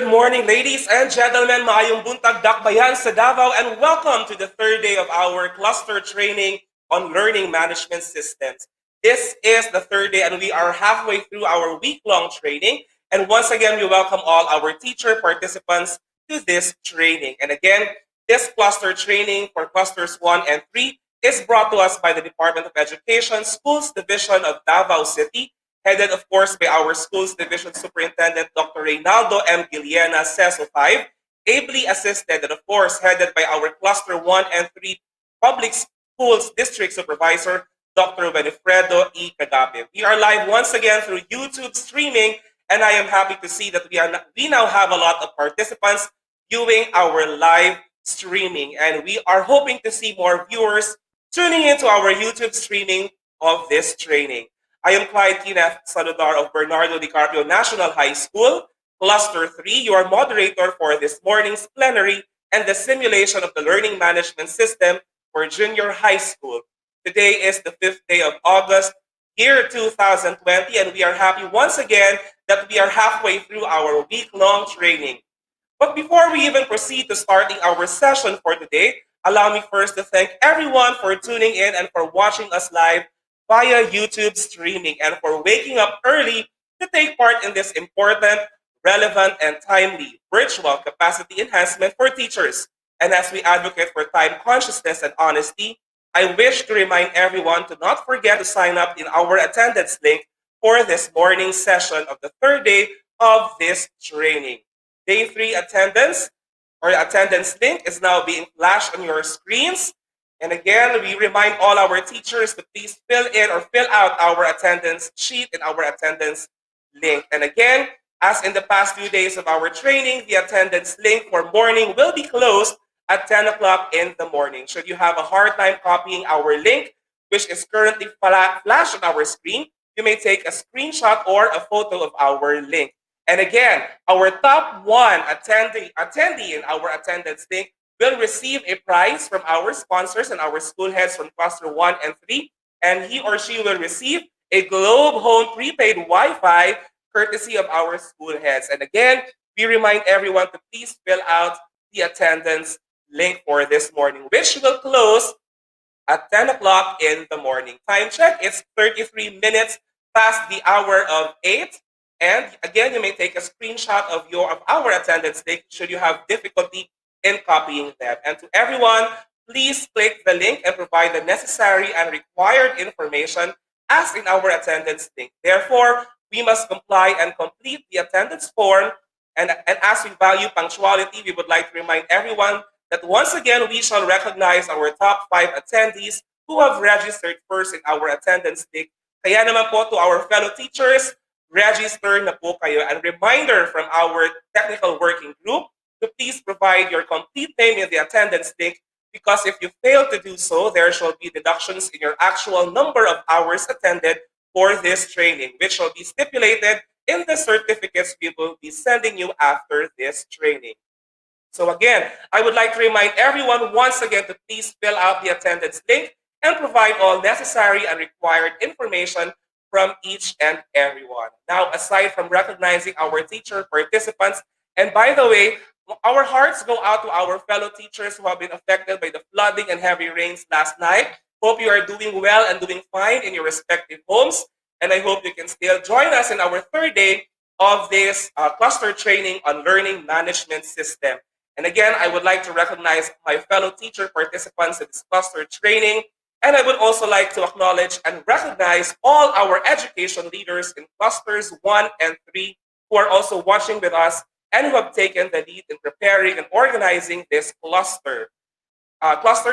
Good morning, ladies and gentlemen. Maayong buntag dakbayan sa Davao, and welcome to the third day of our cluster training on learning management systems. This is the third day, and we are halfway through our week-long training. And once again, we welcome all our teacher participants to this training. And again, this cluster training for clusters 1 and 3 is brought to us by the Department of Education, Schools Division of Davao City, headed, of course, by our Schools Division Superintendent, Dr. Reynaldo M. Guiliena, CESO 5, ably assisted, and of course, headed by our Cluster 1 and 3 Public Schools District Supervisor, Dr. Winifredo E. Cagape. We are live once again through YouTube streaming, and I am happy to see that we now have a lot of participants viewing our live streaming, and we are hoping to see more viewers tuning into our YouTube streaming of this training. I am Clyde Kenneth Saludar of Bernardo DiCarpio National High School, Cluster 3, your moderator for this morning's plenary and the simulation of the learning management system for junior high school. Today is the 5th day of August, year 2020, and we are happy once again that we are halfway through our week-long training. But before we even proceed to starting our session for today, allow me first to thank everyone for tuning in and for watching us live via YouTube streaming, and for waking up early to take part in this important, relevant, and timely virtual capacity enhancement for teachers. And as we advocate for time consciousness and honesty, I wish to remind everyone to not forget to sign up in our attendance link for this morning's session of the third day of this training. Day 3 attendance or attendance link is now being flashed on your screens. And again, we remind all our teachers to please fill in or fill out our attendance sheet and our attendance link. And again, as in the past few days of our training, the attendance link for morning will be closed at 10 o'clock in the morning. Should you have a hard time copying our link, which is currently flashed on our screen, you may take a screenshot or a photo of our link. And again, our top one attendee in our attendance link will receive a prize from our sponsors and our school heads from Cluster 1 and 3, and he or she will receive a Globe Home prepaid Wi-Fi courtesy of our school heads. And again, we remind everyone to please fill out the attendance link for this morning, which will close at 10 o'clock in the morning. Time check, it's 33 minutes past the hour of 8. And again, you may take a screenshot of our attendance link should you have difficulty in copying them. And to everyone, please click the link and provide the necessary and required information as in our attendance link. Therefore, we must comply and complete the attendance form. And as we value punctuality, we would like to remind everyone that once again, we shall recognize our top 5 attendees who have registered first in our attendance link. Kaya naman po to our fellow teachers, register na po kayo. And reminder from our technical working group, to please provide your complete name in the attendance link, because if you fail to do so, there shall be deductions in your actual number of hours attended for this training, which shall be stipulated in the certificates we will be sending you after this training. So again, I would like to remind everyone once again to please fill out the attendance link and provide all necessary and required information from each and everyone. Now, aside from recognizing our teacher participants, and by the way, our hearts go out to our fellow teachers who have been affected by the flooding and heavy rains last night. Hope you are doing well and doing fine in your respective homes. And I hope you can still join us in our third day of this cluster training on learning management system. And again, I would like to recognize my fellow teacher participants in this cluster training. And I would also like to acknowledge and recognize all our education leaders in clusters 1 and 3 who are also watching with us and who have taken the lead in preparing and organizing this cluster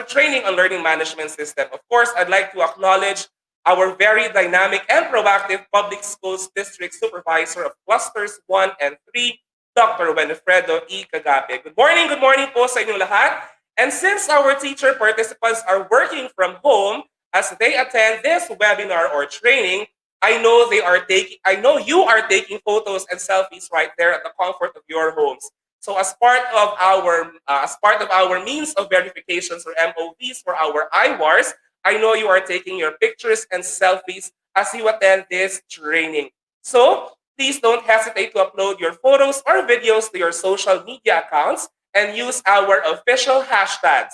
training on learning management system. Of course, I'd like to acknowledge our very dynamic and proactive public schools district supervisor of clusters 1 and 3, Dr. Winifredo E. Cagape. Good morning po sa inyong lahat. And since our teacher participants are working from home as they attend this webinar or training, I know you are taking photos and selfies right there at the comfort of your homes. So as part of our means of verifications or MOVs for our IWARs, I know you are taking your pictures and selfies as you attend this training. So Please don't hesitate to upload your photos or videos to your social media accounts and use our official hashtags.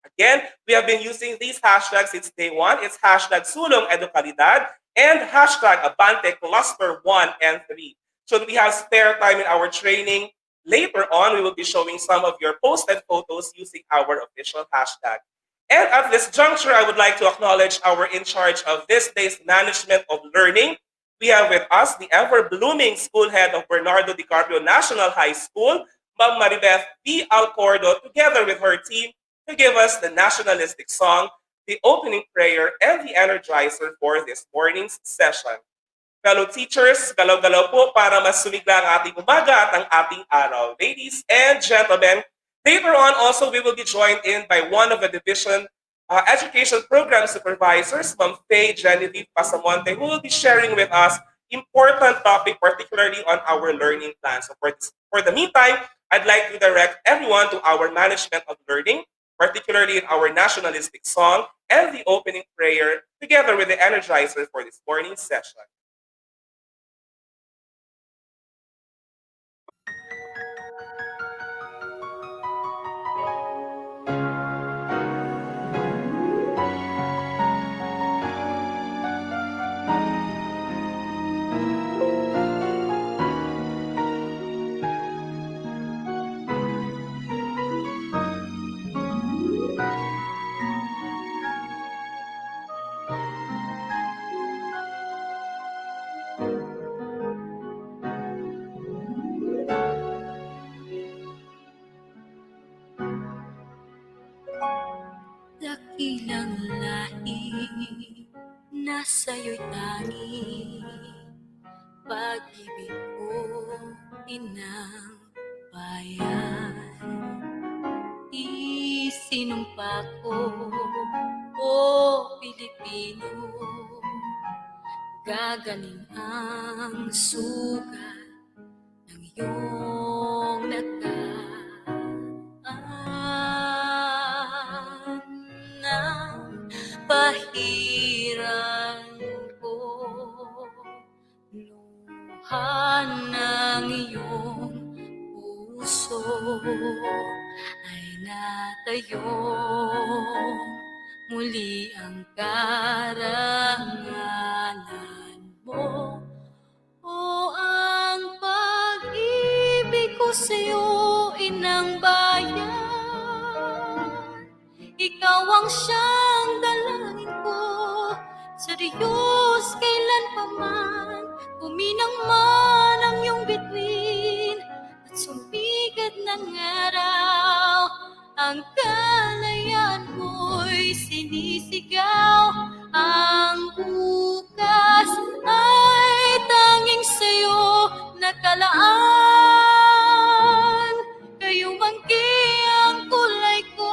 Again, we have been using these hashtags since day one. It's hashtag Sulong Educalidad and hashtag Abante Cluster 1 and 3. Should we have spare time in our training, later on we will be showing some of your posted photos using our official hashtag. And at this juncture, I would like to acknowledge our in charge of this day's management of learning. We have with us the ever-blooming school head of Bernardo DiCaprio National High School, Ma'am Maribeth P. Alcordo, together with her team to give us the nationalistic song, the opening prayer, and the energizer for this morning's session. Fellow teachers, galaw-galaw po para mas sumigla ang ating umaga at ang ating araw. Ladies and gentlemen, later on also we will be joined in by one of the division education program supervisors, Ma'am Faye Genevieve Pasamonte, who will be sharing with us important topic, particularly on our learning plan. So for the meantime, I'd like to direct everyone to our management of learning, particularly in our nationalistic song and the opening prayer, together with the energizer for this morning's session. Dakilang lahi, nasa'yo'y tangi, pag-ibig ko, inang bayan. Isinumpa ko, o Pilipino, gagaling ang sugat ng iyong pahiran ko, luha ng iyong puso ay natayo, muli ang karangalan mo. O ang pag-ibig ko sa'yo, inang bayan, ikaw ang siyang dalangin ko sa Diyos kailan pa man, kuminang man ang iyong bituin at sumikat ng araw, ang kalayaan mo'y sinisigaw. Ang bukas ay tanging sa'yo nakalaan, kayo mangki ang kulay ko,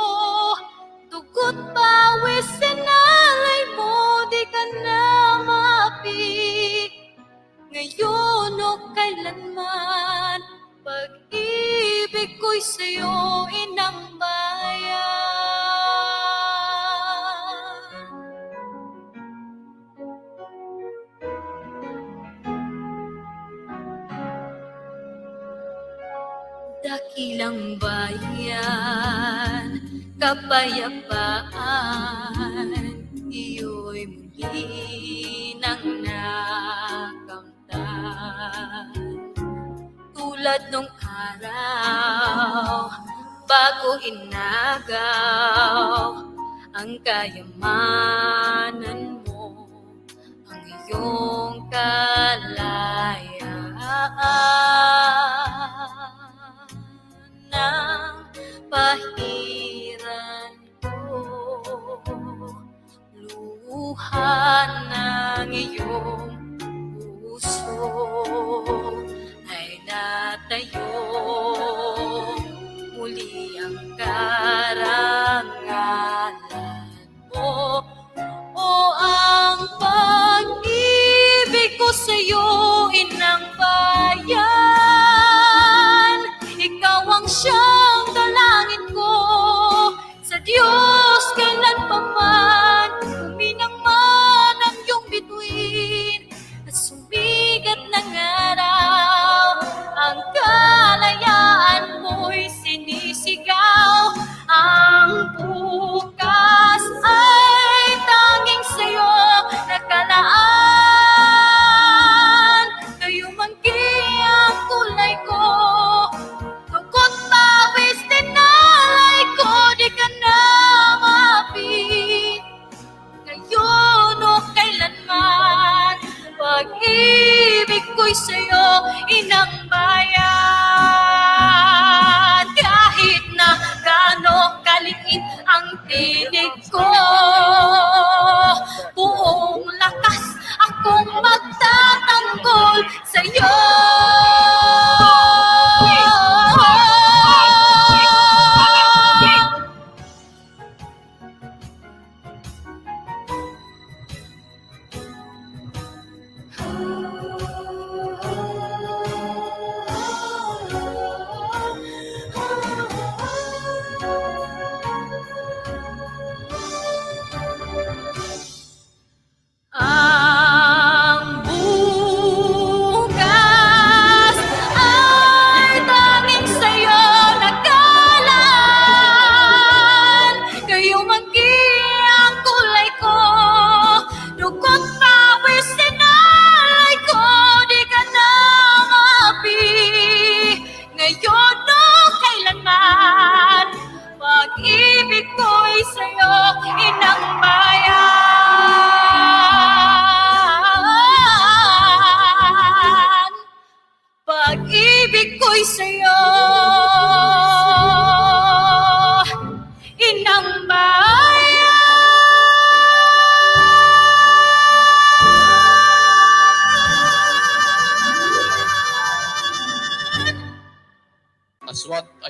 dugo't pawis sinalay mo, di ka na maapi ngayon o kailanman, pag-ibig ko'y sa'yo, inang bayan. Dakilang bayan, kapayapaan, iyo'y muli nang nakamtan. Tulad nung araw, bago inagaw, ang kayamanan mo, ang iyong kalayaan, ng pahiran ko, luha ng iyong puso ay natayo, muli ang karangalan mo. O ang pag-ibig ko sa'yo, inang bayan, ikaw ang siyang dalangin ko sa Diyos kailan pa man, kuminang man ang iyong bituin at sumigat ng araw,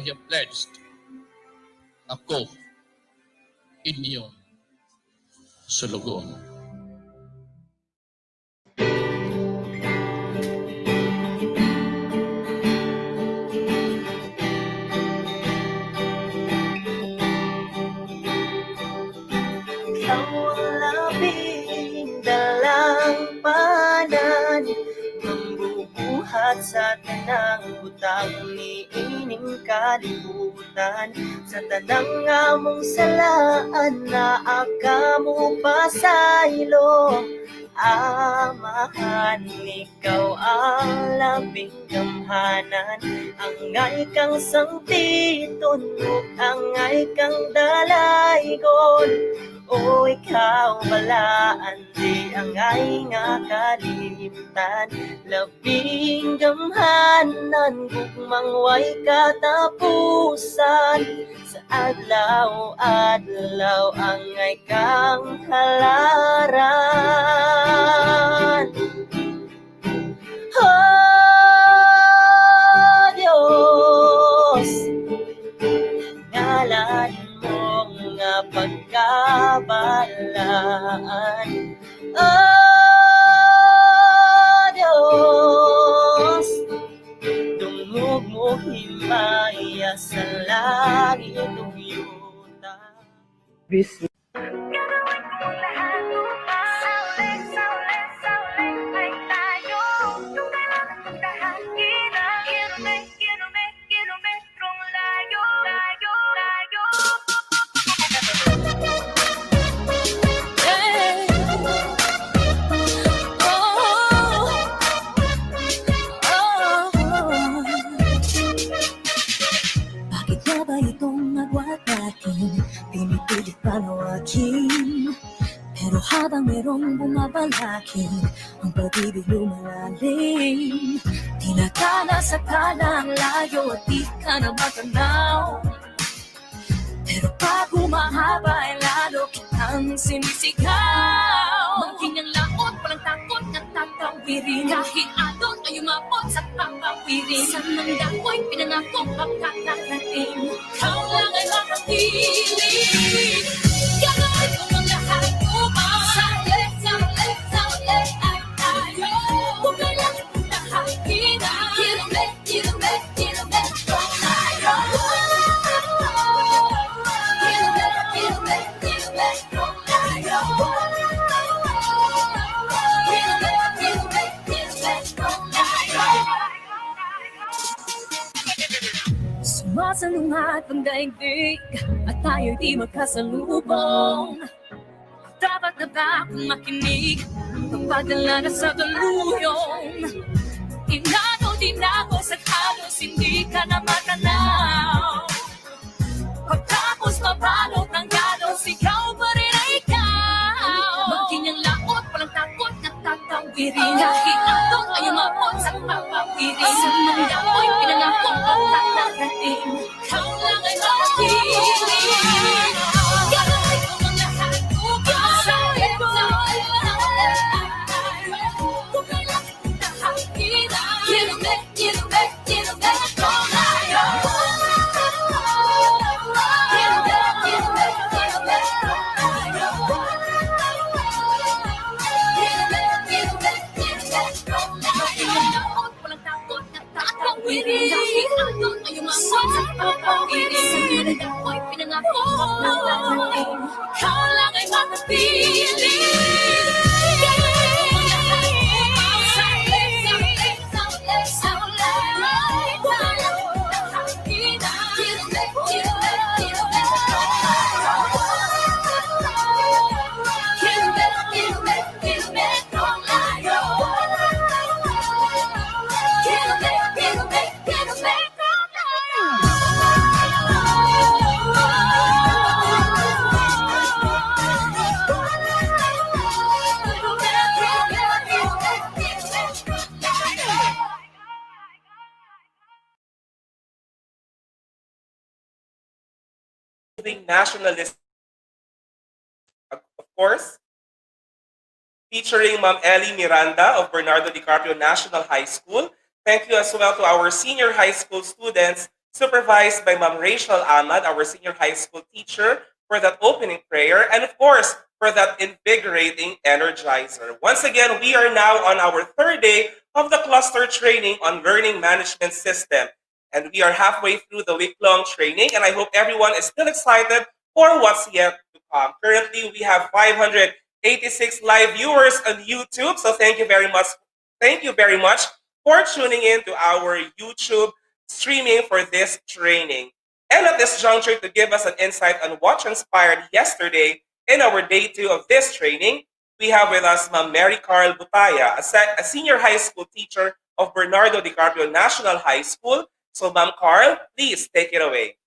I have pledged. Ako, inyong sulugon. Ang labing dalang panan mambubuhat sa tanang butang niining kalibutan sa tanang among salaan na akamo pasaylo amahan ikaw ang labing gamhanan angay kang sangtiton ug angay kang dalaygon o ikaw balaan di angay nga kalimtan labing gamhanan gugmang way katapusan sa adlaw-adlaw angay kang halaran oh Diyos ngalan mo nga pagkabalaan oh Diyos tungog mo himaya sa langit ug yuta Gagawin ko ang lahat upang sa ulit ay tayo. Kung kailangan mong kahanginan, kilometrong layo. Hey. Bakit nga ba itong agwat natin? Pinipilit palawakin pero habang merong bumabalakin ang pag-ibig lumalalim tinatala sa kalang layo at di ka na matanaw pero pag humahaba ay lalo kitang sinisigaw maging ang laot, walang takot at tatawirin kahit aton ay umabot sa papawirin sa nangdako'y pinangako pagkakarating ikaw lang ay makapiling gagawin ko ang lahat upang sa ulit ay tayo kung kailangan kong nakakinan kilometrong layo kilometrong layo kilometrong layo sumasalungat ang daigdig at tayo'y di magkasalubong dapat na ba akong makinig pagpadala na sa daluyong inano din ako sa halos hindi ka na matanaw pagtapos mabalot ng galos ikaw pa rin ay ikaw maging ang laot walang takot na tatawirin kahit aton ay umabot sa papawirin sa nangdako'y pinangako ang tatarating ikaw lang ay makapiling gagawin ko ang lahat upang sa ulit kung kailangan kong nakakinan kilometrong layo walang takot na tatawirin kahit aton ay umabot sa papawirin sa nangdako'y pinangako ang tatarating ikaw lang ay makapiling Nationalist, of course, featuring Ma'am Ellie Miranda of Bernardo DiCaprio National High School. Thank you as well to our senior high school students supervised by Ma'am Rachel Ahmad, our senior high school teacher, for that opening prayer, and of course, for that invigorating energizer. Once again, we are now on our third day of the cluster training on learning management system. And we are halfway through the week-long training, and I hope everyone is still excited for what's yet to come. Currently, we have 586 live viewers on YouTube, so thank you very much. Thank you very much for tuning in to our YouTube streaming for this training. And at this juncture, to give us an insight on what transpired yesterday in our day 2 of this training, we have with us Ma'am Mary Carl Butaya, a senior high school teacher of Bernardo DiCaprio National High School. So, Ma'am Carl, please take it away.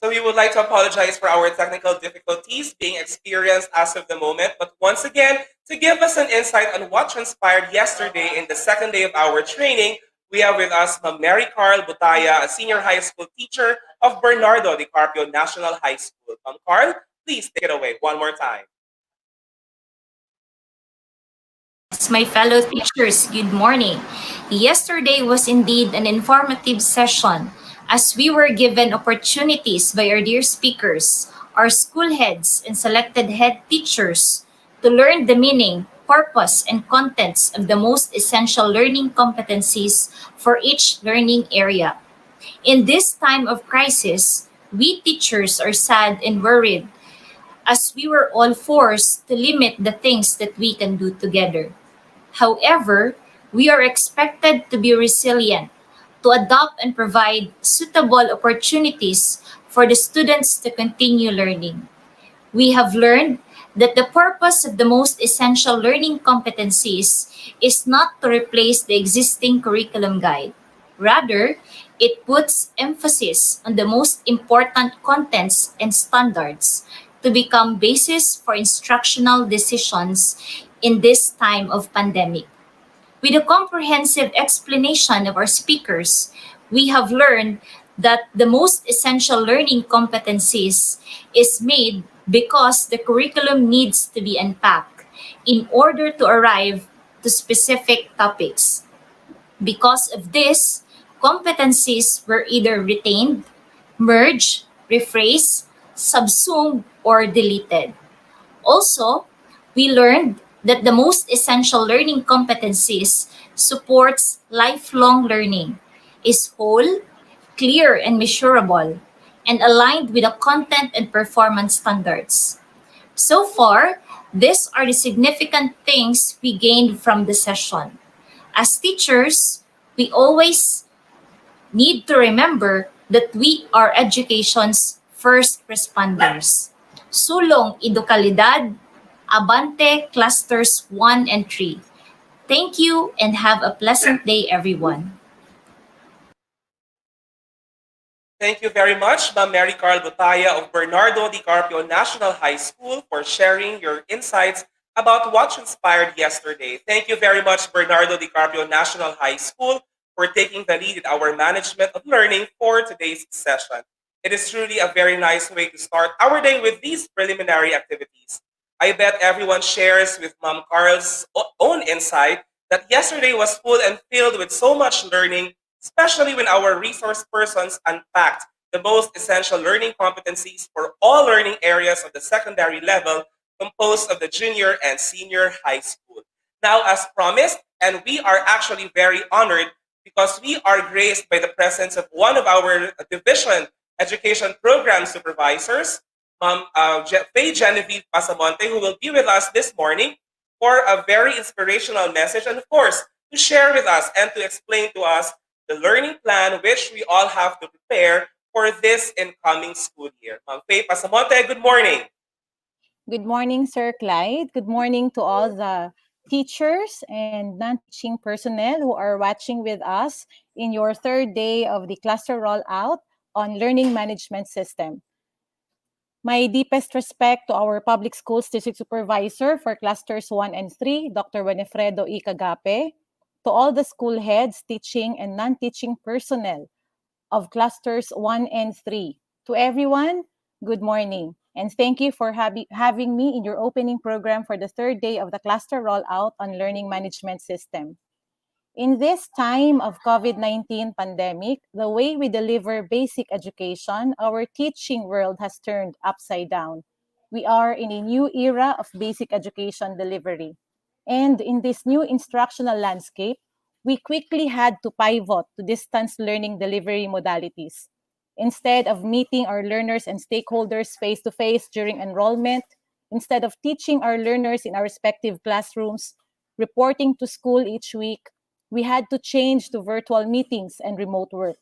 So we would like to apologize for our technical difficulties being experienced as of the moment. But once again, to give us an insight on what transpired yesterday in the second day of our training, we have with us Ma'am Mary Carl Butaya, a senior high school teacher of Bernardo DiCaprio National High School. Ma'am Carl, please take it away one more time. My fellow teachers, good morning. Yesterday was indeed an informative session as we were given opportunities by our dear speakers, our school heads, and selected head teachers to learn the meaning, purpose, and contents of the most essential learning competencies for each learning area. In this time of crisis, we teachers are sad and worried as we were all forced to limit the things that we can do together. However, we are expected to be resilient, to adopt and provide suitable opportunities for the students to continue learning. We have learned that the purpose of the most essential learning competencies is not to replace the existing curriculum guide. Rather, it puts emphasis on the most important contents and standards to become basis for instructional decisions in this time of pandemic. With a comprehensive explanation of our speakers, we have learned that the most essential learning competencies is made because the curriculum needs to be unpacked in order to arrive to specific topics. Because of this, competencies were either retained, merged, rephrased, subsumed, or deleted. Also, we learned that the most essential learning competencies supports lifelong learning, is whole, clear and measurable, and aligned with the content and performance standards. So far, these are the significant things we gained from the session. As teachers, we always need to remember that we are education's first responders. Sulong Edukalidad, Abante Clusters 1 and 3. Thank you and have a pleasant day, everyone. Thank you very much, Ma'am Mary Carl Butaya of Bernardo DiCaprio National High School, for sharing your insights about what transpired yesterday. Thank you very much, Bernardo DiCaprio National High School, for taking the lead in our management of learning for today's session. It is truly a very nice way to start our day with these preliminary activities. I bet everyone shares with Ma'am Carl's own insight that yesterday was full and filled with so much learning, especially when our resource persons unpacked the most essential learning competencies for all learning areas of the secondary level composed of the junior and senior high school. Now, as promised, and we are actually very honored because we are graced by the presence of one of our division education program supervisors, Faye Genevieve Pasamonte, who will be with us this morning for a very inspirational message and, of course, to share with us and to explain to us the learning plan which we all have to prepare for this incoming school year. Faye Pasamonte, good morning. Good morning, Sir Clyde. Good morning to all the teachers and non-teaching personnel who are watching with us in your third day of the cluster rollout on learning management system. My deepest respect to our public schools district supervisor for clusters 1 and 3, Dr. Winifredo E. Cagape, to all the school heads, teaching and non-teaching personnel of clusters 1 and 3. To everyone, good morning. And thank you for having me in your opening program for the third day of the cluster rollout on learning management system. In this time of COVID-19 pandemic, the way we deliver basic education, our teaching world has turned upside down. We are in a new era of basic education delivery. And in this new instructional landscape, we quickly had to pivot to distance learning delivery modalities. Instead of meeting our learners and stakeholders face-to-face during enrollment, instead of teaching our learners in our respective classrooms, reporting to school each week, we had to change to virtual meetings and remote work.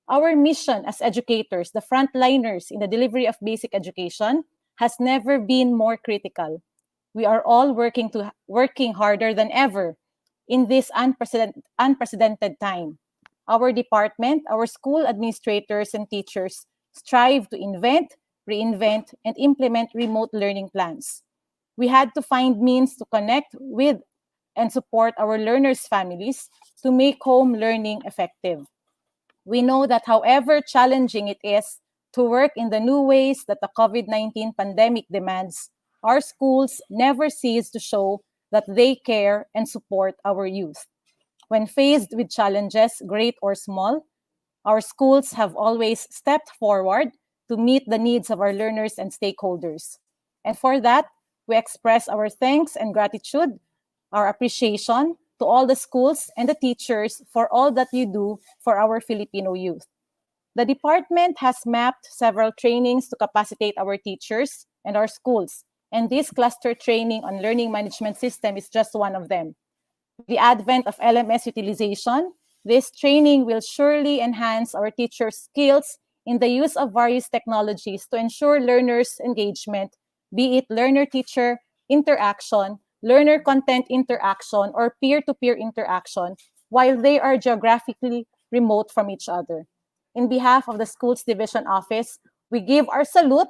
Our mission as educators, the frontliners in the delivery of basic education, has never been more critical. We are all working harder than ever in this unprecedented time. Our department, our school administrators and teachers strive to invent, reinvent, and implement remote learning plans. We had to find means to connect with and support our learners' families to make home learning effective. We know that however challenging it is to work in the new ways that the COVID-19 pandemic demands, our schools never cease to show that they care and support our youth. When faced with challenges, great or small, our schools have always stepped forward to meet the needs of our learners and stakeholders. And for that, we express our thanks and gratitude, our appreciation to all the schools and the teachers for all that you do for our Filipino youth. The department has mapped several trainings to capacitate our teachers and our schools, and this cluster training on learning management system is just one of them. With the advent of LMS utilization, this training will surely enhance our teachers' skills in the use of various technologies to ensure learners' engagement, be it learner-teacher interaction, learner content interaction, or peer-to-peer interaction, while they are geographically remote from each other. In behalf of the Schools Division Office, we give our salute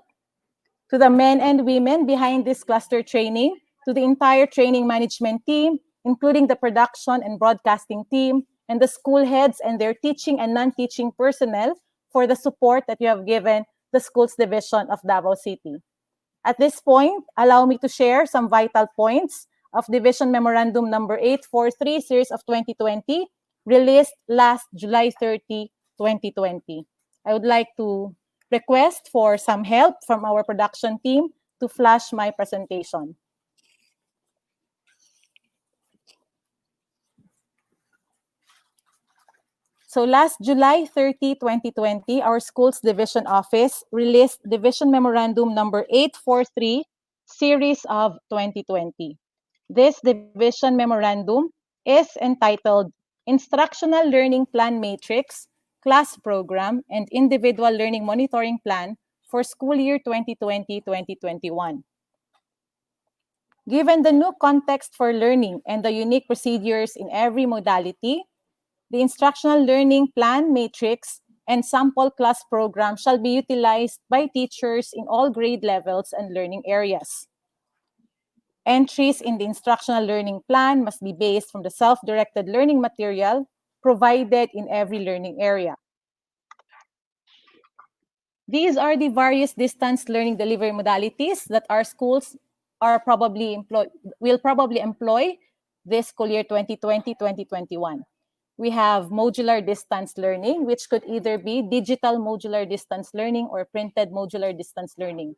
to the men and women behind this cluster training, to the entire training management team, including the production and broadcasting team, and the school heads and their teaching and non-teaching personnel for the support that you have given the Schools Division of Davao City. At this point, allow me to share some vital points of Division Memorandum Number 843, Series of 2020, released last July 30, 2020. I would like to request for some help from our production team to flash my presentation. So last July 30, 2020, our Schools Division Office released Division Memorandum Number 843, Series of 2020. This Division Memorandum is entitled Instructional Learning Plan Matrix, Class Program, and Individual Learning Monitoring Plan for School Year 2020-2021. Given the new context for learning and the unique procedures in every modality, the instructional learning plan matrix and sample class program shall be utilized by teachers in all grade levels and learning areas. Entries in the instructional learning plan must be based from the self-directed learning material provided in every learning area. These are the various distance learning delivery modalities that our schools will probably employ this school year 2020-2021. We have modular distance learning, which could either be digital modular distance learning or printed modular distance learning.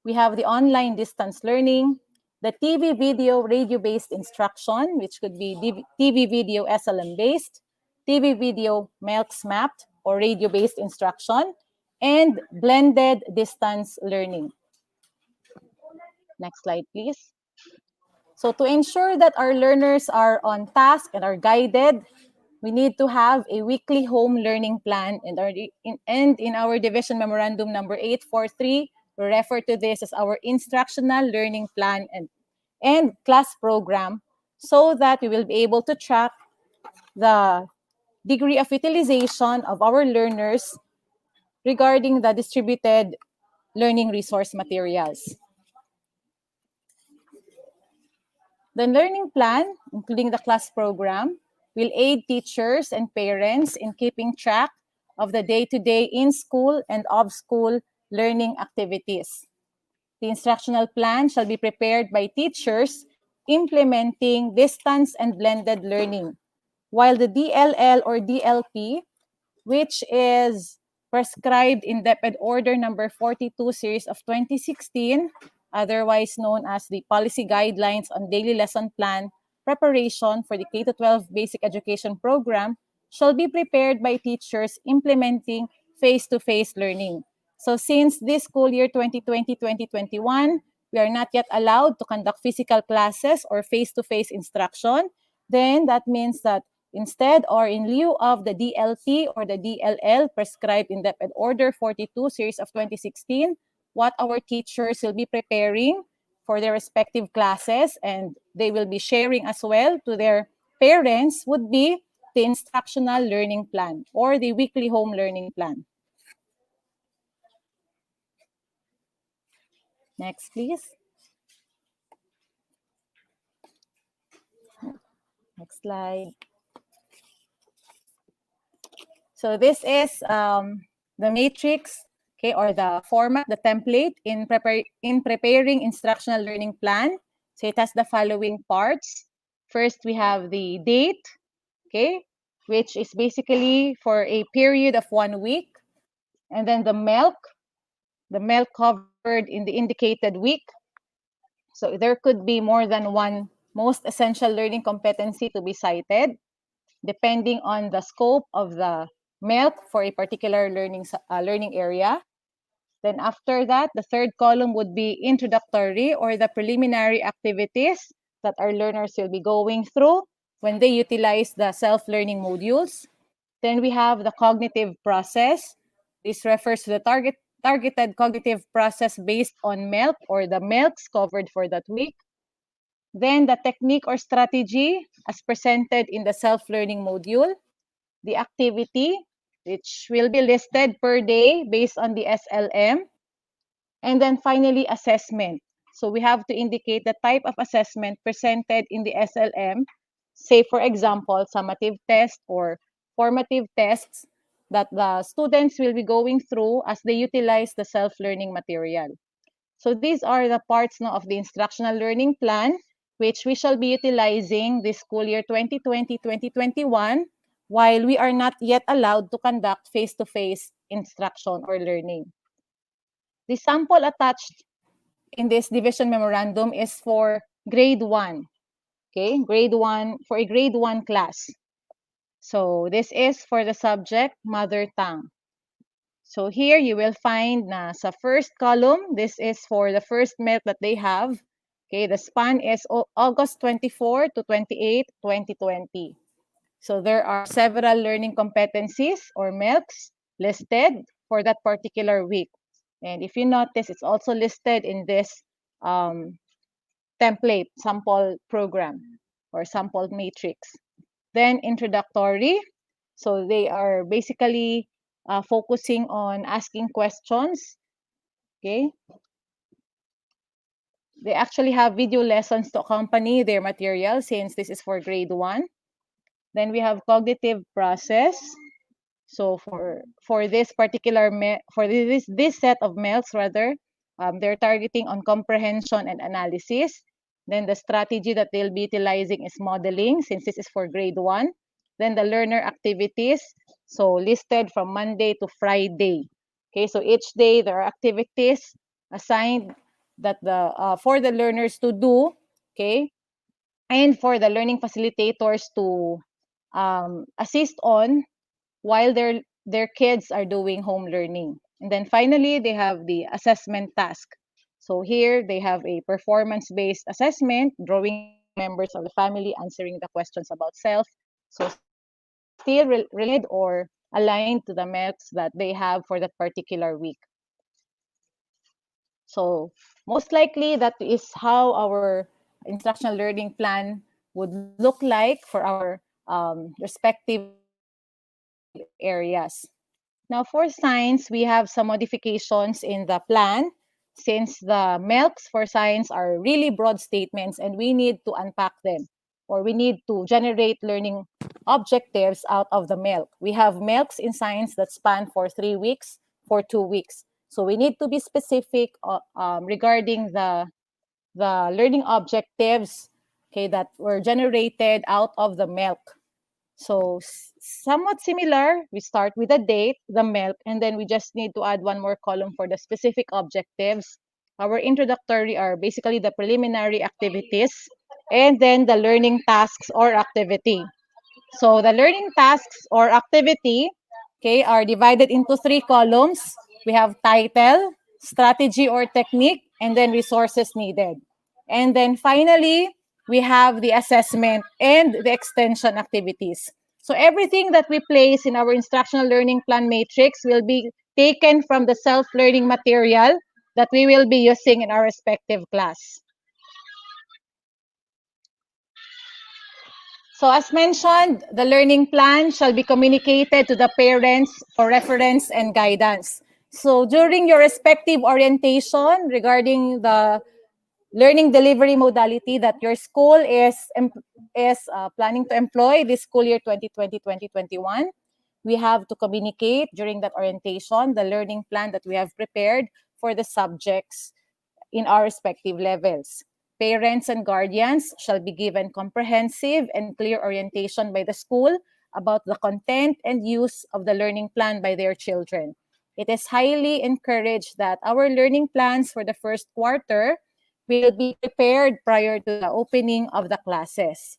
We have the online distance learning, the TV video radio-based instruction, which could be TV video SLM-based, TV video MELCS mapped or radio-based instruction, and blended distance learning. Next slide, please. So to ensure that our learners are on task and are guided, we need to have a weekly home learning plan, and in our division memorandum number 843, we refer to this as our instructional learning plan and class program, so that we will be able to track the degree of utilization of our learners regarding the distributed learning resource materials. The learning plan, including the class program, will aid teachers and parents in keeping track of the day-to-day in-school and off-school learning activities. The instructional plan shall be prepared by teachers implementing distance and blended learning, while the DLL or DLP, which is prescribed in DepEd Order number 42 series of 2016, otherwise known as the Policy Guidelines on Daily Lesson Plan Preparation for the K-12 Basic Education Program, shall be prepared by teachers implementing face-to-face learning. So since this school year 2020-2021, we are not yet allowed to conduct physical classes or face-to-face instruction, then that means that instead, or in lieu of the DLT or the DLL prescribed in DepEd Order 42 series of 2016, what our teachers will be preparing for their respective classes, and they will be sharing as well to their parents, would be the instructional learning plan or the weekly home learning plan. Next, please. Next slide. So this is the matrix, okay, or the format, the template in preparing instructional learning plan. So it has the following parts. First, we have the date, okay, which is basically for a period of 1 week. And then the MELC covered in the indicated week. So there could be more than one most essential learning competency to be cited, depending on the scope of the MELC for a particular learning area. Then after that, the third column would be introductory or the preliminary activities that our learners will be going through when they utilize the self-learning modules. Then we have the cognitive process. This refers to the targeted cognitive process based on MELC or the MELCs covered for that week. Then the technique or strategy as presented in the self-learning module. The activity, which will be listed per day based on the SLM. And then finally, assessment. So we have to indicate the type of assessment presented in the SLM, say for example, summative test or formative tests that the students will be going through as they utilize the self-learning material. So these are the parts now of the instructional learning plan, which we shall be utilizing this school year 2020-2021, while we are not yet allowed to conduct face-to-face instruction or learning. The sample attached in this division memorandum is for grade 1. Okay, grade 1, for a grade 1 class. So this is for the subject mother tongue. So here you will find na sa first column, this is for the first MELC that they have. Okay, the span is August 24 to 28, 2020. So there are several learning competencies or MELCs listed for that particular week. And if you notice, it's also listed in this template, sample program or sample matrix. Then introductory. So they are basically focusing on asking questions. Okay. They actually have video lessons to accompany their material since this is for grade 1. Then we have cognitive process. So for this particular this set of MELCs rather, they're targeting on comprehension and analysis. Then the strategy that they'll be utilizing is modeling, since this is for grade 1. Then the learner activities, so listed from Monday to Friday. Okay, so each day there are activities assigned that for the learners to do, okay, and for the learning facilitators to assist on while their kids are doing home learning. And then finally, they have the assessment task. So here they have a performance-based assessment, drawing members of the family, answering the questions about self. So still related or aligned to the MELCs that they have for that particular week. So most likely that is how our instructional learning plan would look like for our respective areas. Now for science, we have some modifications in the plan since the MELCs for science are really broad statements and we need to unpack them, or we need to generate learning objectives out of the MELC. We have MELCs in science that span for 3 weeks, for 2 weeks. So we need to be specific regarding the learning objectives, okay, that were generated out of the MELC. So somewhat similar, we start with the date, the MELC, and then we just need to add one more column for the specific objectives. Our introductory are basically the preliminary activities, and then the learning tasks or activity. So the learning tasks or activity, okay, are divided into 3 columns. We have title, strategy or technique, and then resources needed. And then finally, we have the assessment and the extension activities. So everything that we place in our instructional learning plan matrix will be taken from the self-learning material that we will be using in our respective class. So as mentioned, the learning plan shall be communicated to the parents for reference and guidance. So during your respective orientation regarding the learning delivery modality that your school is planning to employ this school year 2020-2021, we have to communicate during that orientation the learning plan that we have prepared for the subjects in our respective levels. Parents and guardians shall be given comprehensive and clear orientation by the school about the content and use of the learning plan by their children. It is highly encouraged that our learning plans for the first quarter will be prepared prior to the opening of the classes.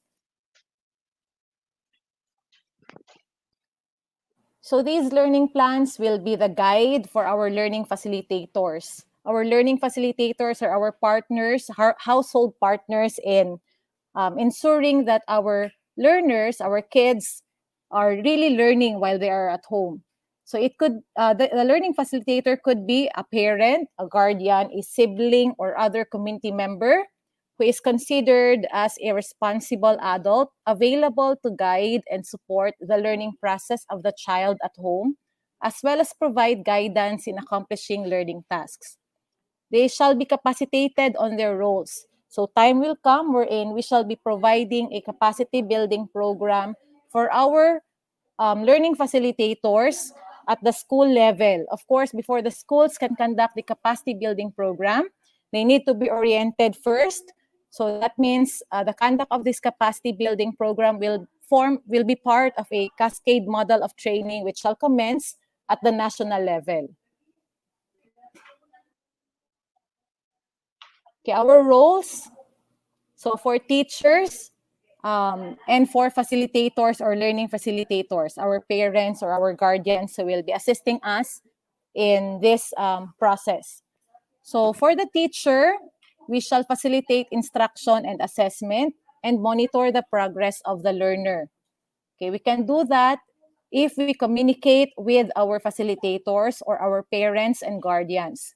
So these learning plans will be the guide for our learning facilitators. Our learning facilitators are our partners, our household partners in ensuring that our learners, our kids, are really learning while they are at home. So it could the learning facilitator could be a parent, a guardian, a sibling, or other community member who is considered as a responsible adult available to guide and support the learning process of the child at home, as well as provide guidance in accomplishing learning tasks. They shall be capacitated on their roles. So time will come wherein we shall be providing a capacity building program for our learning facilitators at the school level. Of course, before the schools can conduct the capacity building program, they need to be oriented first. So that means the conduct of this capacity building program will be part of a cascade model of training which shall commence at the national level. Okay, our roles. So for teachers and for facilitators or learning facilitators, our parents or our guardians who will be assisting us in this process. So for the teacher, we shall facilitate instruction and assessment and monitor the progress of the learner. Okay, we can do that if we communicate with our facilitators or our parents and guardians.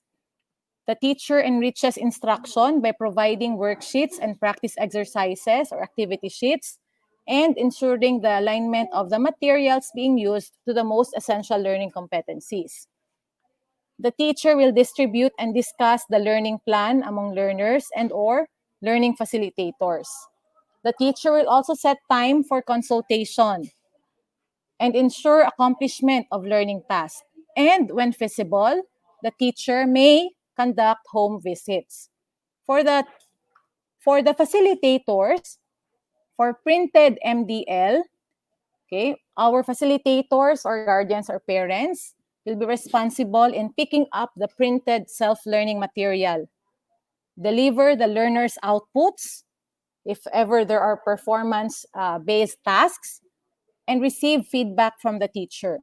The teacher enriches instruction by providing worksheets and practice exercises or activity sheets and ensuring the alignment of the materials being used to the most essential learning competencies. The teacher will distribute and discuss the learning plan among learners and/or learning facilitators. The teacher will also set time for consultation and ensure accomplishment of learning tasks. And when feasible, the teacher may conduct home visits. For the facilitators, for printed MDL, okay, our facilitators or guardians or parents will be responsible in picking up the printed self-learning material, deliver the learner's outputs, if ever there are performance-based tasks, and receive feedback from the teacher.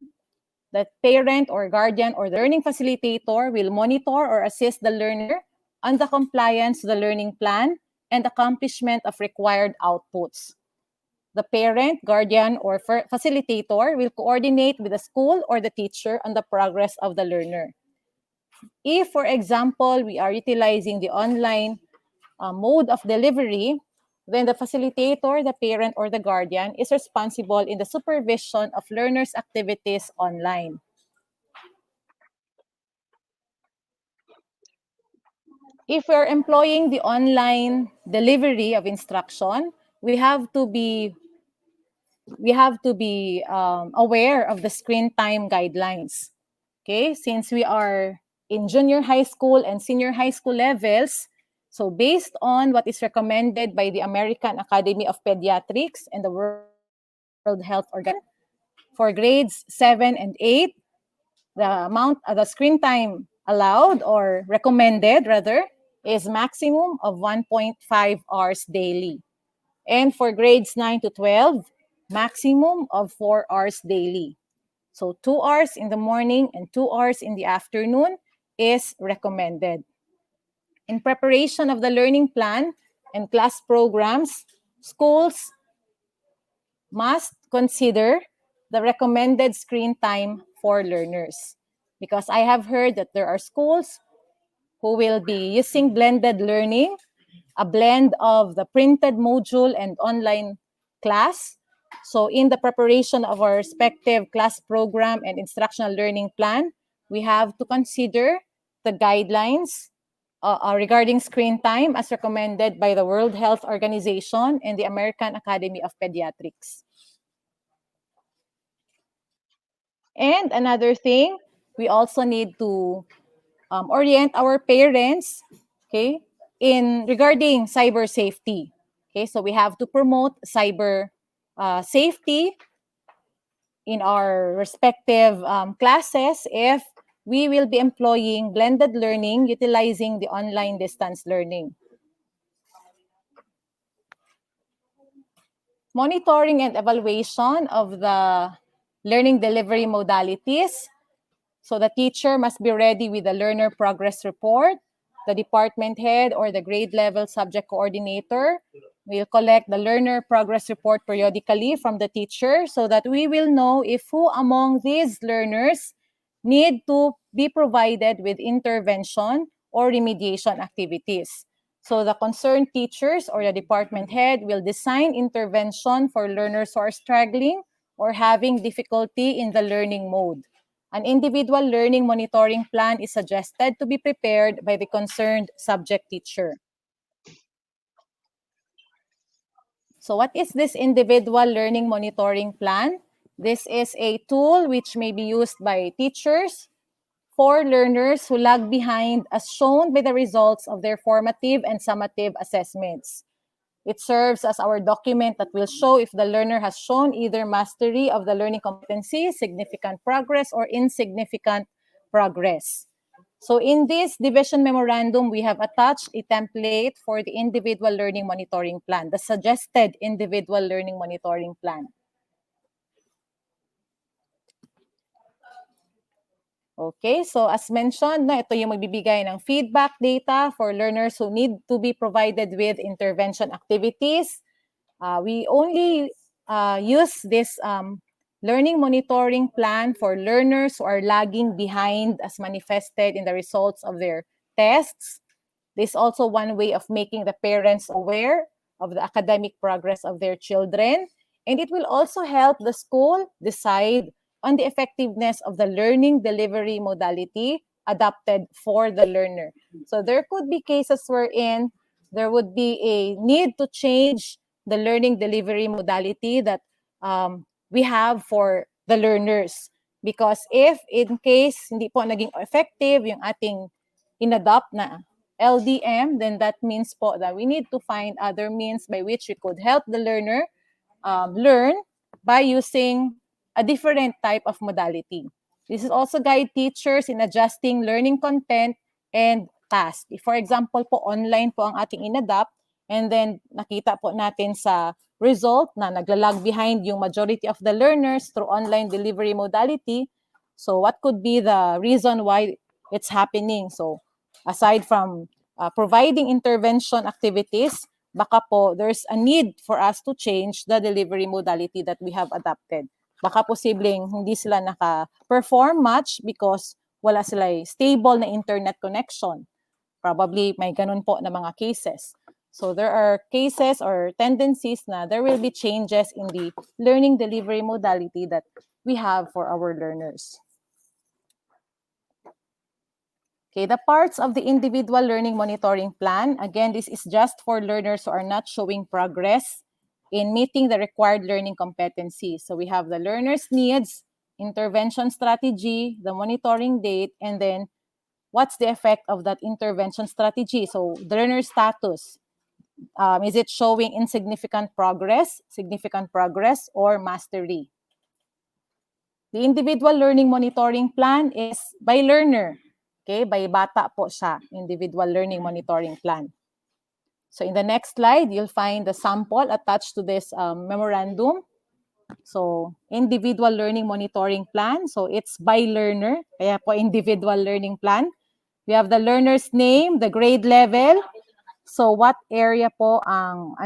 The parent or guardian or the learning facilitator will monitor or assist the learner on the compliance to the learning plan and accomplishment of required outputs. The parent, guardian, or facilitator will coordinate with the school or the teacher on the progress of the learner. If, for example, we are utilizing the online mode of delivery, then the facilitator, the parent, or the guardian is responsible in the supervision of learners' activities online. If we're employing the online delivery of instruction, we have to be aware of the screen time guidelines. Okay, since we are in junior high school and senior high school levels, so based on what is recommended by the American Academy of Pediatrics and the World Health Organization, for grades 7 and 8, the screen time allowed or recommended rather is maximum of 1.5 hours daily. And for grades 9 to 12, maximum of 4 hours daily. So 2 hours in the morning and 2 hours in the afternoon is recommended. In preparation of the learning plan and class programs, schools must consider the recommended screen time for learners. Because I have heard that there are schools who will be using blended learning, a blend of the printed module and online class. So in the preparation of our respective class program and instructional learning plan, we have to consider the guidelines regarding screen time as recommended by the World Health Organization and the American Academy of Pediatrics. And another thing, we also need to orient our parents, okay, in regarding cyber safety. Okay, so we have to promote cyber safety in our respective classes if we will be employing blended learning utilizing the online distance learning. Monitoring and evaluation of the learning delivery modalities. So the teacher must be ready with the learner progress report. The department head or the grade level subject coordinator will collect the learner progress report periodically from the teacher so that we will know if who among these learners need to be provided with intervention or remediation activities. So the concerned teachers or the department head will design intervention for learners who are struggling or having difficulty in the learning mode. An individual learning monitoring plan is suggested to be prepared by the concerned subject teacher. So what is this individual learning monitoring plan? This is a tool which may be used by teachers for learners who lag behind as shown by the results of their formative and summative assessments. It serves as our document that will show if the learner has shown either mastery of the learning competency, significant progress, or insignificant progress. So in this division memorandum, we have attached a template for the individual learning monitoring plan, the suggested individual learning monitoring plan. Okay, so as mentioned, no, ito yung magbibigay ng feedback data for learners who need to be provided with intervention activities. We only use this learning monitoring plan for learners who are lagging behind as manifested in the results of their tests. This is also one way of making the parents aware of the academic progress of their children. And it will also help the school decide on the effectiveness of the learning delivery modality adapted for the learner. So there could be cases wherein there would be a need to change the learning delivery modality that we have for the learners. Because if in case hindi po naging effective yung ating inadopt na LDM, then that means po that we need to find other means by which we could help the learner learn by using a different type of modality. This is also guide teachers in adjusting learning content and task. If, for example po, online po ang ating inadopt, and then nakita po natin sa result na naglalag behind yung majority of the learners through online delivery modality. So what could be the reason why it's happening? So aside from providing intervention activities, baka po there's a need for us to change the delivery modality that we have adopted. Baka posibleng hindi sila naka-perform much because wala sila stable na internet connection. Probably may ganun po na mga cases. So there are cases or tendencies na there will be changes in the learning delivery modality that we have for our learners. Okay, the parts of the individual learning monitoring plan, again, this is just for learners who are not showing progress in meeting the required learning competencies. So we have the learner's needs, intervention strategy, the monitoring date, and then what's the effect of that intervention strategy? So the learner status, is it showing insignificant progress, significant progress, or mastery? The individual learning monitoring plan is by learner. Okay, by bata po siya, individual learning monitoring plan. So in the next slide, you'll find the sample attached to this memorandum. So individual learning monitoring plan. So it's by learner, kaya po individual learning plan. We have the learner's name, the grade level. So what area po ang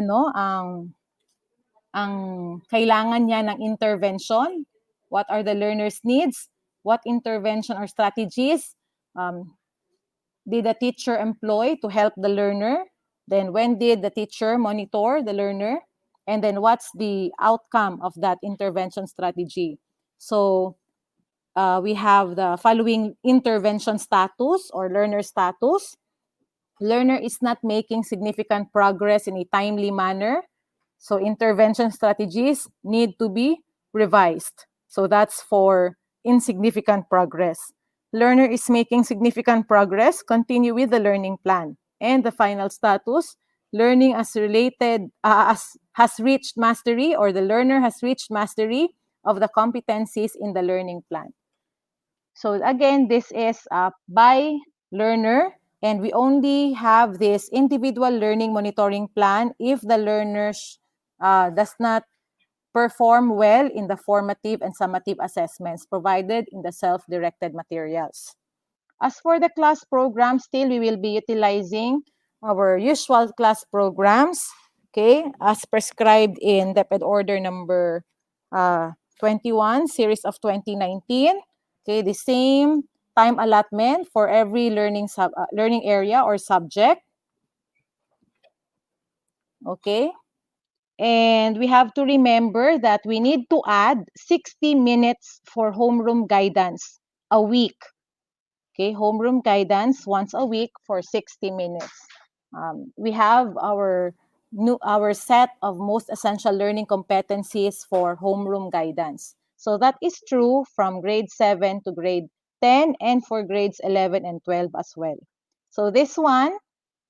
kailangan niya ng intervention? What are the learner's needs? What intervention or strategies did the teacher employ to help the learner? Then when did the teacher monitor the learner? And then what's the outcome of that intervention strategy? So we have the following intervention status or learner status. Learner is not making significant progress in a timely manner. So intervention strategies need to be revised. So that's for insignificant progress. Learner is making significant progress, continue with the learning plan. And the final status, learning as related, has reached mastery, or the learner has reached mastery of the competencies in the learning plan. So again, this is by learner, and we only have this individual learning monitoring plan if the learner does not perform well in the formative and summative assessments provided in the self-directed materials. As for the class program, still we will be utilizing our usual class programs, okay, as prescribed in DepEd Order number 21, series of 2019. Okay, the same time allotment for every learning area or subject. Okay. And we have to remember that we need to add 60 minutes for homeroom guidance a week. Okay, homeroom guidance once a week for 60 minutes. We have our set of most essential learning competencies for homeroom guidance. So that is true from grade 7 to grade 10 and for grades 11 and 12 as well. So this one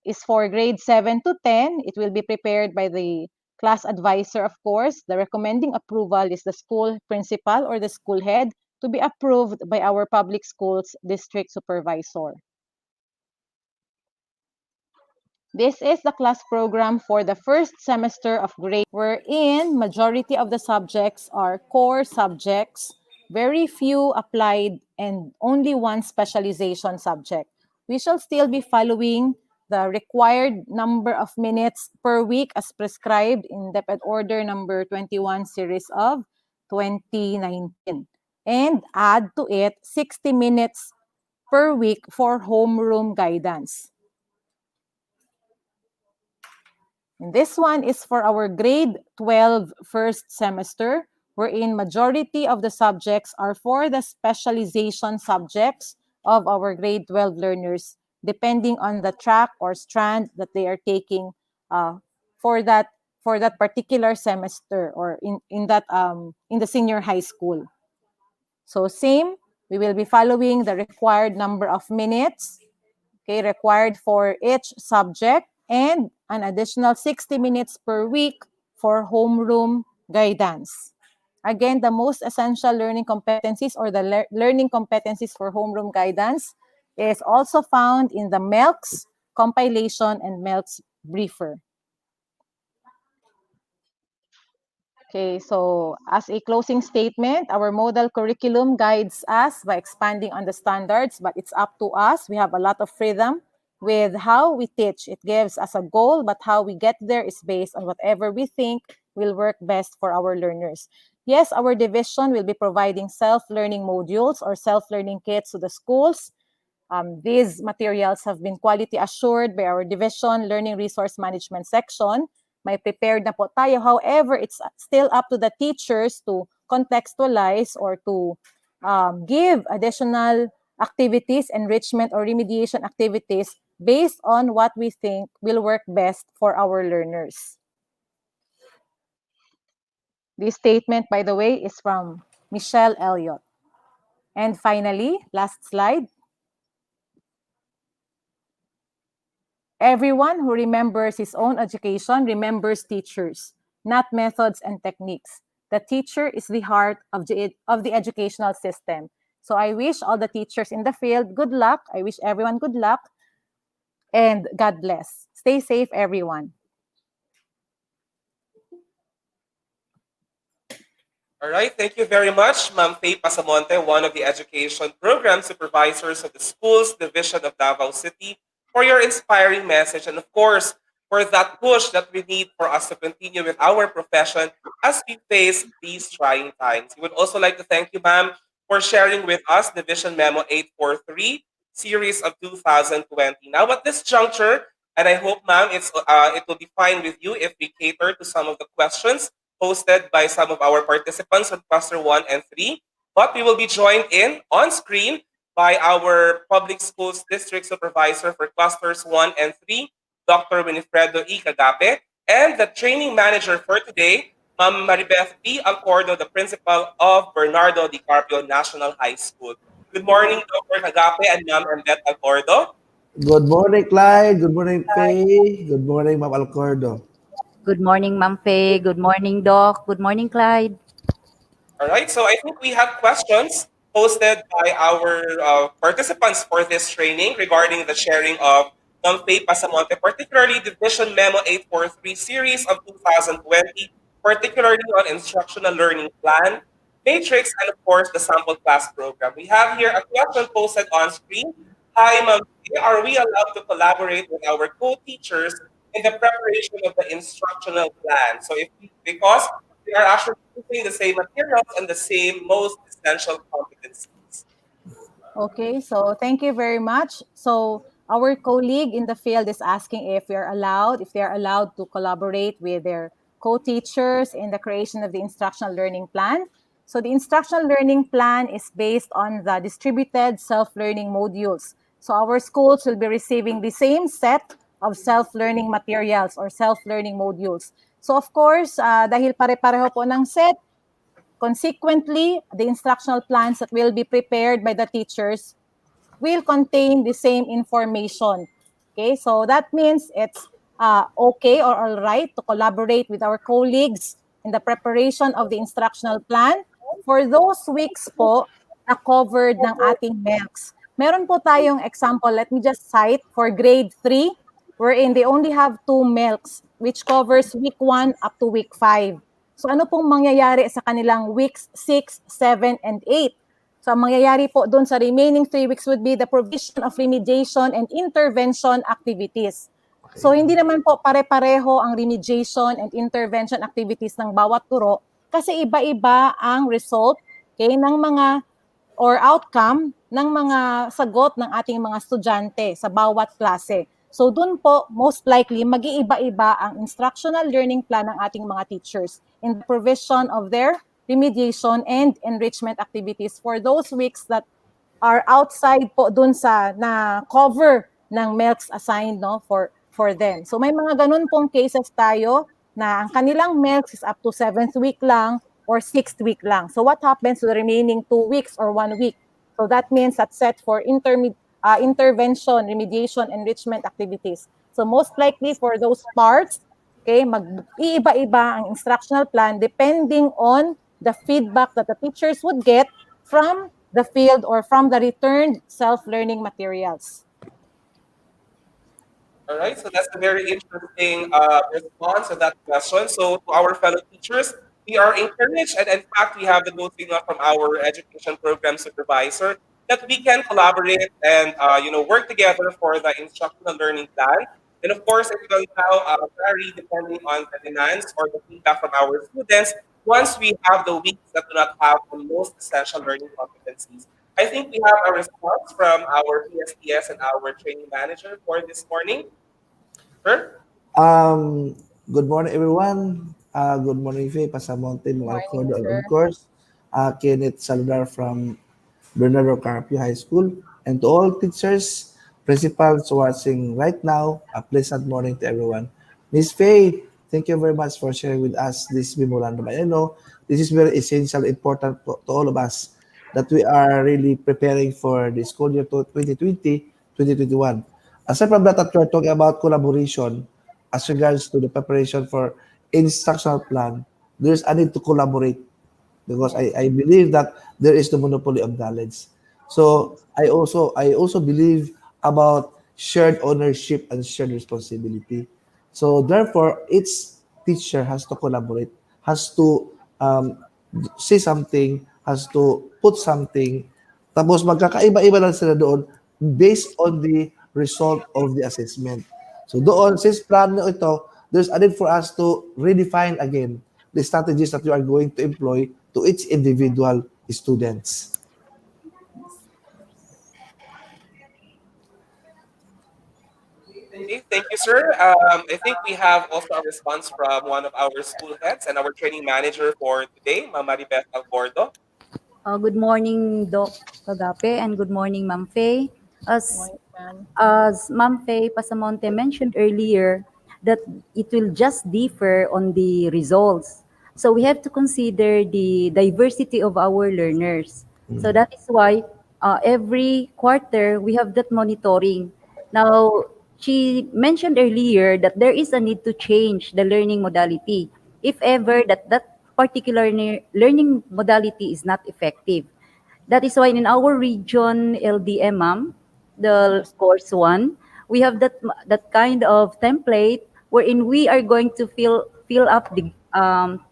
is for grade 7 to 10. It will be prepared by the class advisor, of course. The recommending approval is the school principal or the school head, to be approved by our public schools district supervisor. This is the class program for the first semester of grade, wherein majority of the subjects are core subjects, very few applied, and only one specialization subject. We shall still be following the required number of minutes per week as prescribed in DepEd Order number 21, series of 2019. And add to it 60 minutes per week for homeroom guidance. And this one is for our grade 12 first semester, wherein majority of the subjects are for the specialization subjects of our grade 12 learners, depending on the track or strand that they are taking for that particular semester or in the senior high school. So same, we will be following the required number of minutes, okay, required for each subject, and an additional 60 minutes per week for homeroom guidance. Again, the most essential learning competencies or the learning competencies for homeroom guidance is also found in the MELCS compilation and MELCS briefer. Okay, so as a closing statement, our model curriculum guides us by expanding on the standards, but it's up to us. We have a lot of freedom. with how we teach. It gives us a goal, but how we get there is based on whatever we think will work best for our learners. Yes, our division will be providing self-learning modules or self-learning kits to the schools. These materials have been quality assured by our division learning resource management section. May prepared na po tayo. However, it's still up to the teachers to contextualize or to give additional activities, enrichment or remediation activities based on what we think will work best for our learners. This statement, by the way, is from Michelle Elliott. And finally, last slide. Everyone who remembers his own education remembers teachers, not methods and techniques. The teacher is the heart of the educational system. So I wish all the teachers in the field good luck. I wish everyone good luck. And God bless. Stay safe, everyone. All right, thank you very much, Ma'am Faye Pasamonte, one of the education program supervisors of the Schools Division of Davao City, for your inspiring message and, of course, for that push that we need for us to continue with our profession as we face these trying times. We would also like to thank you, ma'am, for sharing with us Division Memo 843, series of 2020. Now, at this juncture, and I hope, ma'am, it will be fine with you if we cater to some of the questions posted by some of our participants on cluster 1 and 3, but we will be joined in on screen by our public schools district supervisor for clusters 1 and 3, Dr. Winifredo E. Cagape, and the training manager for today, Ma'am Maribeth P. Alcordo, the principal of Bernardo Di Carpio National High School. Good morning, Dr. Cagape and Ma'am Embeth Alcordo. Good morning, Clyde. Good morning, Faye. Good morning, Ma'am Alcordo. Good morning, Ma'am Faye. Good morning, Doc. Good morning, Clyde. All right, so I think we have questions posted by our participants for this training regarding the sharing of Ma'am Faye Pasamonte, particularly Division Memo 843 series of 2020, particularly on instructional learning plan, matrix, and of course the sample class program. We have here a question posted on screen. Hi, Ma'am Faye, are we allowed to collaborate with our co-teachers in the preparation of the instructional plan? So because we are actually using the same materials and the same most essential competencies. Okay, so thank you very much. So our colleague in the field is asking if they are allowed to collaborate with their co-teachers in the creation of the instructional learning plan. So the instructional learning plan is based on the distributed self-learning modules. So our schools will be receiving the same set of self-learning materials or self-learning modules. So of course, dahil pare-pareho po ng set, consequently, the instructional plans that will be prepared by the teachers will contain the same information. Okay, so that means it's okay or all right to collaborate with our colleagues in the preparation of the instructional plan for those weeks po na covered ng ating MELCs. Meron po tayong example, let me just cite for grade 3, wherein they only have 2 MELCs, which covers week 1 up to week 5. So ano pong mangyayari sa kanilang weeks 6, 7, and 8? So ang mangyayari po doon sa remaining 3 weeks would be the provision of remediation and intervention activities. So hindi naman po pare-pareho ang remediation and intervention activities ng bawat turo kasi iba-iba ang result ng mga or outcome ng mga sagot ng ating mga estudyante sa bawat klase. So dun po, most likely, mag-iiba-iba ang instructional learning plan ng ating mga teachers in the provision of their remediation and enrichment activities for those weeks that are outside po dun sa na-cover ng MELCs assigned for them. So may mga ganun pong cases tayo na ang kanilang MELCs is up to 7th week lang or 6th week lang. So what happens to the remaining 2 weeks or 1 week? So that means that's set for intervention, remediation, enrichment activities. So most likely for those parts, mag-iiba-iba ang instructional plan depending on the feedback that the teachers would get from the field or from the returned self-learning materials. All right, so that's a very interesting response to that question. So to our fellow teachers, we are encouraged, and in fact, we have the note from our education program supervisor that we can collaborate and work together for the instructional learning plan. And of course, it will now vary depending on the demands or the feedback from our students once we have the weeks that do not have the most essential learning competencies. I think we have a response from our PSTS and our training manager for this morning. Sure. Um, Good morning, everyone. Good morning, Faye Pasamonte, Morning, Malcordo, and sir. of course, Kenneth Saludar from Bernardo Carpio High School. And to all teachers, principals watching right now, a pleasant morning to everyone. Miss Faye, thank you very much for sharing with us this memorandum. I know this is very essential, important to all of us that we are really preparing for the school year 2020-2021. Aside from that, we are talking about collaboration as regards to the preparation for instructional plan. There's a need to collaborate because I believe that there is the monopoly of knowledge. So I also believe about shared ownership and shared responsibility. So therefore, each teacher has to collaborate, has to say something, has to put something, tapos magkakaiba-iba lang sila doon based on the result of the assessment. So doon, since plano ito, there's a need for us to redefine again the strategies that you are going to employ to each individual students. Okay, thank you, sir. I think we have also a response from one of our school heads and our training manager for today, Ma'am Maribeth Albordo. Good morning, Doc Kagape, and good morning, Ma'am Faye. As, Morning, ma'am. as Ma'am Faye Pasamonte mentioned earlier, that it will just differ on the results. So we have to consider the diversity of our learners. So that is why every quarter we have that monitoring. Now, she mentioned earlier that there is a need to change the learning modality if ever that particular learning modality is not effective. That is why in our region LDM, ma'am, the course one, we have that kind of template wherein we are going to fill up the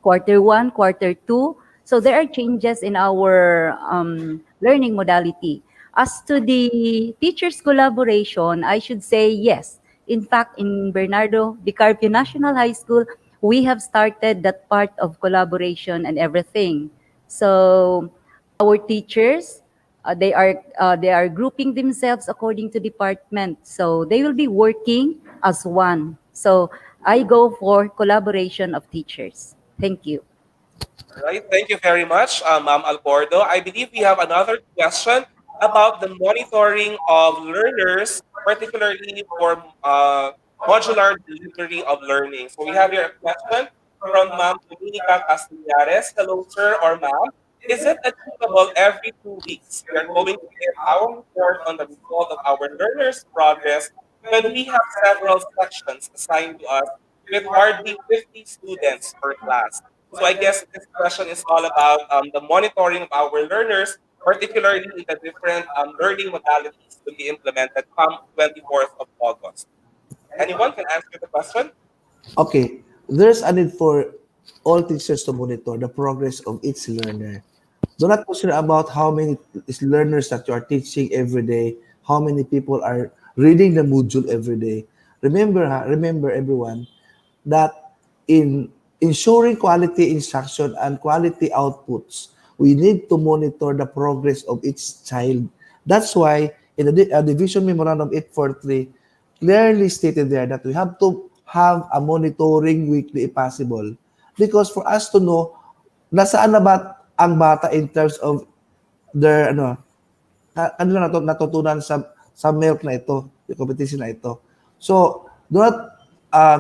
quarter one, quarter two. So there are changes in our learning modality. As to the teachers' collaboration, I should say yes. In fact, in Bernardo Di Carpio National High School, we have started that part of collaboration and everything. So our teachers, they are grouping themselves according to department. So they will be working as one. So I go for collaboration of teachers. Thank you. All right, thank you very much, Ma'am Albordo. I believe we have another question about the monitoring of learners, particularly for modular delivery of learning. So we have here a question from Ma'am Dominica Castellares. Hello, sir or ma'am. Is it achievable every 2 weeks? We are going to give our report on the result of our learners' progress when we have several sections assigned to us with hardly 50 students per class. So I guess this question is all about the monitoring of our learners, particularly in the different learning modalities to be implemented come 24th of August. Anyone can answer the question? Okay, there's a need for all teachers to monitor the progress of each learner. Do not consider about how many learners that you are teaching every day, how many people are reading the module every day. Remember everyone, that in ensuring quality instruction and quality outputs, we need to monitor the progress of each child. That's why in the Division Memorandum 843, clearly stated there that we have to have a monitoring weekly if possible. Because for us to know, nasaan na ba ang bata in terms of their, ano na natutunan sa milk na ito, yung competition na ito. So, do not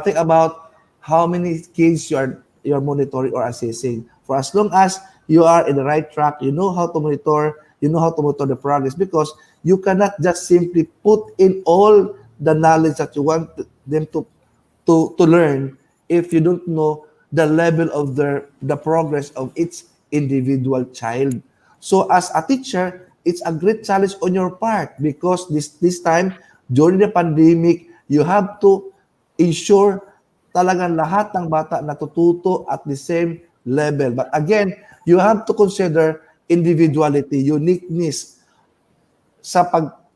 think about how many kids you're monitoring or assessing. For as long as you are in the right track, you know how to monitor, the progress, because you cannot just simply put in all the knowledge that you want them to learn if you don't know the level of the progress of each individual child. So as a teacher, it's a great challenge on your part because this time during the pandemic, you have to ensure talagang lahat ng bata natututo at the same level. But again, you have to consider individuality, uniqueness. sa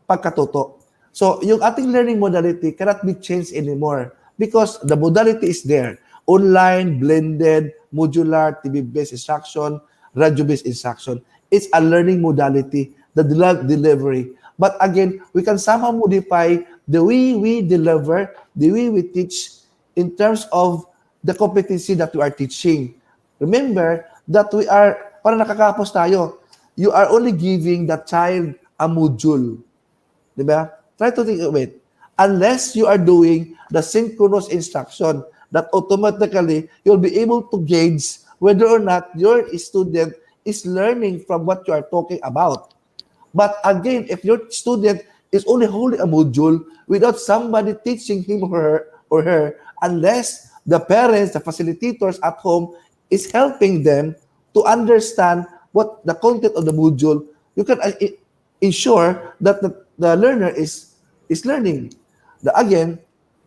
pagkatuto. So, yung ating learning modality cannot be changed anymore because the modality is there. Online, blended, modular, TV-based instruction, radio-based instruction. It's a learning modality, the delivery. But again, we can somehow modify the way we deliver, the way we teach in terms of the competency that we are teaching. Remember that we are, parang nakakapos tayo, you are only giving the child a module. Diba? Try to think of it. Unless you are doing the synchronous instruction, that automatically you'll be able to gauge whether or not your student is learning from what you are talking about. But again, if your student is only holding a module without somebody teaching him or her, unless the parents, the facilitators at home is helping them to understand what the content of the module, you can ensure that the learner is learning. Again,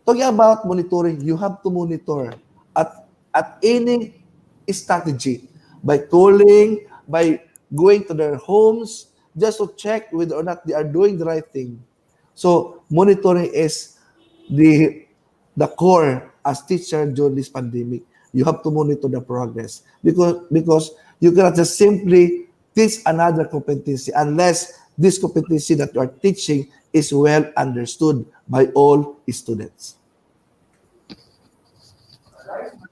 talking about monitoring, you have to monitor at any strategy by calling, by going to their homes, just to check whether or not they are doing the right thing. So monitoring is the core as teacher during this pandemic. You have to monitor the progress because you cannot just simply teach another competency unless this competency that you are teaching is well understood by all students.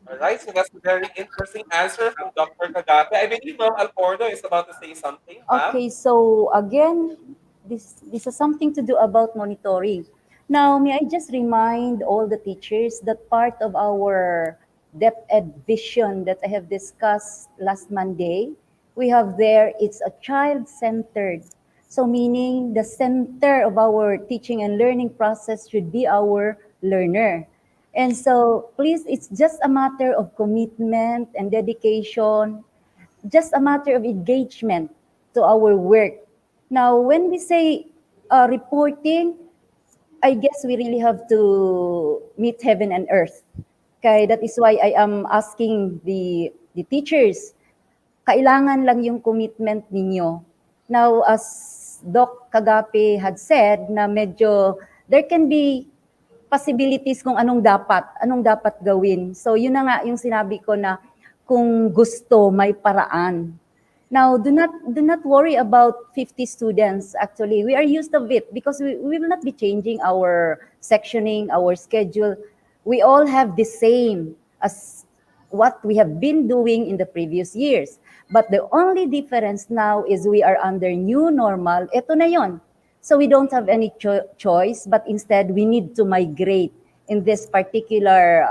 All right, so that's a very interesting answer from Dr. Kagape. I believe Ma'am Alcordo is about to say something. Ma'am? Okay, so again, this has something to do about monitoring. Now, may I just remind all the teachers that part of our DepEd vision that I have discussed last Monday, we have there, it's a child-centered. So meaning the center of our teaching and learning process should be our learner. And so please, it's just a matter of commitment and dedication, just a matter of engagement to our work. Now, when we say reporting, I guess we really have to meet heaven and earth. Okay, that is why I am asking the teachers, kailangan lang yung commitment ninyo. Now, as Doc Kagape had said, na medyo there can be possibilities kung anong dapat gawin. So yun na nga yung sinabi ko na kung gusto, may paraan. Now, do not worry about 50 students. Actually, we are used of it because we will not be changing our sectioning, our schedule. We all have the same as what we have been doing in the previous years. But the only difference now is we are under new normal. Ito na yon. So we don't have any choice, but instead we need to migrate in this particular,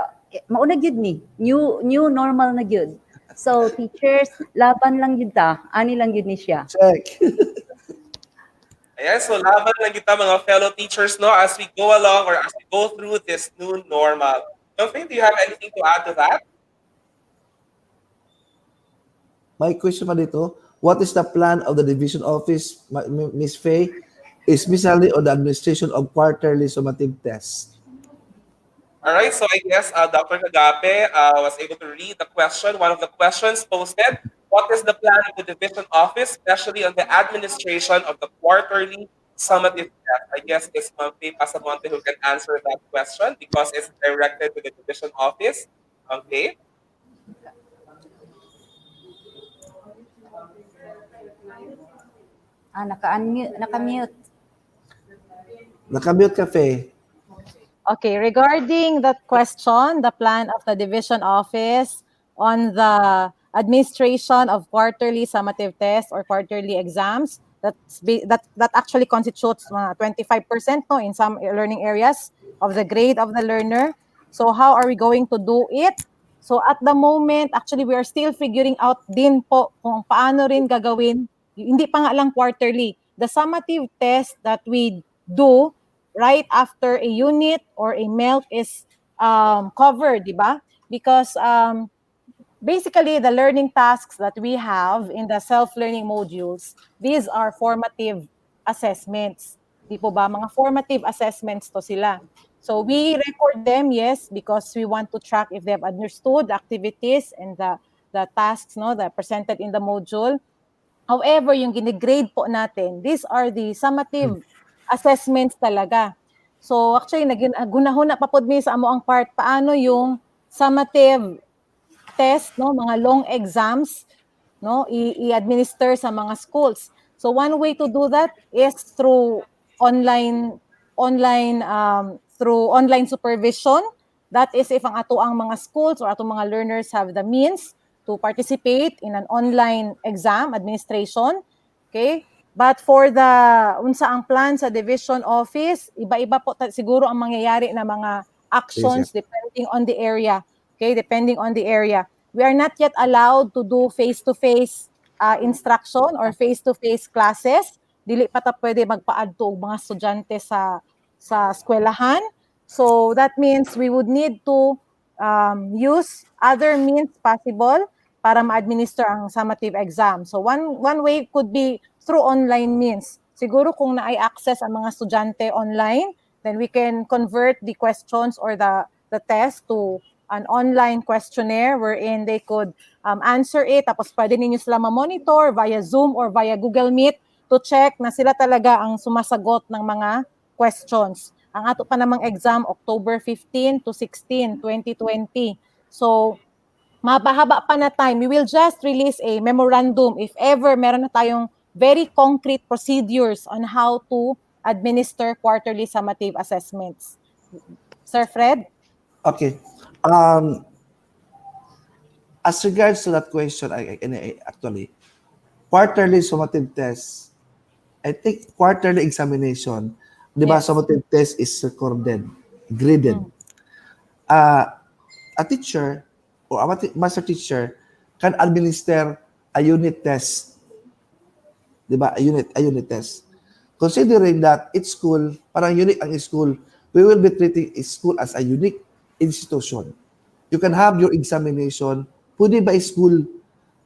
mauna gyud ni, new normal na gyud. So teachers, laban lang yun ta, ani lang yun ni siya. Check. Ayan, so laban lang kita mga fellow teachers, no, as we go along or as we go through this new normal. Faye, do you have anything to add to that? My question pa dito, what is the plan of the division office, Ms. Faye, especially on the administration of quarterly summative tests? All right, so I guess Dr. Kagape was able to read the question. One of the questions posted, what is the plan of the division office, especially on the administration of the quarterly summative test? I guess it's Ma'am Faye Pasamonte who can answer that question because it's directed to the division office. Okay. Naka-mute. Nakamute ka, Faye. Okay, regarding that question, the plan of the division office on the administration of quarterly summative tests or quarterly exams, that actually constitutes 25% no, in some learning areas of the grade of the learner. So how are we going to do it? So at the moment, actually we are still figuring out din po kung paano rin gagawin, hindi pa nga lang quarterly. The summative test that we do right after a unit or a MELC is covered, di ba? Because basically the learning tasks that we have in the self-learning modules, these are formative assessments. Di po ba? Mga formative assessments to sila. So we record them, yes, because we want to track if they have understood the activities and the tasks no, that are presented in the module. However, yung ginigrade po natin, these are the summative assessments talaga. So actually, gunahuna pa pod mi sa amo ang part, paano yung summative test, no, mga long exams, no, i-administer sa mga schools. So one way to do that is through through online supervision. That is if ang ato ang mga schools or ato mga learners have the means to participate in an online exam administration. Okay? But for the unsa ang plan sa division office, iba-iba po siguro ang mangyayari na mga actions depending on the area. Okay, depending on the area. We are not yet allowed to do face-to-face instruction or face-to-face classes. Dili pa ta pwede magpaadto og mga estudyante sa eskwelahan. So that means we would need to use other means possible para ma-administer ang summative exam. So one way could be through online means. Siguro kung naay access ang mga estudyante online, then we can convert the questions or the test to an online questionnaire wherein they could answer it. Tapos pwede ninyo sila ma-monitor via Zoom or via Google Meet to check na sila talaga ang sumasagot ng mga questions. Ang ato pa namang exam, October 15 to 16, 2020. So, mabahaba pa na time. We will just release a memorandum if ever meron na tayong very concrete procedures on how to administer quarterly summative assessments. Sir Fred? Okay. As regards to that question, actually, quarterly summative test, I think quarterly examination, di ba, Yes. summative test is recorded, graded. A teacher or a master teacher can administer a unit test. Di ba? A unit test. Considering that each school, parang unique ang school, we will be treating a school as a unique institution. You can have your examination, pwede ba school?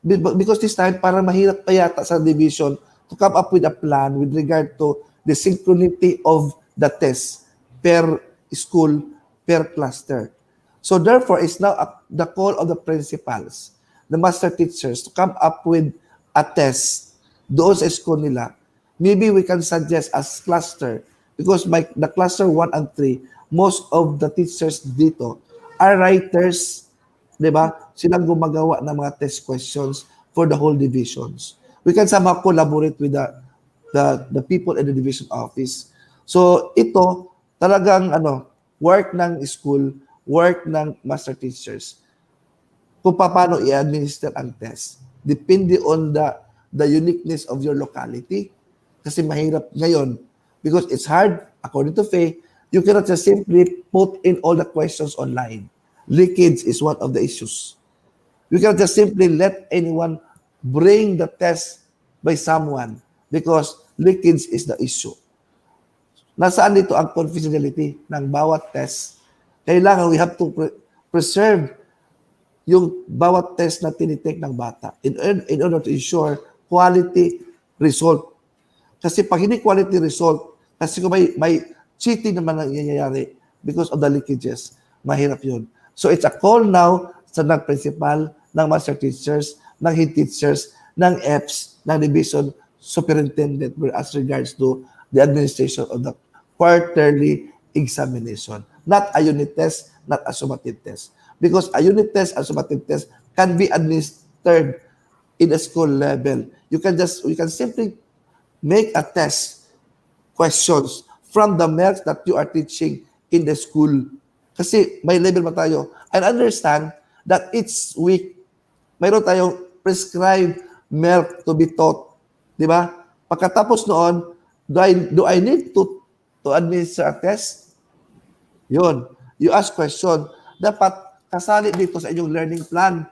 Because this time, parang mahirap pa yata sa division to come up with a plan with regard to the synchronity of the test per school, per cluster. So therefore, it's now the call of the principals, the master teachers, to come up with a test doon sa school nila. Maybe we can suggest as cluster, because the cluster 1 and 3, most of the teachers dito are writers, di ba? Silang gumagawa ng mga test questions for the whole divisions. We can somehow collaborate with the people in the division office. So ito talagang work ng school, work ng master teachers kung paano i-administer ang test. Depende on the uniqueness of your locality. Kasi mahirap ngayon because it's hard, according to Faye, you cannot just simply put in all the questions online. Leakage is one of the issues. You cannot just simply let anyone bring the test by someone because leakage is the issue. Nasaan dito ang confidentiality ng bawat test? Kailangan we have to preserve yung bawat test na tinitake ng bata in order to ensure quality result. Kasi pag hindi quality result, kasi kung may cheating naman ang nangyayari because of the leakages, mahirap yun. So it's a call now sa principal, ng master teachers, ng head teachers, ng EPS, ng division superintendent as regards to the administration of the quarterly examination. Not a unit test, not a summative test. Because a unit test and summative test can be administered in a school level. You can simply make a test questions from the maths that you are teaching in the school. Kasi may level ba tayo? And understand that each week, mayroon tayong prescribed math to be taught. Di ba? Pagkatapos noon, do I need to administer a test? Yun. You ask question. Dapat kasali dito sa inyong learning plan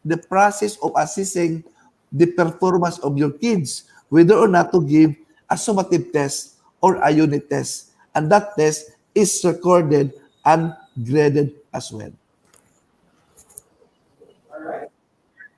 the process of assessing the performance of your kids, whether or not to give a summative test or a unit test. And that test is recorded and graded as well.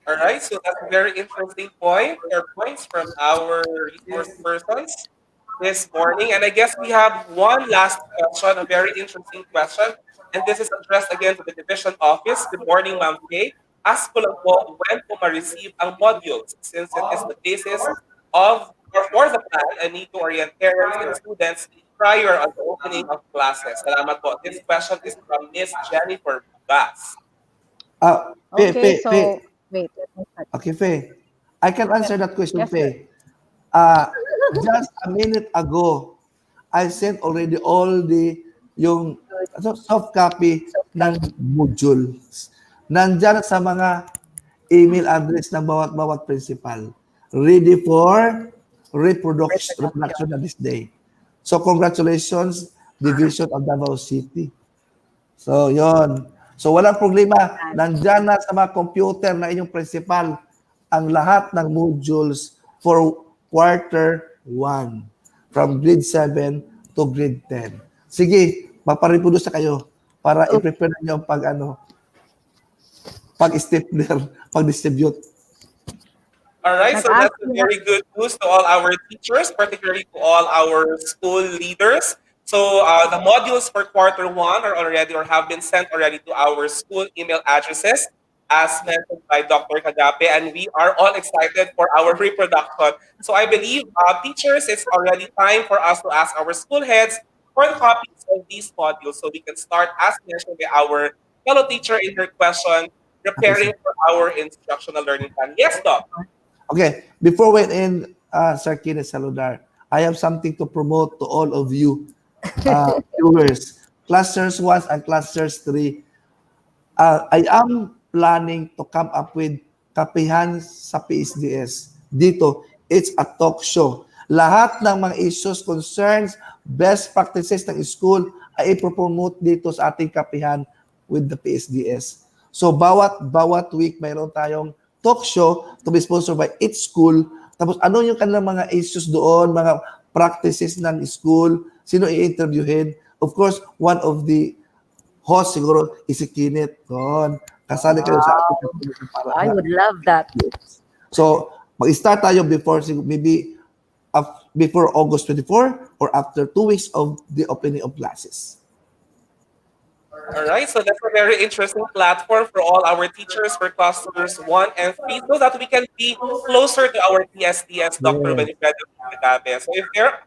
All right, so that's a very interesting point or points from our resource persons this morning. And I guess we have one last question, a very interesting question. And this is addressed again to the division office. Good morning, Ma'am Faye. ask ko lang po when po ma-receive ang modules since it is the basis of or for the plan. I need to orient parents and students prior on the opening of classes. Salamat po. This question is from Miss Jennifer Bas. Faye, Okay, so Faye. wait. Let me start. Okay, Faye. I can answer that question, Yes, sir. Faye. Just a minute ago, I sent already all yung soft copy ng modules. Nandyan sa mga email address ng bawat principal. Ready for reproduction na this day. So congratulations, Division of Davao City. So yon. So walang problema. Nandyan na sa mga computer na inyong principal ang lahat ng modules for quarter 1 from grade 7 to grade 10. Sige, mapareproduce na kayo para i-prepare niyo pag-stapler, pag-distribute. All right, so that's a very good news to all our teachers, particularly to all our school leaders. So the modules for quarter 1 are already or have been sent already to our school email addresses, as mentioned by Dr. Kagape, and we are all excited for our reproduction. So I believe, teachers, it's already time for us to ask our school heads for the copies of these modules so we can start, as mentioned by our fellow teacher in her question, preparing for our instructional learning plan. Yes, Doc? Okay, before we end, Sir Kenneth Saludar, I have something to promote to all of you viewers, clusters 1 and clusters 3. I am planning to come up with kapihan sa PSDS. Dito, it's a talk show. Lahat ng mga issues, concerns, best practices ng school ay ipropromote dito sa ating kapihan with the PSDS. So bawat week mayroon tayong talk show to be sponsored by each school. Tapos ano yung kanilang mga issues doon, mga practices ng school, sino i-interviewin. Of course, one of the hosts siguro is si Kenneth. Doon. Kasali kayo sa ating I would love that. So, mag-start tayo before August 24 or after 2 weeks of the opening of classes. All right, so that's a very interesting platform for all our teachers for clusters 1 and 3 so that we can be closer to our PSDS, Dr. Benifredo Kagape. So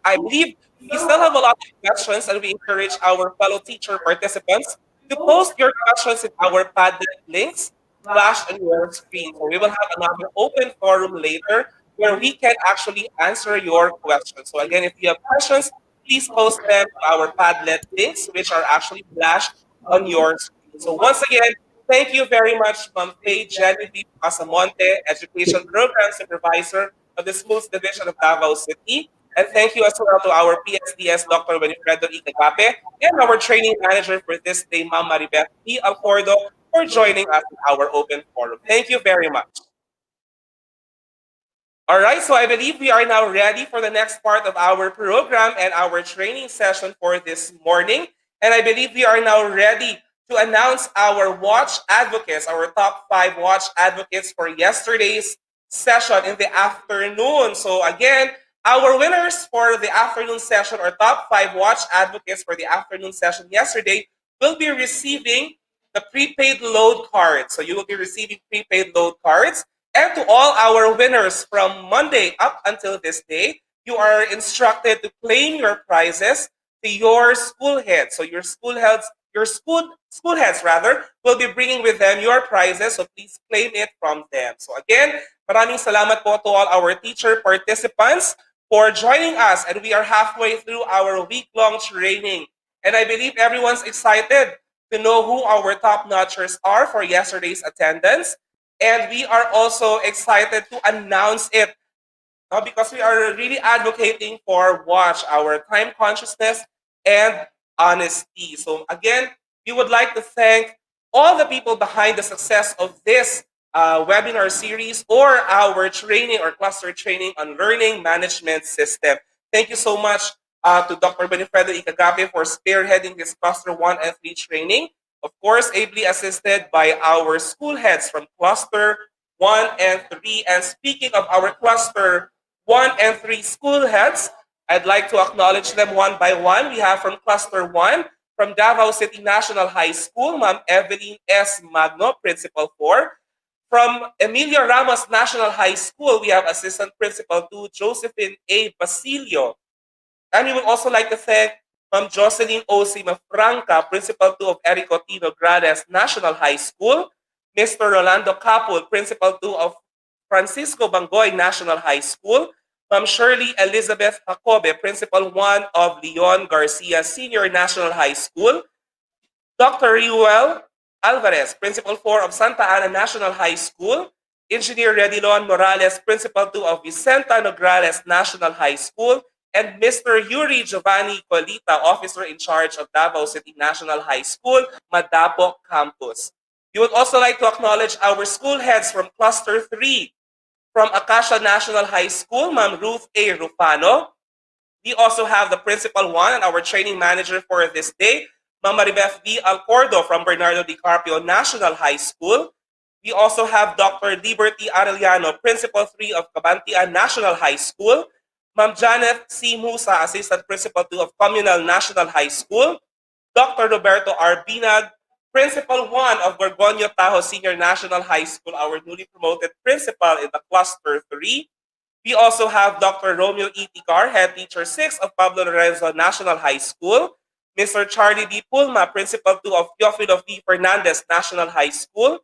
I believe we still have a lot of questions and we encourage our fellow teacher participants to post your questions in our Padlet links flashed on your screen. So we will have another open forum later where we can actually answer your questions. So again, if you have questions, please post them to our Padlet links, which are actually flashed on your screen. So once again, thank you very much, Ma'am Faye Genevieve Pasamonte, Education Program Supervisor of the Schools Division of Davao City. And thank you as well to our PSDS, Dr. Benifredo Kagape, and our training manager for this day, Ma'am Maribeth P. Alcordo, for joining us in our open forum. Thank you very much. All right, so I believe we are now ready for the next part of our program and our training session for this morning. And I believe we are now ready to announce our watch advocates, our top 5 watch advocates for yesterday's session in the afternoon. So again, our winners for the afternoon session, or top 5 watch advocates for the afternoon session yesterday, will be receiving the prepaid load cards. So you will be receiving prepaid load cards. And to all our winners from Monday up until this day, you are instructed to claim your prizes to your school heads. So your school heads will be bringing with them your prizes. So please claim it from them. So again, maraming salamat po to all our teacher participants for joining us. And we are halfway through our week-long training. And I believe everyone's excited to know who our top-notchers are for yesterday's attendance. And we are also excited to announce it because we are really advocating for WATCH, our time consciousness and honesty. So again, we would like to thank all the people behind the success of this webinar series or our training or cluster training on learning management system. Thank you so much to Dr. Benifredo Kagape for spearheading this cluster 1 and 3 training. Of course, ably assisted by our school heads from cluster 1 and 3. And speaking of our cluster 1 and 3 school heads, I'd like to acknowledge them one by one. We have from cluster 1, from Davao City National High School, Ma'am Evelyn S. Magno, Principal 4. From Emilio Ramos National High School, we have Assistant Principal 2 Josephine A. Basilio. And we would also like to thank Ma'am Jocelyn O. Simafranca, Principal 2 of Erico Tino Grades National High School, Mr. Rolando Capul, Principal 2 of Francisco Bangoy National High School, Ma'am Shirley Elizabeth Jacobe, Principal 1 of Leon Garcia Senior National High School, Dr. Ruel Alvarez, Principal 4 of Santa Ana National High School, Engineer Redilon Morales, Principal 2 of Vicenta Nograles National High School, and Mr. Yuri Giovanni Colita, Officer in Charge of Davao City National High School, Madapo Campus. We would also like to acknowledge our school heads from Cluster 3. From Acacia National High School, Ma'am Ruth A. Rufano. We also have the Principal 1 and our training manager for this day, Ma'am Maribeth V. Alcordo from Bernardo Di Carpio National High School. We also have Dr. Liberty Arellano, Principal 3 of Cabantian National High School, Ma'am Janet C. Musa, Assistant Principal 2 of Communal National High School, Dr. Roberto R. Binag, Principal 1 of Gorgonio Tajo Senior National High School, our newly promoted principal in the Cluster 3. We also have Dr. Romeo E. Ticar, Head Teacher 6 of Pablo Lorenzo National High School, Mr. Charlie D. Pulma, Principal 2 of Teofilo V. Fernandez National High School,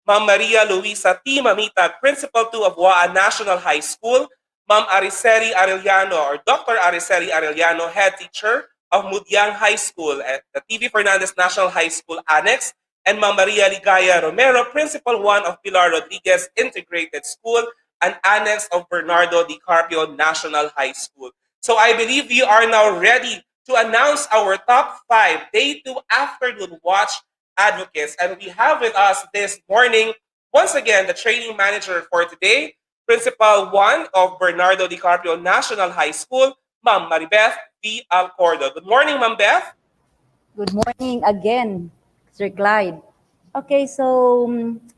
Ma'am Maria Luisa T. Mamita, Principal 2 of Waa National High School, Ma'am Ariceli Arellano or Dr. Ariceli Arellano, Head Teacher of Mudyang High School at the TV Fernandez National High School Annex, and Ma'am Maria Ligaya Romero, Principal 1 of Pilar Rodriguez Integrated School, an annex of Bernardo Di Carpio National High School. So I believe we are now ready to announce our top 5 Day 2 Afternoon Watch advocates. And we have with us this morning, once again, the training manager for today, Principal 1 of Bernardo Di Carpio National High School, Ma'am Maribeth V. Alcordo. Good morning, Ma'am Beth. Good morning again, Sir Clyde. Okay, so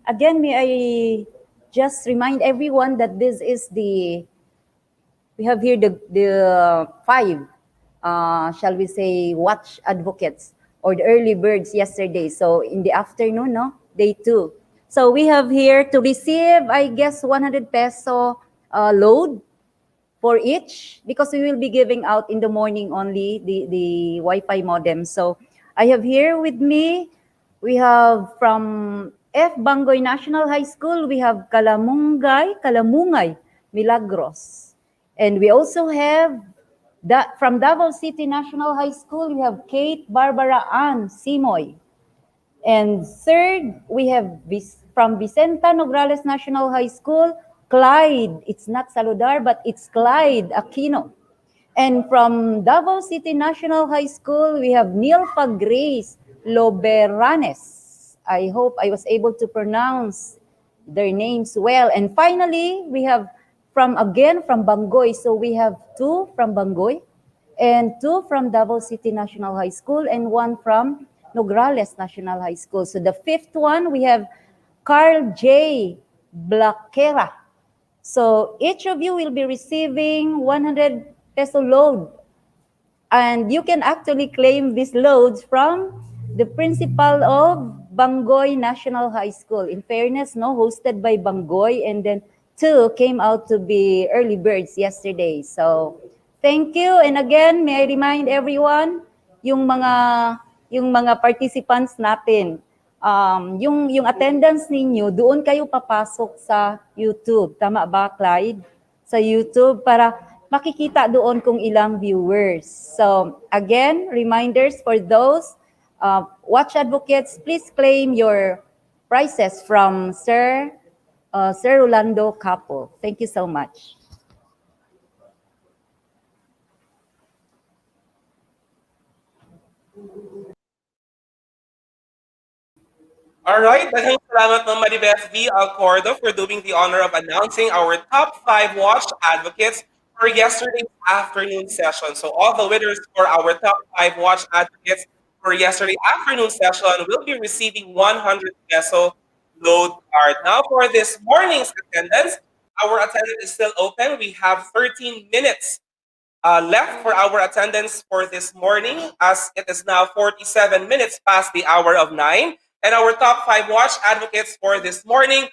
again, may I just remind everyone that this is we have here the 5, shall we say, watch advocates or the early birds yesterday. So in the afternoon, no, Day 2. So we have here to receive, I guess, 100 peso load for each, because we will be giving out in the morning only the Wi-Fi modem. So I have here with me, we have from F. Bangoy National High School, we have Kalamungay Milagros. And we also have from Davao City National High School, we have Kate Barbara Ann Simoy. And third, we have from Vicenta Nograles National High School, Clyde. It's not Saludar, but it's Clyde Aquino. And from Davao City National High School, we have Nilpa Grace Loberanes. I hope I was able to pronounce their names well. And finally, we have from Bangoy. So we have 2 from Bangoy and 2 from Davao City National High School and 1 from Nograles National High School. So the 5th one, we have Carl J. Blaquera. So each of you will be receiving 100 peso load. And you can actually claim these loads from the principal of Bangoy National High School. In fairness, no, hosted by Bangoy, and then 2 came out to be early birds yesterday. So thank you. And again, may I remind everyone, yung mga participants natin, yung attendance ninyo, doon kayo papasok sa YouTube. Tama ba, Clyde? Sa YouTube para makikita doon kung ilang viewers. So again, reminders for those watch advocates, please claim your prizes from Sir Rolando Capo. Thank you so much. All right, daghang salamat Ma'am Maribeth V. Alcordo for doing the honor of announcing our top 5 watch advocates for yesterday's afternoon session. So all the winners for our top 5 watch advocates for yesterday afternoon session will be receiving 100 peso load card. Now for this morning's attendance, our attendance is still open. We have 13 minutes left for our attendance for this morning, as it is now 47 minutes past the hour of 9. And our top 5 watch advocates for this morning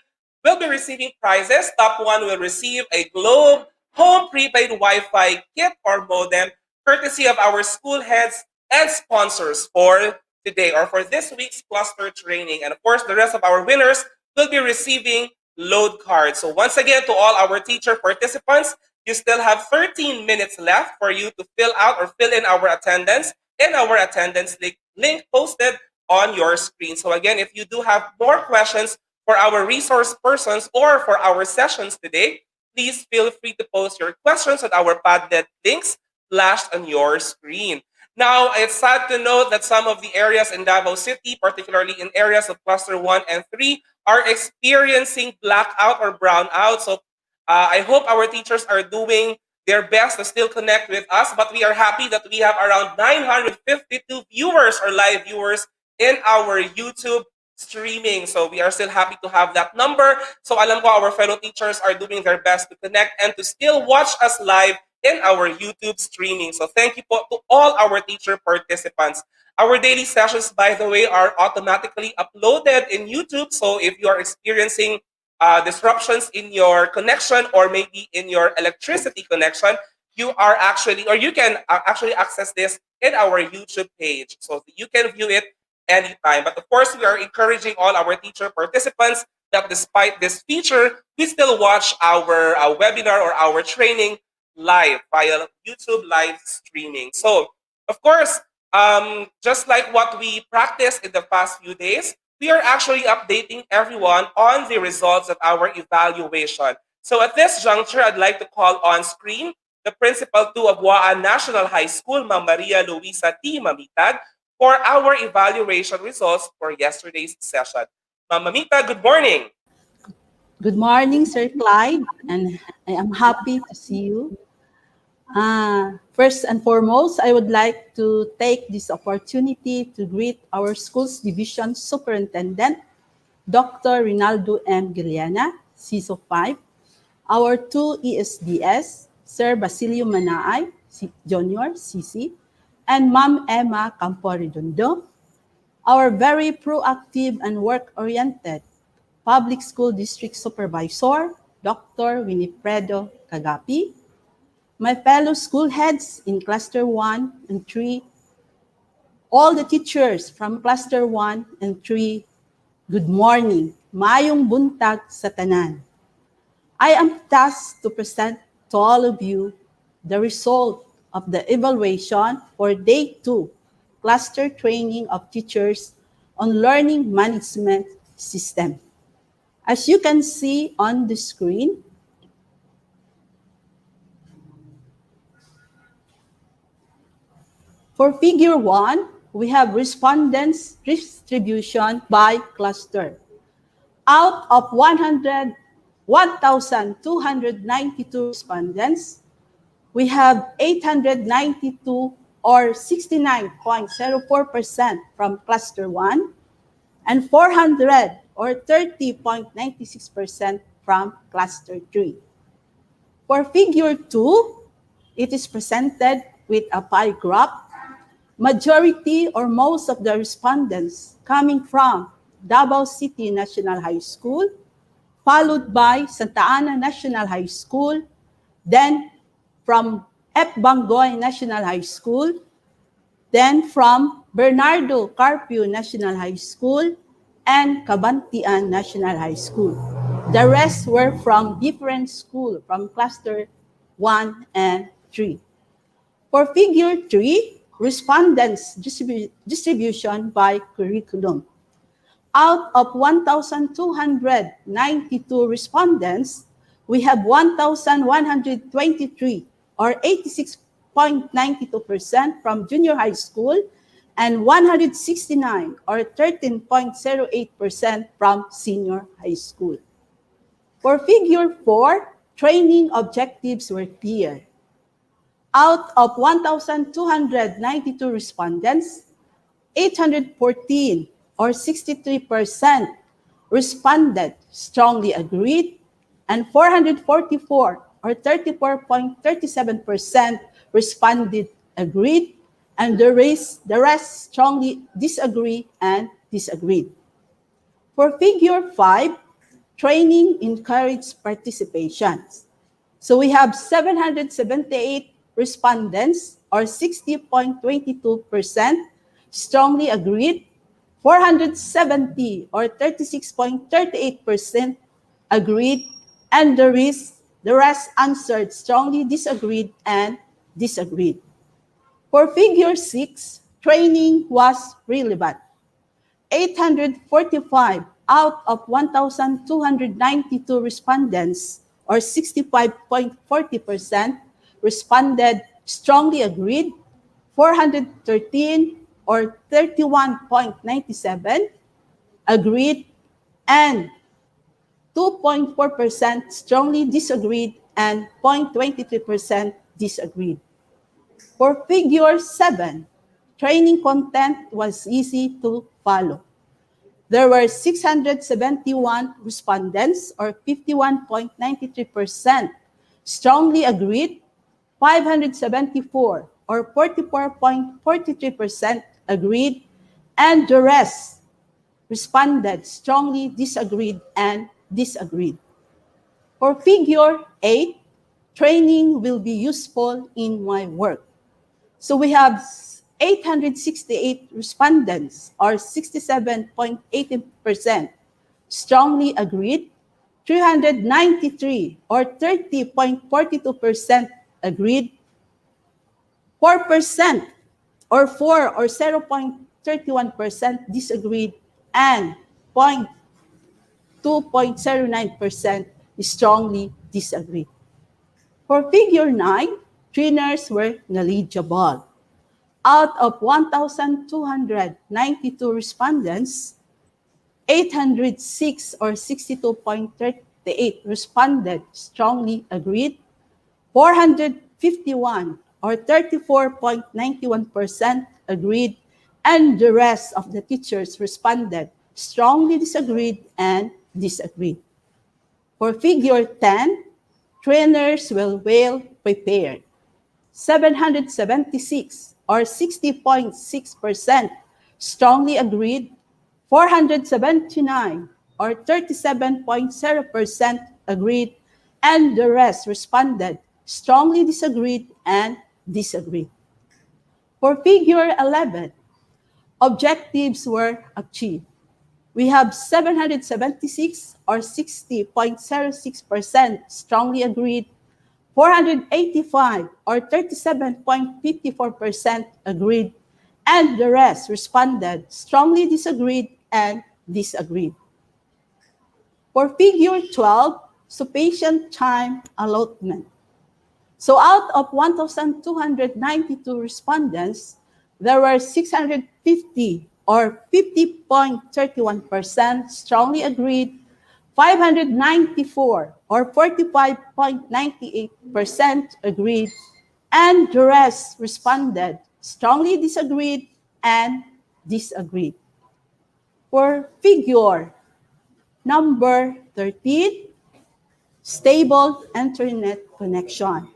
will be receiving prizes. Top 1 will receive a Globe Home Prepaid Wi-Fi kit or modem, courtesy of our school heads and sponsors for today or for this week's cluster training. And of course, the rest of our winners will be receiving load cards. So once again, to all our teacher participants, you still have 13 minutes left for you to fill out or fill in our attendance in our attendance link posted on your screen. So again, if you do have more questions for our resource persons or for our sessions today, please feel free to post your questions at our Padlet links flashed on your screen. Now, it's sad to note that some of the areas in Davao City, particularly in areas of Cluster 1 and 3, are experiencing blackout or brownout. So I hope our teachers are doing their best to still connect with us, but we are happy that we have around 952 viewers or live viewers in our YouTube streaming. So we are still happy to have that number. So alam ko our fellow teachers are doing their best to connect and to still watch us live in our YouTube streaming. So thank you po to all our teacher participants. Our daily sessions, by the way, are automatically uploaded in YouTube. So if you are experiencing disruptions in your connection or maybe in your electricity connection, you are actually, or you can actually access this in our YouTube page. So you can view it anytime. But of course, we are encouraging all our teacher participants that despite this feature, we still watch our webinar or our training live via YouTube live streaming. So, of course, just like what we practiced in the past few days, we are actually updating everyone on the results of our evaluation. So at this juncture, I'd like to call on screen the Principal 2 of Waan National High School, Ma'am Maria Luisa T. Mamitag, for our evaluation results for yesterday's session. Ma'am Mamita, good morning. Good morning, Sir Clyde, and I am happy to see you. First and foremost, I would like to take this opportunity to greet our school's division superintendent, Dr. Rinaldo M. Giliana, CISO 5, our 2 ESDS, Sir Basilio Manaay, Junior, CC, and Ma'am Emma Campo-Redondo, our very proactive and work-oriented Public School District Supervisor, Dr. Winifredo Cagapi, my fellow school heads in Cluster 1 and 3, all the teachers from Cluster 1 and 3, good morning. Mayong buntag sa tanan. I am tasked to present to all of you the result of the evaluation for Day 2, Cluster Training of Teachers on Learning Management System. As you can see on the screen, for Figure 1, we have respondents distribution by cluster. Out of 1,292 respondents, we have 892 or 69.04% from Cluster 1 and 400 or 30.96% from Cluster 3. For Figure 2, it is presented with a pie graph. Majority or most of the respondents coming from Davao City National High School, followed by Santa Ana National High School, then from F. Bangoy National High School, then from Bernardo Carpio National High School, and Cabantian National High School. The rest were from different schools, from Cluster 1 and 3. For Figure 3, respondents distribution by curriculum. Out of 1,292 respondents, we have 1,123 or 86.92% from junior high school and 169 or 13.08% from senior high school. For Figure 4, training objectives were clear. Out of 1,292 respondents, 814 or 63% responded strongly agreed, and 444 or 34.37% responded agreed, and the rest strongly disagree and disagreed. For Figure 5, training encouraged participation. So we have 778 respondents, or 60.22%, strongly agreed, 470, or 36.38%, agreed, and the rest answered strongly disagreed and disagreed. For figure 6, training was relevant. 845 out of 1,292 respondents, or 65.40%, responded strongly agreed, 413, or 31.97%, agreed, and 2.4% strongly disagreed and 0.23% disagreed. For figure 7, training content was easy to follow. There were 671 respondents, or 51.93%, strongly agreed, 574, or 44.43%, agreed, and the rest responded strongly disagreed and disagreed. For figure 8, training will be useful in my work. So we have 868 respondents, or 67.18%, strongly agreed, 393, or 30.42%, agreed, 4%, or 0.31% disagreed, and 2.09% strongly disagreed. For figure 9, trainers were knowledgeable. Out of 1,292 respondents, 806, or 62.38%, responded strongly agreed, 451, or 34.91%, agreed, and the rest of the teachers responded strongly disagreed and disagreed. For figure 10, trainers were well prepared. 776, or 60.6%, strongly agreed, 479, or 37.0%, agreed, and the rest responded strongly disagreed and disagreed. For figure 11, objectives were achieved. We have 776, or 60.06%, strongly agreed, 485, or 37.54%, agreed, and the rest responded strongly disagreed and disagreed. For figure 12, sufficient time allotment. So out of 1,292 respondents, there were 650, or 50.31%, strongly agreed, 594, or 45.98%, agreed, and the rest responded strongly disagreed and disagreed. For figure number 13, stable internet connection.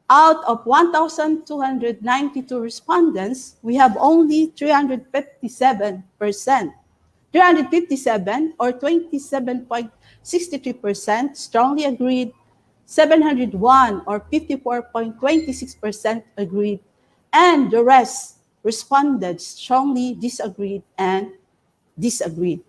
Out of 1,292 respondents, we have only 357, or 27.63%, strongly agreed, 701, or 54.26%, agreed, and the rest responded strongly disagreed and disagreed.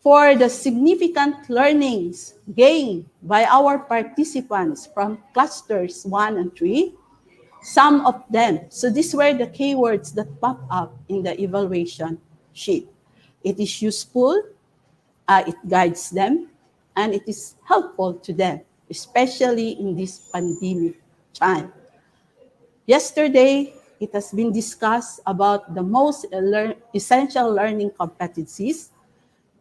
For the significant learnings gained by our participants from clusters 1 and 3, some of them, so these were the keywords that pop up in the evaluation sheet. It is useful, it guides them, and it is helpful to them, especially in this pandemic time. Yesterday, it has been discussed about the most essential learning competencies.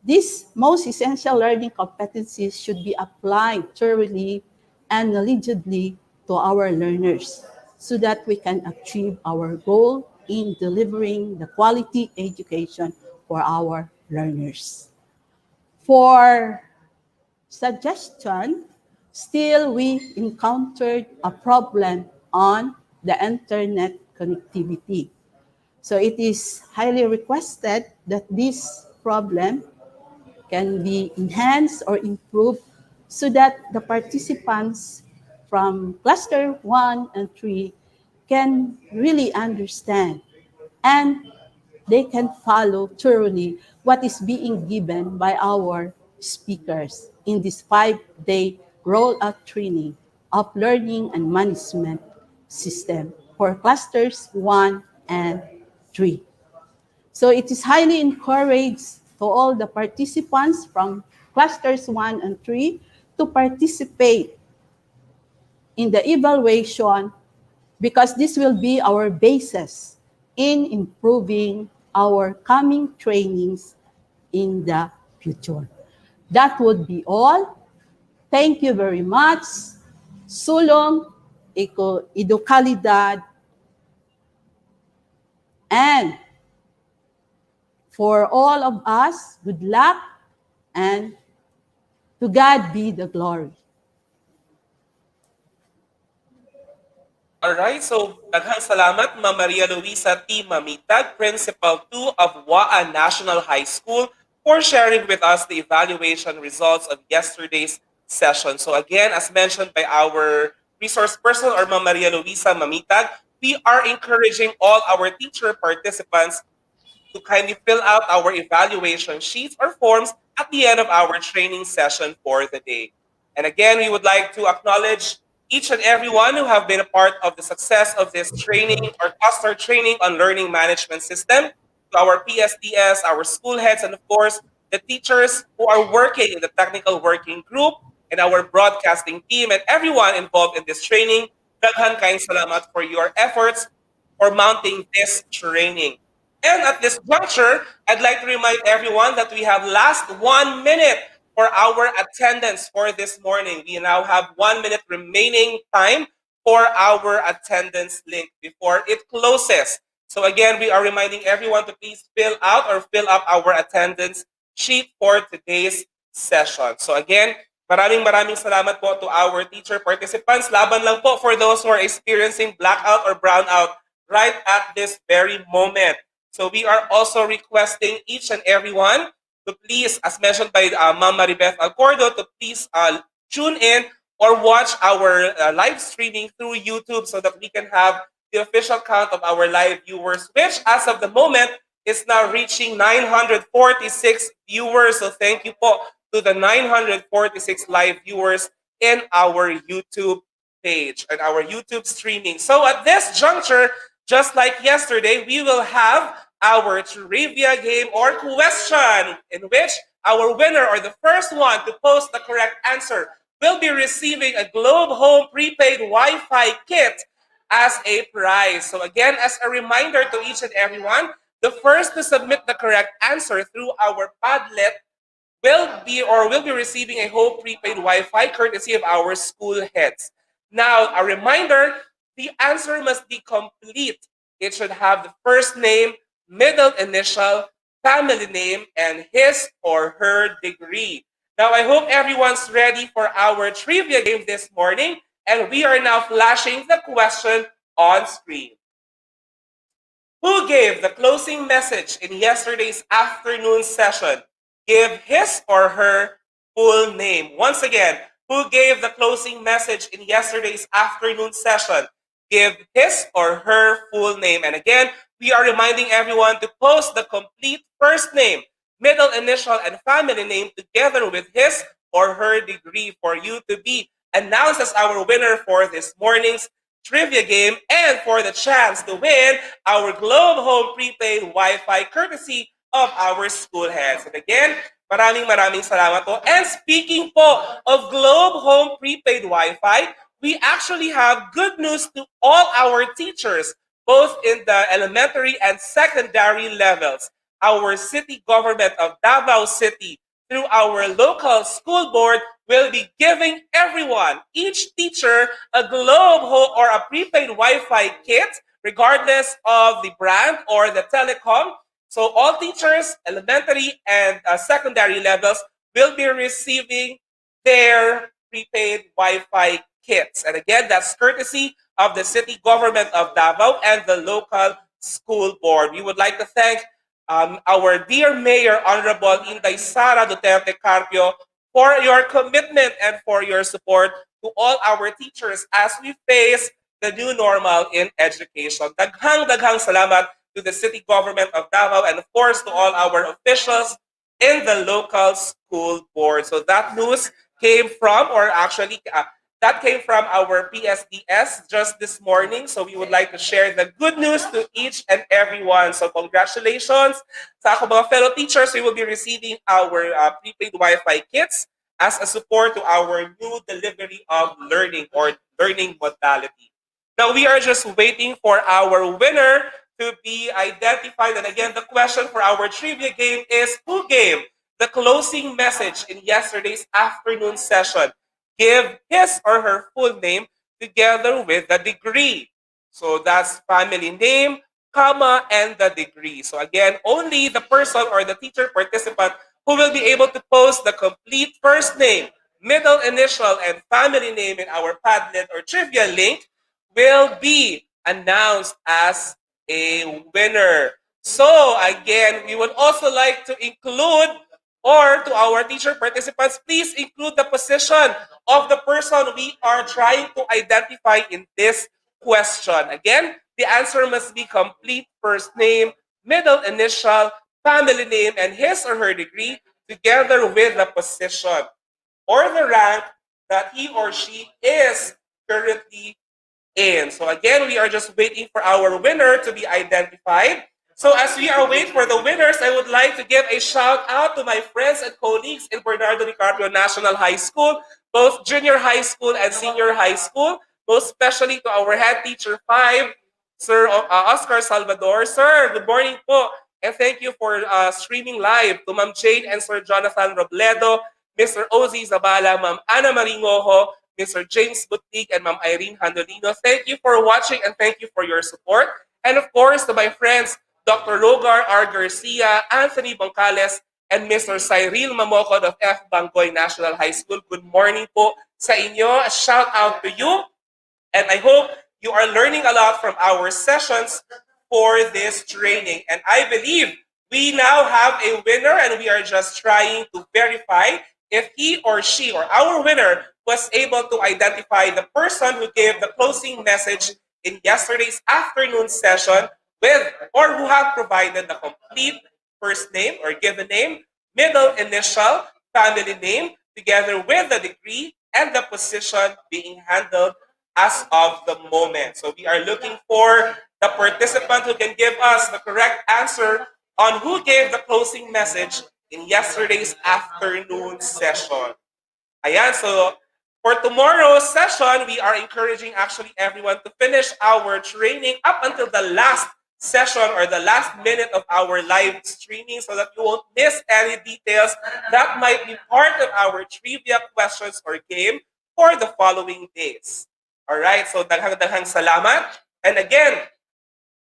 These most essential learning competencies should be applied thoroughly and knowledgeably to our learners so that we can achieve our goal in delivering the quality education for our learners. For suggestion, still we encountered a problem on the internet connectivity. So it is highly requested that this problem can be enhanced or improved so that the participants from cluster 1 and 3 can really understand and they can follow thoroughly what is being given by our speakers in this 5-day rollout training of learning and management system for clusters 1 and 3. So it is highly encouraged to all the participants from clusters 1 and 3 to participate in the evaluation because this will be our basis in improving our coming trainings in the future. That would be all. Thank you very much. Sulong, Idokalidad, and for all of us, good luck, and to God be the glory. Alright, so daghang salamat, Ma'am Maria Luisa T. Mamitag, Principal 2 of Waan National High School, for sharing with us the evaluation results of yesterday's session. So again, as mentioned by our resource person, or Ma'am Maria Luisa Mamitag, we are encouraging all our teacher participants to kindly fill out our evaluation sheets or forms at the end of our training session for the day. And again, we would like to acknowledge each and everyone who have been a part of the success of this training or cluster training on learning management system, to our PSDS, our school heads, and of course, the teachers who are working in the technical working group, and our broadcasting team, and everyone involved in this training. Daghan kayong salamat for your efforts for mounting this training. And at this juncture, I'd like to remind everyone that we have last 1 minute for our attendance for this morning. We now have 1 minute remaining time for our attendance link before it closes. So again, we are reminding everyone to please fill out or fill up our attendance sheet for today's session. So again, maraming salamat po to our teacher participants. Laban lang po for those who are experiencing blackout or brownout right at this very moment. So we are also requesting each and everyone to please, as mentioned by Ma'am Maribeth Alcordo, to please tune in or watch our live streaming through YouTube so that we can have the official count of our live viewers, which as of the moment is now reaching 946 viewers. So thank you po to the 946 live viewers in our YouTube page and our YouTube streaming. So at this juncture, just like yesterday, we will have our trivia game or question in which our winner or the first one to post the correct answer will be receiving a Globe Home prepaid Wi-Fi kit as a prize. So again, as a reminder to each and everyone, the first to submit the correct answer through our Padlet will be receiving a Home prepaid Wi-Fi courtesy of our school heads. Now, a reminder, the answer must be complete. It should have the first name, middle initial, family name, and his or her degree. Now, I hope everyone's ready for our trivia game this morning, and we are now flashing the question on screen. Who gave the closing message in yesterday's afternoon session? Give his or her full name. Once again, who gave the closing message in yesterday's afternoon session? Give his or her full name. And again, we are reminding everyone to post the complete first name, middle initial, and family name together with his or her degree for you to be announced as our winner for this morning's trivia game and for the chance to win our Globe Home prepaid Wi-Fi courtesy of our school heads. And again, maraming salamat po. And speaking po of Globe Home prepaid Wi-Fi, we actually have good news to all our teachers, both in the elementary and secondary levels. Our city government of Davao City, through our local school board, will be giving everyone, each teacher, a Globe Home or a prepaid Wi-Fi kit, regardless of the brand or the telecom. So all teachers, elementary and secondary levels, will be receiving their prepaid Wi-Fi kits. And again, that's courtesy of the city government of Davao and the local school board. We would like to thank our dear Mayor, Honorable Inday Sara Duterte Carpio, for your commitment and for your support to all our teachers as we face the new normal in education. Daghang salamat to the city government of Davao and of course to all our officials in the local school board. So that news came from, or actually that came from our PSDS just this morning. So we would like to share the good news to each and everyone. So congratulations sa ako mga fellow teachers. We will be receiving our prepaid Wi-Fi kits as a support to our new delivery of learning or learning modality. Now we are just waiting for our winner to be identified. And again, the question for our trivia game is, who gave the closing message in yesterday's afternoon session? Give his or her full name together with the degree. So that's family name, comma, and the degree. So again, only the person or the teacher participant who will be able to post the complete first name, middle initial, and family name in our Padlet or trivia link will be announced as a winner. So again, we would also like to include, or to our teacher participants, please include the position of the person we are trying to identify in this question. Again, the answer must be complete first name, middle initial, family name, and his or her degree together with the position or the rank that he or she is currently in. So again, we are just waiting for our winner to be identified. So as we are waiting for the winners, I would like to give a shout out to my friends and colleagues in Bernardo Di Carpio National High School, both junior high school and senior high school, most especially to our head teacher 5, Sir Oscar Salvador. Sir, good morning po. And thank you for streaming live to Ma'am Jane and Sir Jonathan Robledo, Mr. Ozzy Zabala, Ma'am Ana Maringojo, Mr. James Butig, and Ma'am Irene Handolino. Thank you for watching and thank you for your support. And of course, to my friends, Dr. Rogar R. Garcia, Anthony Boncales, and Mr. Cyril Mamokod of F. Bangoy National High School. Good morning po sa inyo. A shout out to you. And I hope you are learning a lot from our sessions for this training. And I believe we now have a winner and we are just trying to verify if he or she or our winner was able to identify the person who gave the closing message in yesterday's afternoon session with, or who have provided the complete first name or given name, middle initial, family name, together with the degree and the position being handled as of the moment. So we are looking for the participant who can give us the correct answer on who gave the closing message in yesterday's afternoon session. Ayan, so for tomorrow's session, we are encouraging actually everyone to finish our training up until the last session or the last minute of our live streaming so that you won't miss any details that might be part of our trivia questions or game for the following days. All right, so daghang salamat. And again,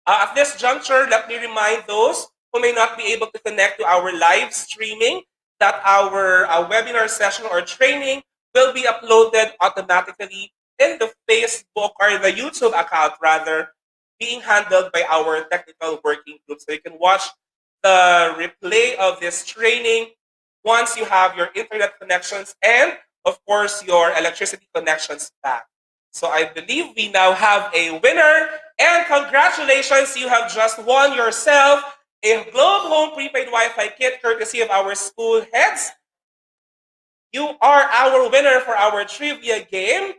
at this juncture, let me remind those who may not be able to connect to our live streaming that our webinar session or training will be uploaded automatically in the Facebook or the YouTube account rather, being handled by our technical working group. So you can watch the replay of this training once you have your internet connections and, of course, your electricity connections back. So I believe we now have a winner, and congratulations, you have just won yourself a Globe Home prepaid Wi-Fi kit courtesy of our school heads. You are our winner for our trivia game.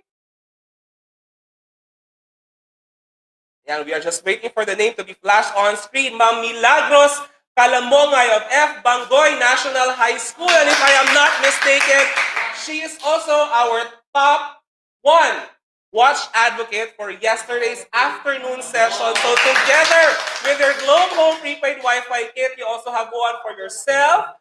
And we are just waiting for the name to be flashed on screen. Ma'am Milagros Calamongay of F. Bangoy National High School. And if I am not mistaken, she is also our top 1 watch advocate for yesterday's afternoon session. So together with your Globe Home prepaid Wi-Fi kit, you also have one for yourself,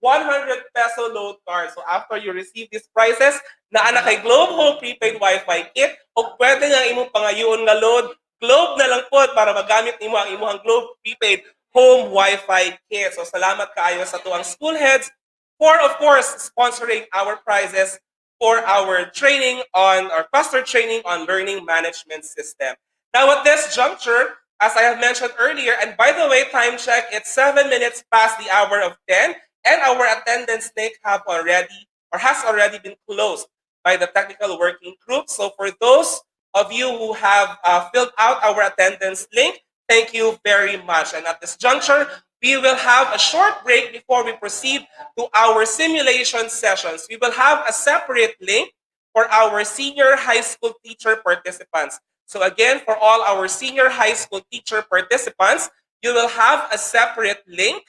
100 peso load card. So after you receive these prizes, naana kay Globe Home prepaid Wi-Fi kit, o pwede nga imong pangayoon nga load, Globe na lang po para magamit nimo ang imong Globe prepaid home Wi-Fi kit. So salamat kaayo sa tuwang school heads for, of course, sponsoring our prizes for our training on, our cluster training on learning management system. Now at this juncture, as I have mentioned earlier. And by the way, time check, it's 7 minutes past the hour of 10, and our attendance link has already been closed by the technical working group. So for those of you who have filled out our attendance link, thank you very much. And at this juncture, we will have a short break before we proceed to our simulation sessions. We will have a separate link for our senior high school teacher participants. So again, for all our senior high school teacher participants, you will have a separate link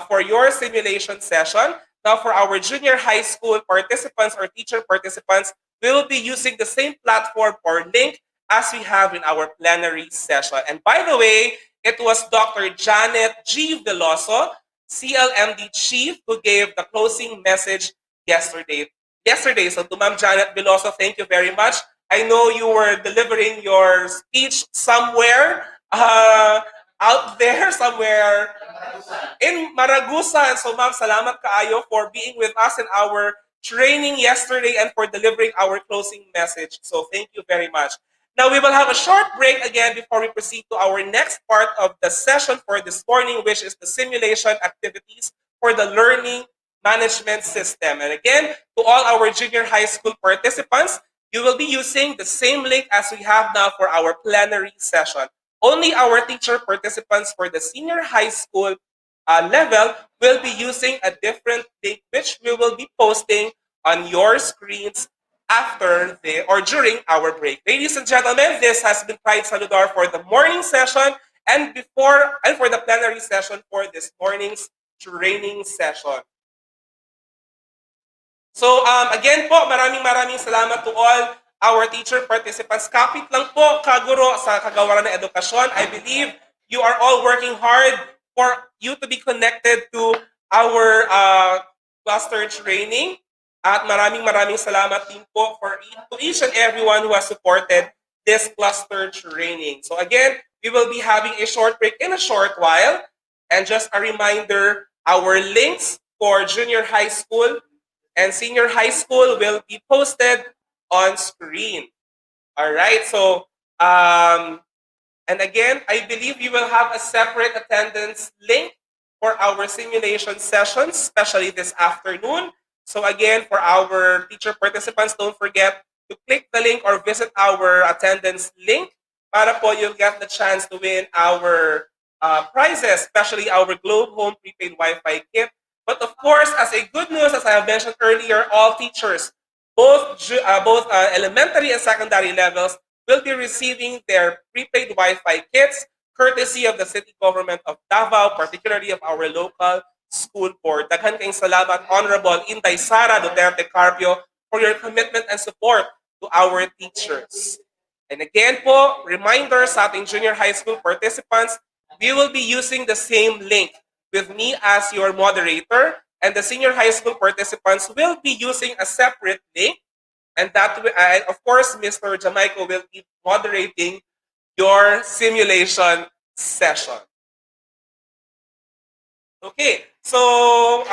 for your simulation session. Now, for our junior high school participants or teacher participants, we will be using the same platform or link as we have in our plenary session. And by the way, it was Dr. Janet G. Veloso, CLMD Chief, who gave the closing message yesterday. So to Ma'am Janet Veloso, thank you very much. I know you were delivering your speech somewhere out there, somewhere in Maragusan. So ma'am, salamat kaayo for being with us in our training yesterday and for delivering our closing message. So thank you very much. Now we will have a short break again before we proceed to our next part of the session for this morning, which is the simulation activities for the learning management system. And again, to all our junior high school participants, you will be using the same link as we have now for our plenary session. Only our teacher participants for the senior high school level will be using a different link, which we will be posting on your screens after or during our break. Ladies and gentlemen, this has been Pride Saludar for the morning session and for the plenary session for this morning's training session. So again po, maraming salamat to all our teacher participants. Kapit lang po, kaguro sa kagawaran ng edukasyon. I believe you are all working hard for you to be connected to our cluster training. At maraming salamat din po to each and everyone who has supported this cluster training. So again, we will be having a short break in a short while. And just a reminder, our links for junior high school and senior high school will be posted on screen. All right, so, and again, I believe you will have a separate attendance link for our simulation sessions, especially this afternoon. So again, for our teacher participants, don't forget to click the link or visit our attendance link para po you'll get the chance to win our prizes, especially our Globe Home prepaid Wi-Fi kit. But of course, as a good news, as I have mentioned earlier, all teachers, both elementary and secondary levels, will be receiving their prepaid Wi-Fi kits courtesy of the city government of Davao, particularly of our local school board. Daghan kayong salamat, Honorable Inday Sara Duterte Carpio, for your commitment and support to our teachers. And again po, reminder sa ating junior high school participants, we will be using the same link with me as your moderator, and the senior high school participants will be using a separate link, and of course, Mr. Jamaico will be moderating your simulation session. Okay, so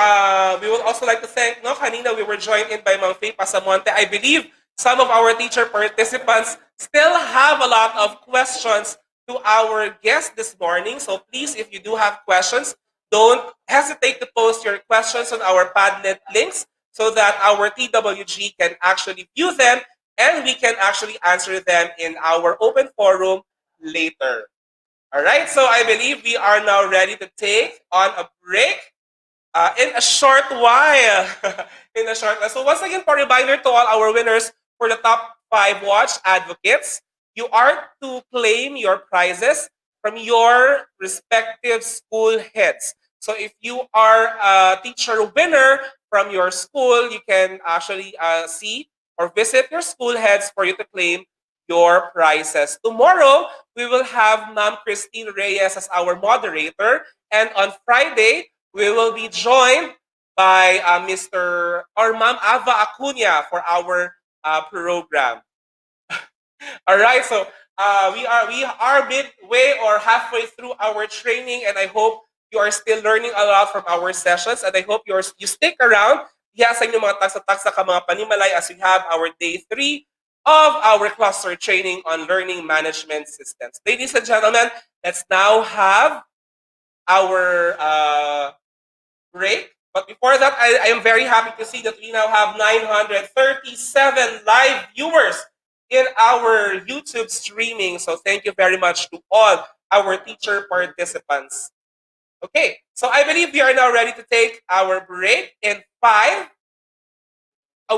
we would also like to thank, kanina we were joined in by Ma'am Faye Pasamonte. I believe some of our teacher participants still have a lot of questions to our guest this morning. So please, if you do have questions, don't hesitate to post your questions on our Padlet links so that our TWG can actually view them and we can actually answer them in our open forum later. All right, so I believe we are now ready to take on a break in a short while. So once again, for a reminder to all our winners for the top 5 watch advocates, you are to claim your prizes from your respective school heads. So if you are a teacher winner from your school, you can actually see or visit your school heads for you to claim your prizes. Tomorrow, we will have Ma'am Christine Reyes as our moderator. And on Friday, we will be joined by Ma'am Ava Acuna for our program. All right, so we are midway or halfway through our training, and I hope you are still learning a lot from our sessions, and I hope you stick around. Diya sa inyong mga tagsa-tagsa ka mga panimalay as we have our day 3 of our cluster training on learning management systems. Ladies and gentlemen, Let's now have our break. But before that, I am very happy to see that we now have 937 live viewers in our YouTube streaming. So thank you very much to all our teacher participants. Okay, so I believe we are now ready to take our break in 5.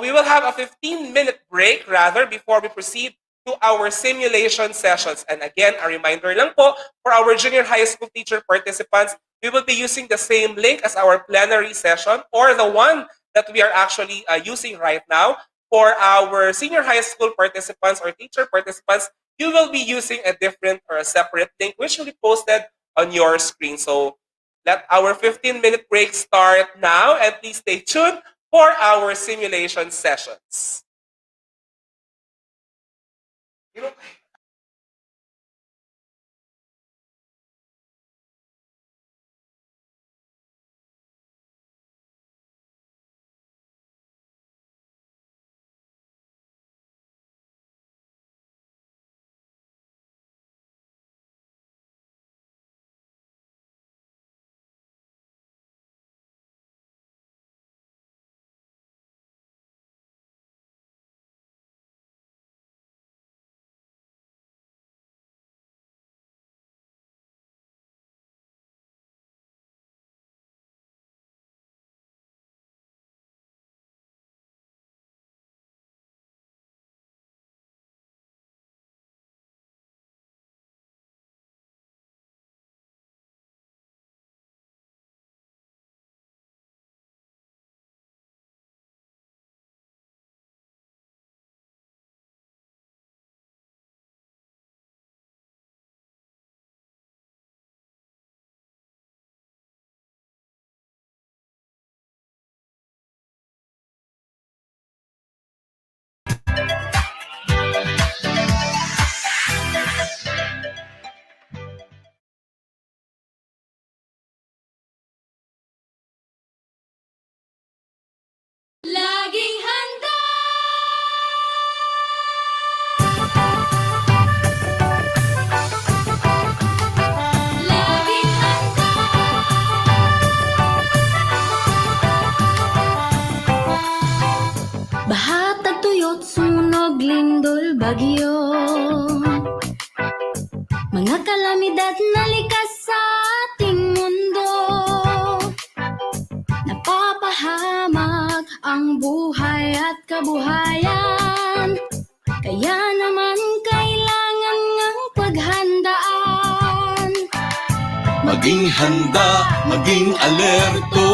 We will have a 15-minute break rather before we proceed to our simulation sessions. And again, a reminder lang po for our junior high school teacher participants, we will be using the same link as our plenary session or the one that we are actually using right now. For our senior high school participants or teacher participants, you will be using a different or a separate link which will be posted on your screen. So let our 15-minute break start now and please stay tuned for our simulation sessions. Laging handa. Laging handa. Bahatag tuyot sunog lindol bagyo. Mga kalamidad na likas sa ating mundo. Napapahamak ang buhay at kabuhayan. Kaya naman kailangan ng paghandaan. Maging handa, maging alerto.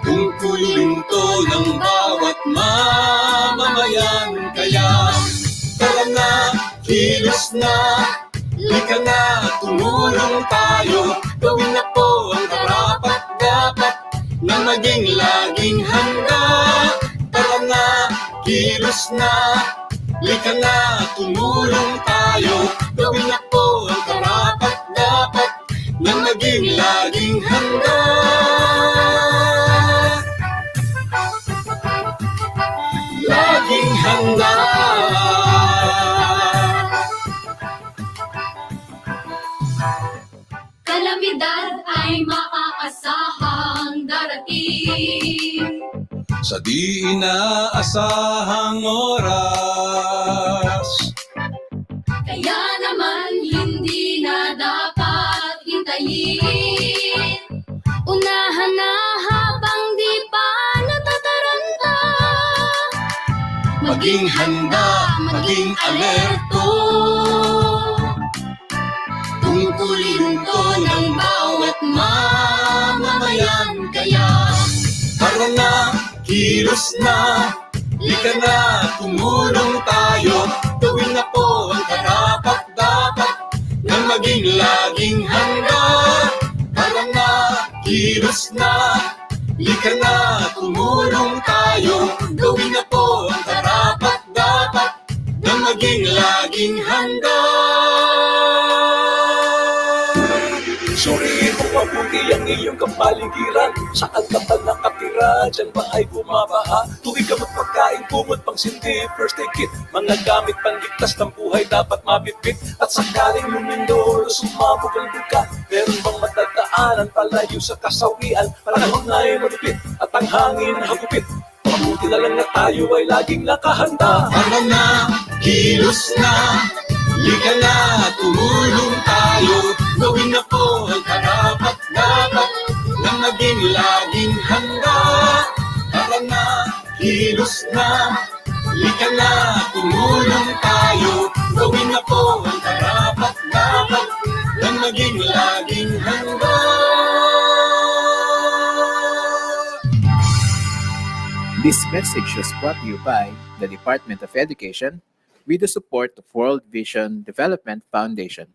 Tungkulin to ng bawat mamamayan. Kaya tara na, kilos na, lika na, tumulong tayo. Gawin na po ang karapat-dapat na maging laging handa. Tara na, kilos na, lika na, tumulong tayo. Gawin na po ang karapat-dapat na maging laging handa. Laging handa. Kalamidad ay maaasahang darating. Sa di inaasahang oras, Kaya naman hindi na dapat hintayin. Unahan na habang di pa natataranta. maging handa, maging alerto. Tungkulin ko ng bawat mamamayan. Kaya tara na, kilos na, lika na, tumulong tayo. Gawin na po ang karapat-dapat na maging laging handa. Tara na, kilos na, lika na, tumulong tayo. Gawin na po ang karapat-dapat na maging laging handa. Suriin mo mabuti ang iyong kapaligiran. Saan ka ba nakatira? Diyan ba ay bumabaha? Tuwing ka magpagkain kumot pang sindi, first aid kit, mga gamit pangligtas ng buhay dapat mabitbit. At sakaling lumindol o sumabog ang duka, meron bang matagdaanan palayo sa kasawian? Panahon na ay malupit at ang hangin hagupit, mabuti na lang na tayo ay laging nakahanda. Tara na, kilos na, lika na, tumulong tayo, gawin na po ang karapat-dapat na maging laging handa. Tara na, kilos na, lika na, tumulong tayo, gawin na po ang karapat-dapat na maging laging handa. This message was brought to you by the Department of Education with the support of World Vision Development Foundation.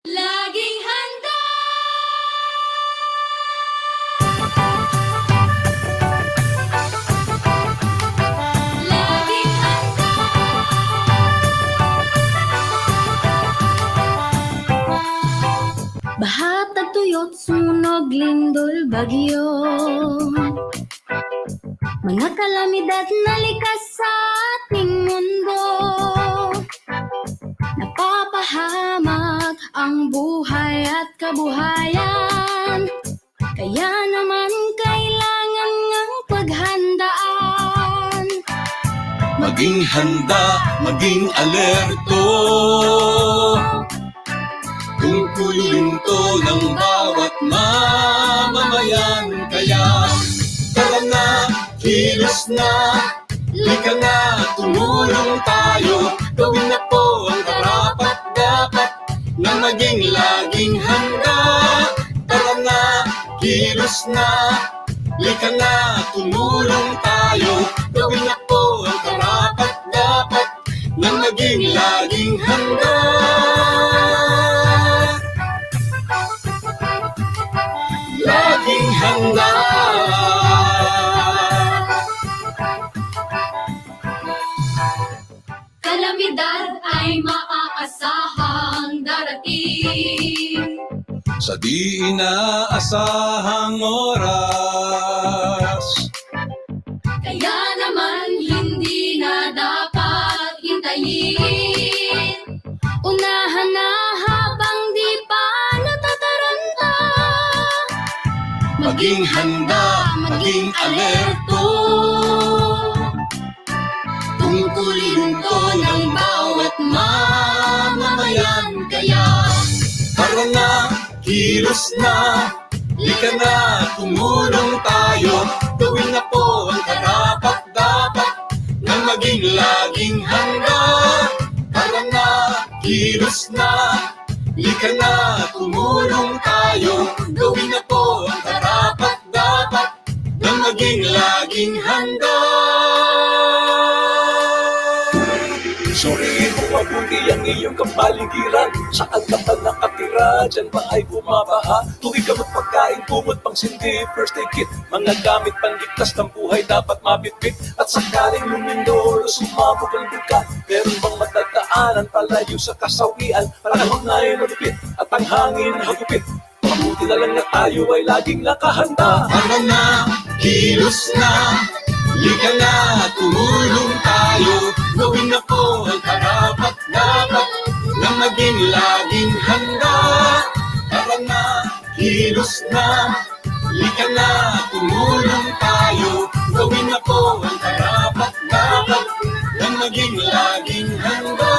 Laging handa. Laging handa. Baha, tagtuyot, sunog, lindol, bagyo, mga kalamidad na likas sa ating mundo. Napapahamak ang buhay at kabuhayan, kaya naman kailangan ng paghandaan. Maging handa, maging alerto, tungkulin to ng bawat mamamayan. Kaya tara na, kilos na, lika na, tumulong tayo, gawin na po ang karapat-dapat na maging laging handa. Tara na, kilos na, lika na, tumulong tayo, gawin na po ang karapat-dapat na maging laging handa. Laging handa. Kalamidad ay maaasahang darating, Sa di inaasahang oras, kaya naman hindi na dapat hintayin. Unahan na habang di pa natataranta. maging handa, maging alerto, tungkulin ko ng bawat mamamayan. Kaya tara na, kilos na, lika na, tumulong tayo, gawin na po ang karapat-dapat na maging laging handa. Tara na, kilos na, lika na, tumulong tayo, gawin na po ang karapat-dapat na maging laging handa. Suriin mo mabuti ang iyong kapaligiran. Saan ka ba nakatira? Diyan ba ay bumabaha? Tuwing gamot pagkain, kumot pang sindi, first aid kit, mga gamit pangligtas ng buhay dapat mabitbit. At sakaling lumindol o sumabog ang duka, meron bang matagdaanan palayo sa kasawian? Panahon na ay malupit at ang hangin hagupit, mabuti na lang na tayo ay laging nakahanda. Tara na, kilos na, lika na, tumulong tayo, gawin na po ang karapat-dapat na maging laging handa. Tara na, kilos na, lika na, tumulong tayo, gawin na po ang karapat-dapat na maging laging handa.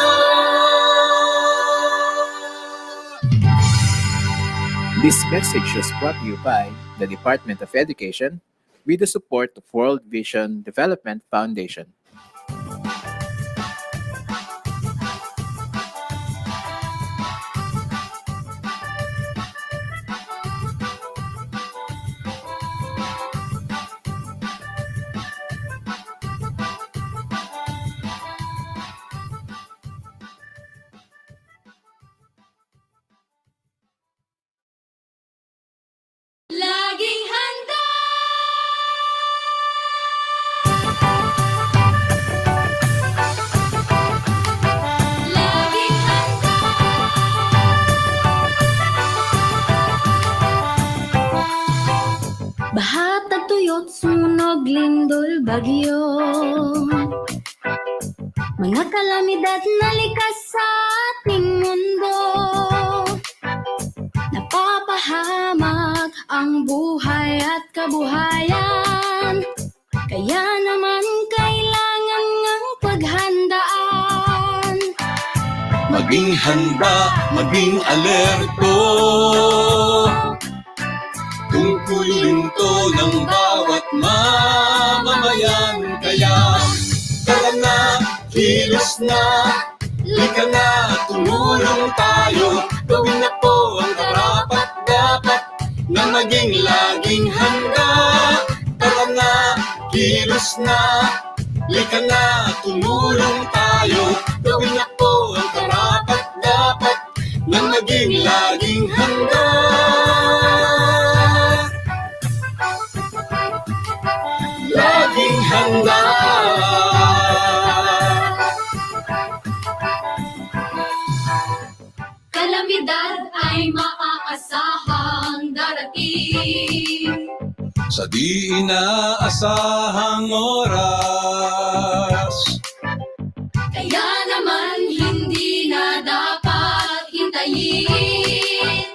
This message was brought to you by the Department of Education with the support of World Vision Development Foundation. bagyo. Mga kalamidad na likas sa ating mundo, napapahamak ang buhay at kabuhayan. Kaya naman kailangan ng paghandaan. Maging handa, maging alerto, tungkulin to ng bawat mamamayan. Kaya tara na, kilos na, lika na, tumulong tayo. Gawin na po ang karapat-dapat na maging laging handa. Tara na, kilos na, lika na, tumulong tayo. Gawin na po ang karapat-dapat na maging laging handa. Laging handa. Kalamidad ay maaasahang darating. Sa di inaasahang oras, Kaya naman hindi na dapat hintayin.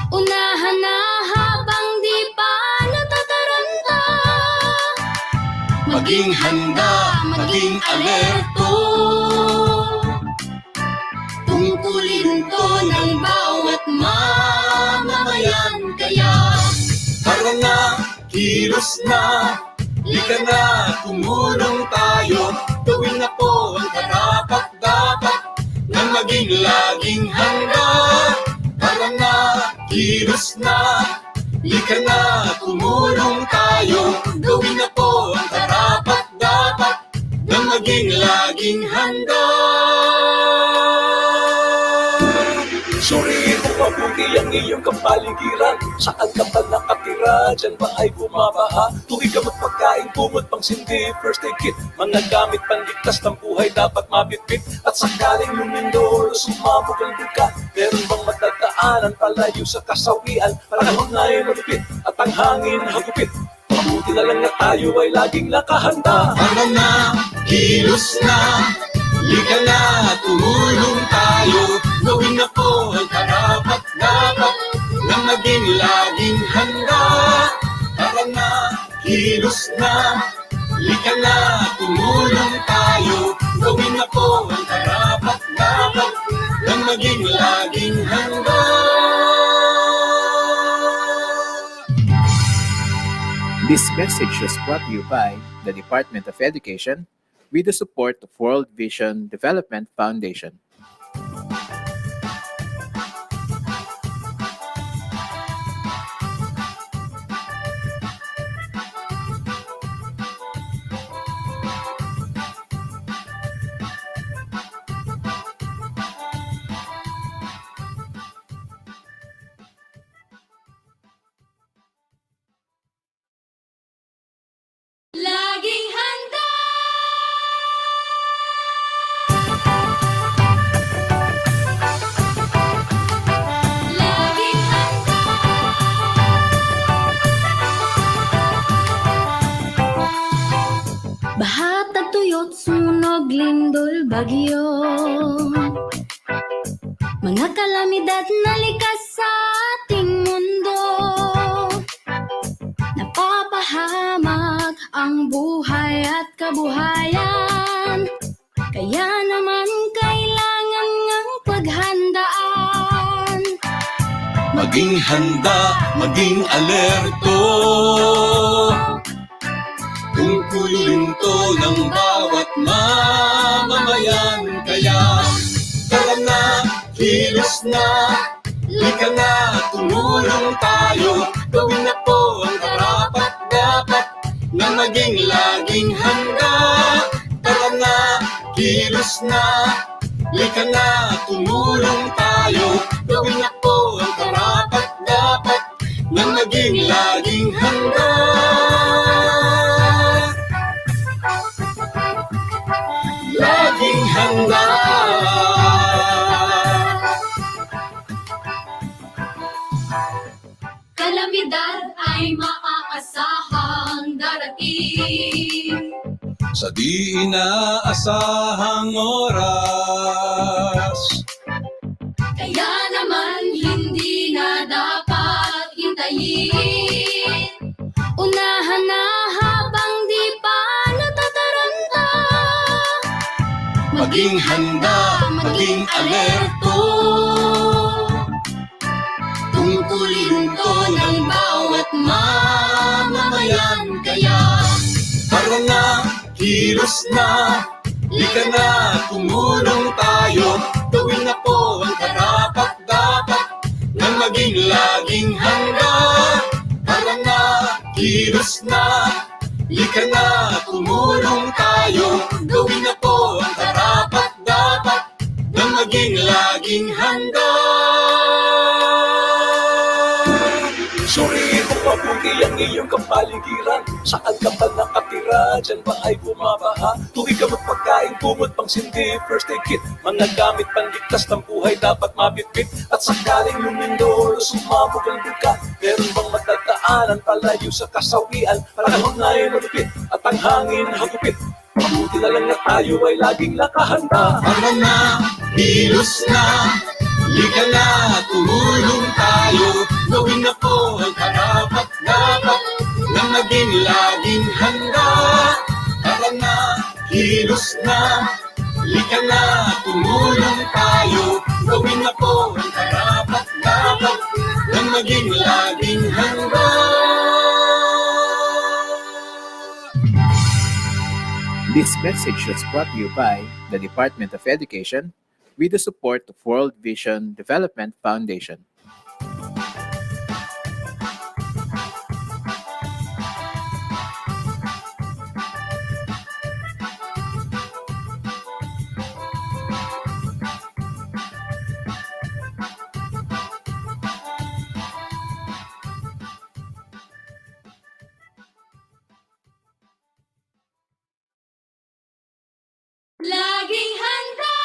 Unahan na habang di pa natataranta. maging handa, maging alerto, Tungkulin to ng bawat mamamayan. Kaya tara na, kilos na, lika na, tumulong tayo. Gawin na po ang karapat-dapat na maging laging handa. Tara na, kilos na, lika na, tumulong tayo. Gawin na po ang karapat-dapat na maging laging handa. Suriin mo mabuti ang iyong kapaligiran. Saan ka ba nakatira? Diyan ba ay bumabaha? Tuwing ka magpagkain, kumot pang sindi, first aid kit, mga gamit panligtas ng buhay dapat mabitbit. At sakaling lumindol, sumabog ang duka, meron bang matagdaanan palayo sa kasawian? Panahon na ay malupit at ang hangin hagupit. Mabuti na lang na tayo ay laging nakahanda. Tara na, kilos na, lika na, tumulong tayo. Gawin na po ang karapat-dapat na maging laging handa. Tara na, kilos na, lika na, tumulong tayo. Gawin na po ang karapat-dapat na maging laging handa. This message was brought to you by the Department of Education with the support of World Vision Development Foundation. laging handa. Laging handa. Baha, tagtuyot, sunog, lindol, bagyo. Mga kalamidad na likas sa ating mundo, napapahamak ang buhay at kabuhayan. Kaya naman kailangan ng paghandaan. Maging handa, maging alerto, tungkulin to ng bawat mamamayan. Kaya tara na, kilos na, lika na, tumulong tayo. Gawin na po ang karapat-dapat na maging laging handa. Tara na, kilos na, lika na, tumulong tayo. Gawin na po ang karapat-dapat na maging laging handa. Laging handa. Kalamidad ay maaasahang darating. sa di inaasahang oras. Kaya naman hindi na dapat hintayin. Unahan na habang di pa natataranta. Maging handa, maging alerto. Tungkulin ko ng bawat mamamayan. Kaya Tara na, kilos na, lika na, tumulong tayo. Gawin na po ang karapat-dapat na maging laging handa. Tara na, kilos na, lika na, tumulong tayo. Gawin na po ang karapat-dapat na maging laging handa. Suriin mo mabuti ang iyong kapaligiran. Saan ka ba nakatira? Diyan ba ay bumabaha? Tuwing ka magpagkain, kumot pang sindi, first aid kit. Mga gamit panligtas ng buhay dapat mabitbit. At sakaling lumindol o sumabog ang duka, meron bang matagdaanan palayo sa kasawian? Panahon na ay malupit at ang hangin hagupit. Mabuti na lang na tayo ay laging nakahanda. Tara na, kilos na, lika na, tumulong tayo. Gawin na po ang karapat-dapat na maging laging handa. Tara na, kilos na, lika na, tumulong tayo. Gawin na po ang karapat-dapat na maging laging handa. This message was brought to you by the Department of Education with the support of World Vision Development Foundation. laging handa.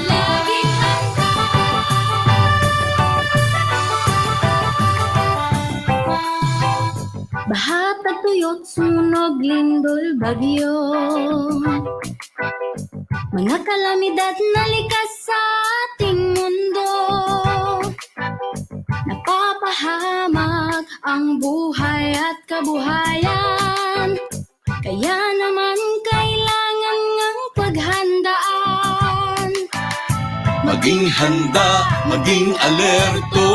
Laging handa. Baha, tagtuyot, sunog, lindol, bagyo. Mga kalamidad na likas sa ating mundo. Napapahamak ang buhay at kabuhayan. Kaya naman kailangan ng paghandaan. Maging handa, maging alerto.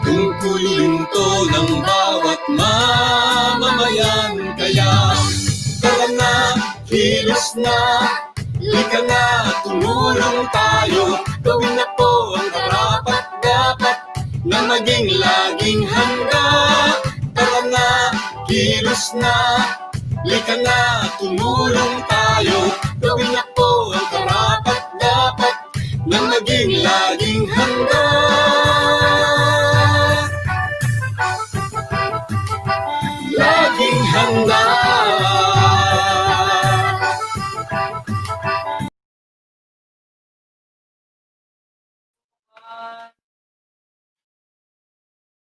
Tungkulin to ng bawat mamamayan. Kaya tara na, kilos na, lika na, tumulong tayo. Gawin na po ang karapat-dapat na maging laging handa. Tara na, kilos na, lika na, tumulong tayo. Gawin na po ang karapat-dapat na maging laging handa. Laging handa.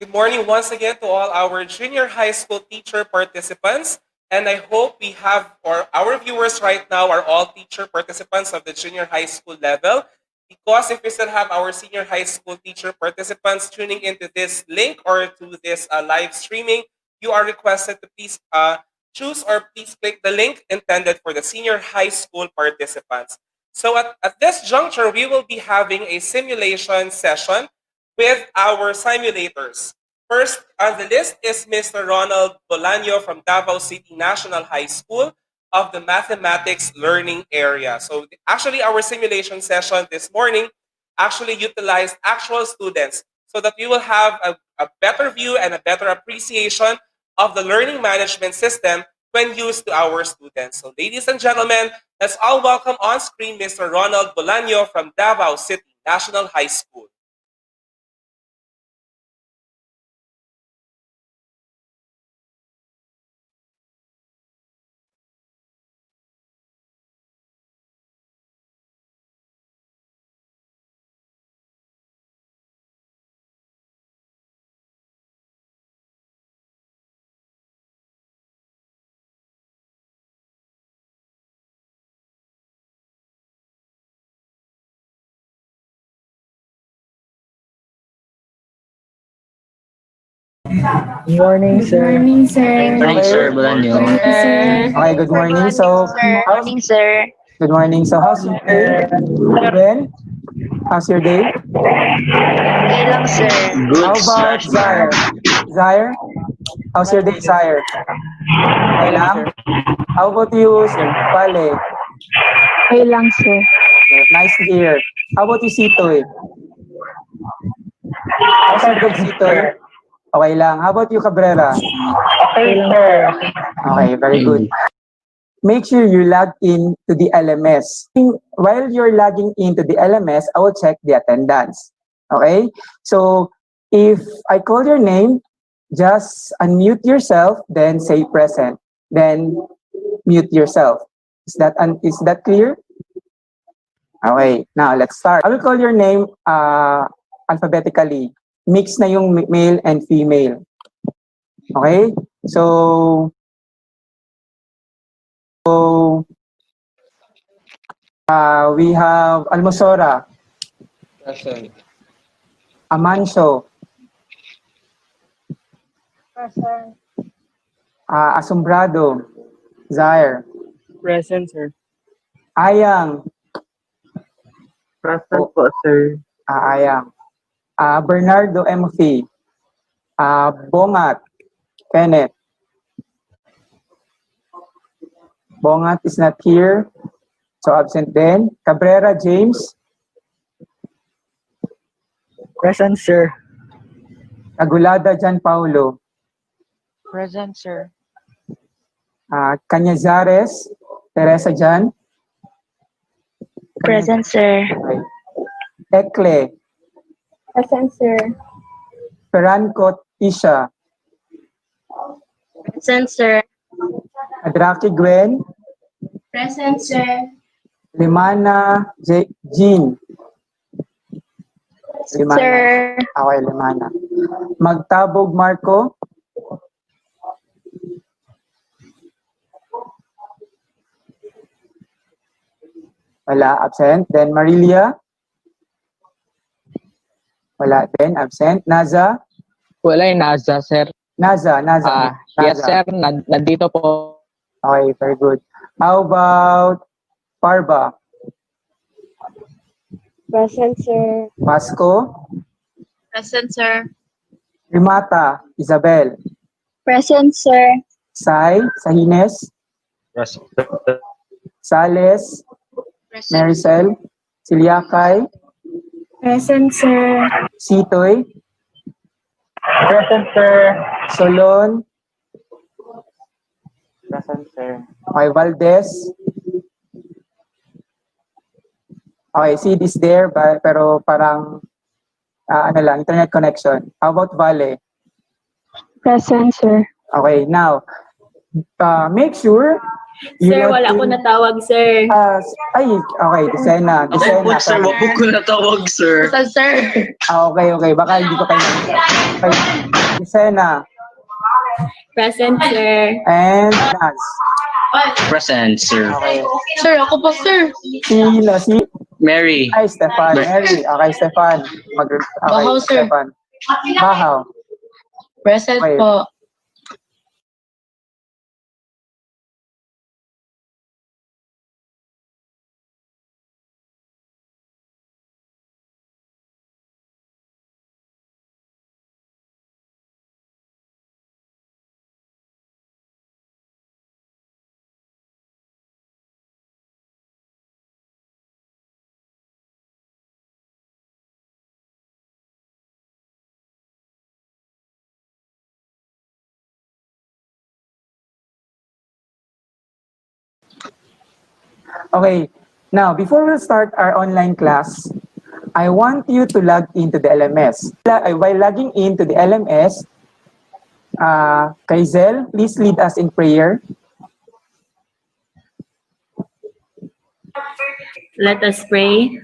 Good morning once again to all our junior high school teacher participants. And I hope we have, or our viewers right now are all teacher participants of the junior high school level. Because if we still have our senior high school teacher participants tuning into this link or to this live streaming, you are requested to please choose or please click the link intended for the senior high school participants. So at this juncture, we will be having a simulation session with our simulators. First on the list is Mr. Ronald Bolaño from Davao City National High School of the Mathematics Learning Area. So actually our simulation session this morning actually utilized actual students so that we will have a better view and a better appreciation of the learning management system when used to our students. So ladies and gentlemen, let's all welcome on screen Mr. Ronald Bolaño from Davao City National High School. Good morning, sir. Morning, sir. Morning, sir. Bulanyo. Sir. Okay, good morning. So, Morning, sir. good morning. So, how's your day? Ben, how's your day? Okay lang, sir. How about Zaire? Zaire, how's your day, Zaire? Okay lang? How about you, sir? Vale? Okay lang, sir. Nice to hear. How about you, Sitoy? How's your day, Sitoy? Okay lang. How about you, Cabrera? Okay lang, sir. Okay, very good. Make sure you log in to the LMS. While you're logging into the LMS, I will check the attendance. Okay? So, if I call your name, just unmute yourself, then say present. Then mute yourself. Is that clear? Okay, now let's start. I will call your name alphabetically. Mix na yung male and female. Okay? So we have Almosora, Present. Amancio, Present. Asombrado, Zaire, Present, sir. Ayang, Present po, sir. Ayang, Bernardo M.F. Bongat, Kenneth. Bongat is not here, so absent then. Cabrera James. Present, sir. Agulada Jan Paulo. Present, sir. Cañazares Teresa Jan. Present, sir. Okay. Ekle. Present, sir. Peranco Tisha. Present, sir. Adraki Gwen. Present, sir. Limana Jean. Limana. Sir. Okay, Limana. Magtabog Marco. Wala, absent. Then Marilia. Wala din, absent. Naza. Wala yung NASA, sir. Naza. Yes, sir. Nandito po. Okay, very good. How about Parba? Present, sir. Pasco? Present, sir. Rimata? Isabel? Present, sir. Sai? Sahines? Present. Sales? Present. Maricel? Siliakay? Present, sir. Sitoy? Present, sir. Solon? Present, sir. Okay, Valdez? Okay, Sid is there, pero parang, internet connection. How about Vale? Present, sir. Okay, now, make sure you Sir, log wala in- ko natawag, sir. Okay, Desena. Sir, wag ko natawag, sir. Present, sir. Okay, baka hindi ko kayo okay. Desena Present, sir. and Naz. Present, sir. Okay. Sir, ako po, sir. Si Mary. Ay, Stefan. Mary. Okay, Stefan. Bahaw, sir. Stefan. Bahaw. Present Okay. po. Okay, now before we start our online class, I want you to log into the LMS. While logging into the LMS, Kaizel, please lead us in prayer. Let us pray.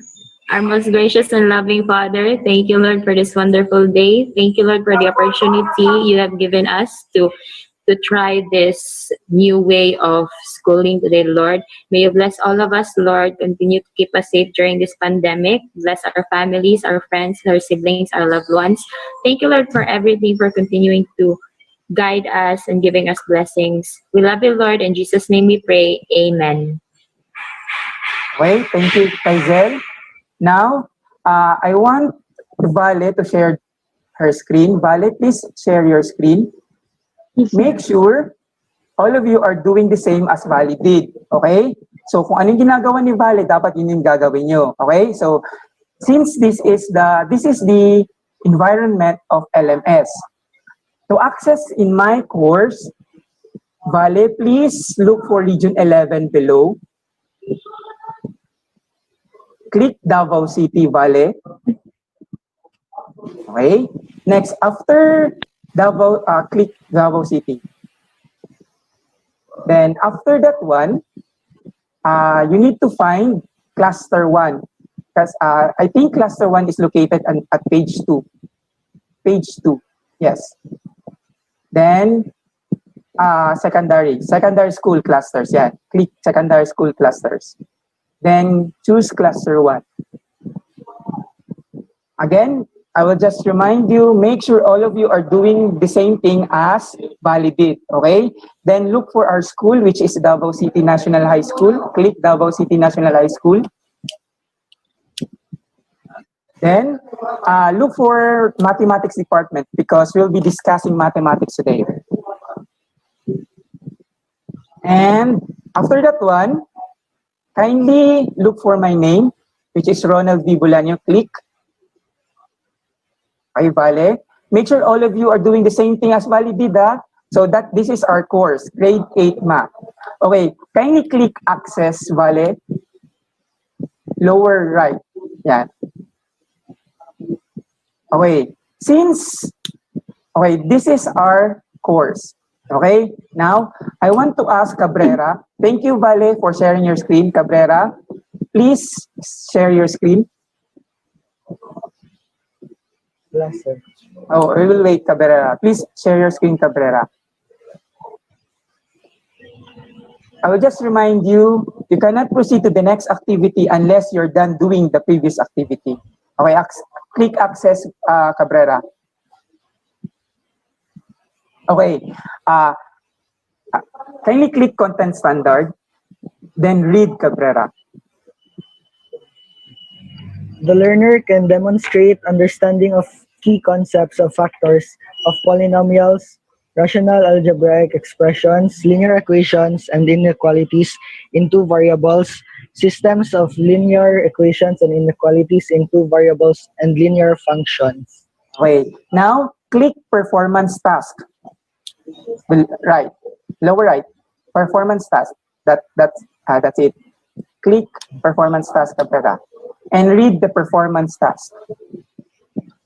Our most gracious and loving Father, thank you, Lord, for this wonderful day. Thank you, Lord, for the opportunity you have given us to to try this new way of schooling today, Lord. May you bless all of us, Lord. Continue to keep us safe during this pandemic. Bless our families, our friends, our siblings, our loved ones. Thank you, Lord, for everything, for continuing to guide us and giving us blessings. We love you, Lord. In Jesus' name we pray. Amen. Okay, thank you, Kaizel. Now, I want Vale to share her screen. Vale, please share your screen. Make sure all of you are doing the same as Vale did. Okay? So, kung anong ginagawa ni Vale, dapat yun yung gagawin nyo. Okay? So, since this is the environment of LMS. To access in my course, Vale, please look for Region 11 below. Click Davao City, Vale. Okay. Next, after Davao, click Davao City. Then after that one, you need to find Cluster 1. Because I think Cluster 1 is located at page 2. Page 2, yes. Then, secondary school clusters, yeah. Click secondary school clusters. Then, choose cluster 1. Again, I will just remind you, make sure all of you are doing the same thing as Vale did, okay? Then, look for our school, which is Davao City National High School. Click Davao City National High School. Then, look for mathematics department because we'll be discussing mathematics today. And after that one, kindly look for my name, which is Ronald V. Bulaño. Click. Okay, Vale. Make sure all of you are doing the same thing as Vale did, so that this is our course, grade 8 math. Okay, kindly click access, Vale. Lower right. Yeah. Okay, this is our course. Okay, now I want to ask Cabrera. Thank you, Vale, for sharing your screen. Cabrera, please share your screen. Oh, we will wait, Cabrera. Please share your screen, Cabrera. I will just remind you, you cannot proceed to the next activity unless you're done doing the previous activity. Okay, click access, Cabrera. Okay, kindly click content standard, then read, Cabrera. The learner can demonstrate understanding of key concepts of factors of polynomials, rational algebraic expressions, linear equations, and inequalities in two variables, systems of linear equations and inequalities in two variables, and linear functions. Okay, now click performance task. Right, lower right, performance task. That's it. Click performance task, Cabrera, and read the performance task.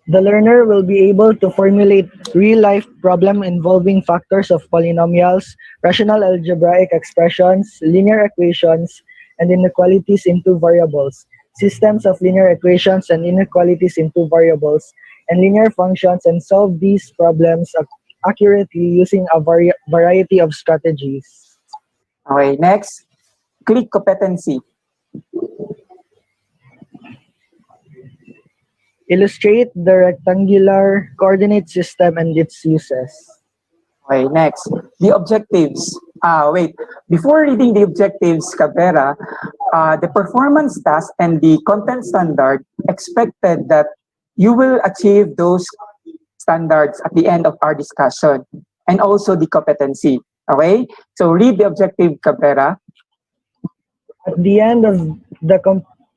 The learner will be able to formulate real-life problem involving factors of polynomials, rational algebraic expressions, linear equations, and inequalities in two variables, systems of linear equations and inequalities in two variables, and linear functions, and solve these problems accurately using a variety of strategies. Okay, next, click competency. Illustrate the rectangular coordinate system and its uses. Okay, next, the objectives. Wait, before reading the objectives, Cabrera, the performance task and the content standard expected that you will achieve those standards at the end of our discussion, and also the competency. Okay, so read the objective, Cabrera. At the end of the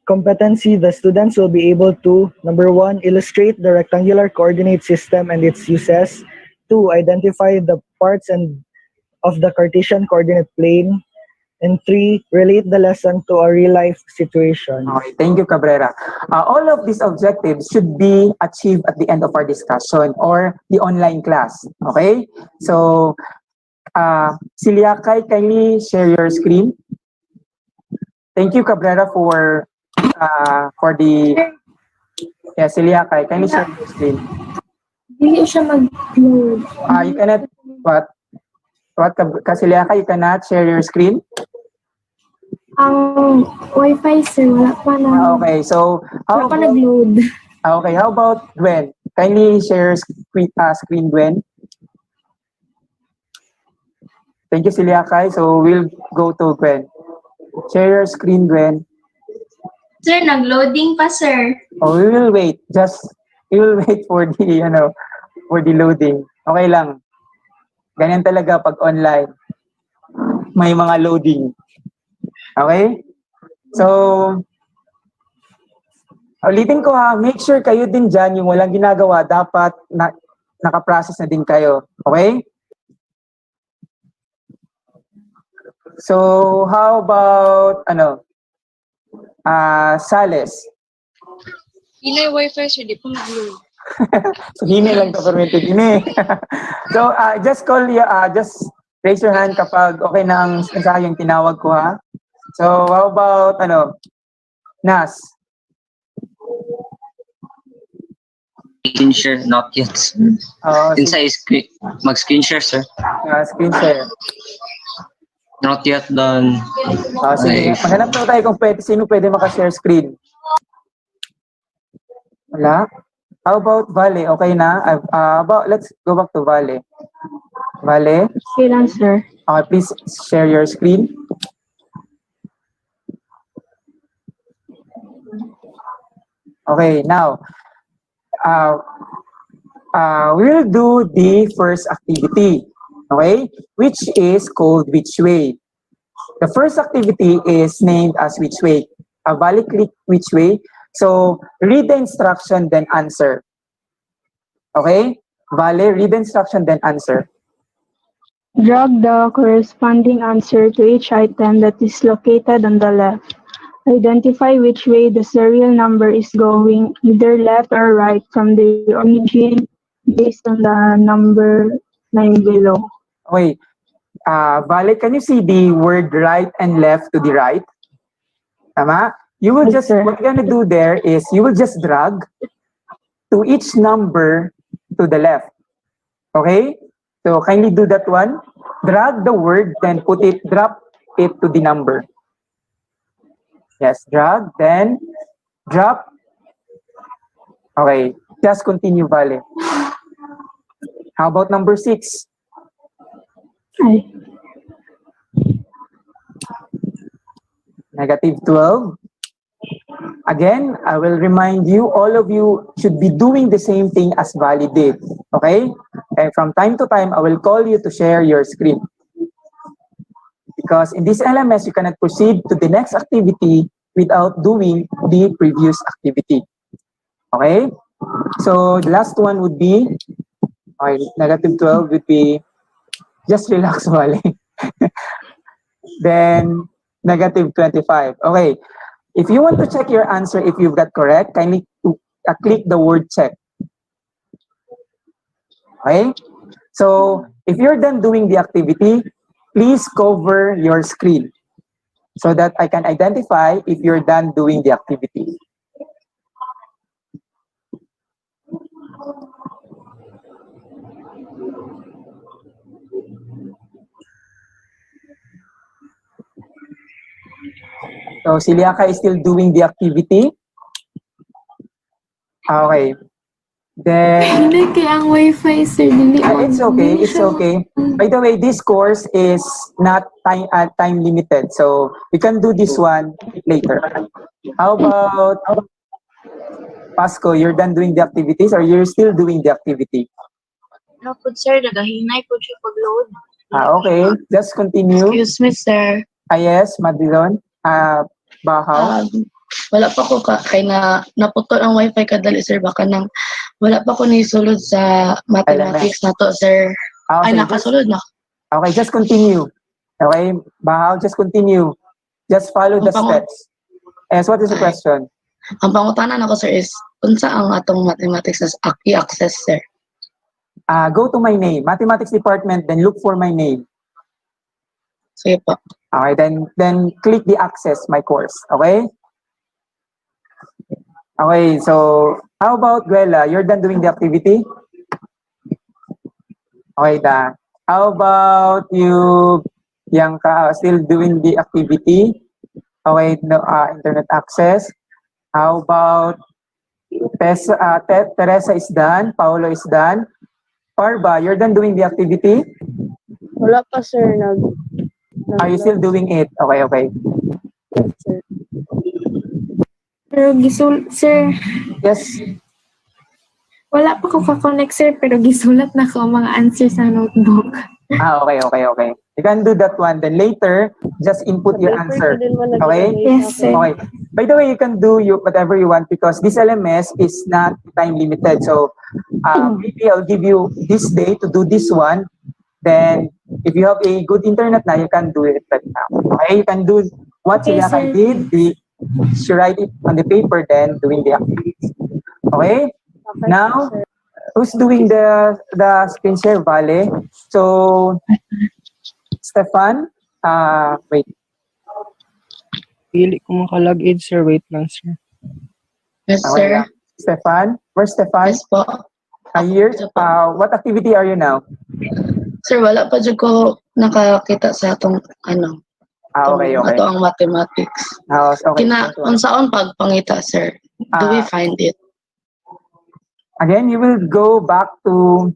competency, the students will be able to, number 1, illustrate the rectangular coordinate system and its uses. 2, identify the parts of the Cartesian coordinate plane. And 3, relate the lesson to a real-life situation. Okay, thank you, Cabrera. All of these objectives should be achieved at the end of our discussion or the online class. Okay, so Siliakay, kindly share your screen. Thank you, Cabrera, for the Siliakay, kindly share your screen. Hindi siya mag-load. You cannot, what? What, Kasiliaka, you cannot share your screen? Ang Wi-Fi, sir, wala pa na. Okay, so how Wala pa about, nag-load. okay, how about Gwen? Kindly share screen, Gwen. Thank you, Siliakay. So we'll go to Gwen. Share your screen, Gwen. Sir, nag-loading pa, sir. Oh, we will wait. We will wait for the, for the loading. Okay lang. Ganyan talaga pag online. May mga loading. Okay? So, ulitin ko ha, make sure kayo din dyan, yung walang ginagawa, dapat nakaprocess na din kayo. Okay? So, how about, Sales? Hinay Wi-Fi, sir, di pa mag-load. So, hini lang ka permitted. Hini. So, just just raise your hand kapag okay na ang mensaheng tinawag ko ha. So, how about, Nas? Screen share, not yet. Inside screen, mag-screen share, sir. Screen share. Not yet done. Sige, maghanap na tayo kung sino pwede maka-share screen. Wala? How about Vale? Okay na? Let's go back to Vale. Vale? Okay lang, sir. Okay, please share your screen. Okay, now, we'll do the first activity, okay, which is called Which Way. The first activity is named as Which Way. Vale, click Which Way. So, read the instruction, then answer. Okay? Vale, read the instruction, then answer. Drag the corresponding answer to each item that is located on the left. Identify which way the serial number is going, either left or right from the origin based on the number 9 below. Okay. Vale, can you see the word right and left to the right? Tama? You will Yes, just, sir. what you're gonna do there is, you will just drag to each number to the left. Okay? So kindly do that one. Drag the word, then drop it to the number. Yes, drag, then drop. Okay, just continue, Vale. How about number 6? Negative 12. Again, I will remind you, all of you should be doing the same thing as Vale did. Okay? And from time to time, I will call you to share your screen. Because in this LMS, you cannot proceed to the next activity without doing the previous activity. Okay? So the last one would be, okay, negative 12 would be, just relax, Vale. Then negative 25. Okay. If you want to check your answer, if you've got correct, kindly click the word check. Okay? So if you're done doing the activity, please cover your screen so that I can identify if you're done doing the activity. So Siliaka is still doing the activity. Okay. Then Hindi kaya ang Wi-Fi, sir. it's okay. It's okay. By the way, this course is not time limited, so we can do this one later. How about Pasco? You're done doing the activities, or you're still doing the activity? No po, sir. Nagahinay po siya pag-load. Okay. Just continue. Excuse me, sir. Yes, Madilon. Bahaw. Wala pa ko kay naputol ang Wi-Fi kadali, sir. Baka nang wala pa ko nisulod sa mathematics na to, sir. Okay, Ay, nakasulod na. Okay, just continue. Okay, Bahaw, just continue. Just follow the steps. Yes, what is the question? Ang pangutanan ako, sir, is unsa ang atong mathematics as i-access, sir? Go to my name, mathematics department, then look for my name. Sige po. Okay, then click the access my course. Okay? Okay, so how about Guela? You're done doing the activity? Okay, How about you, Bianca, still doing the activity? Okay, no, internet access. How about Teresa is done, Paolo is done. Parba, you're done doing the activity? Wala pa, sir. Are you still doing it? Okay, okay. Sir. Pero sir, Yes. wala pa ko ka-connect, sir, pero gisulat na ko ang mga answers sa notebook. Okay, okay, okay. You can do that one. Then later, just input your answer. Okay? Yes, sir. Okay. By the way, you can do whatever you want because this LMS is not time limited. So maybe I'll give you this day to do this one. Then if you have a good internet now, you can do it right now. Okay? You can do what Okay, Silakan sir. did. She write it on the paper, then doing the activities. Okay? Now, who's doing the screen share, Vale? So, Stefan, wait. Pili ko makalagin, sir. Wait lang, sir. Yes, Okay sir. lang. Stefan, where's Stefan? Yes po. Here. What activity are you now? Sir, wala pa dyan ko nakakita sa atong ano. Okay, okay. Ato ang mathematics. Okay. Unsaon pagpangita, sir? Do we find it? Again, you will go back to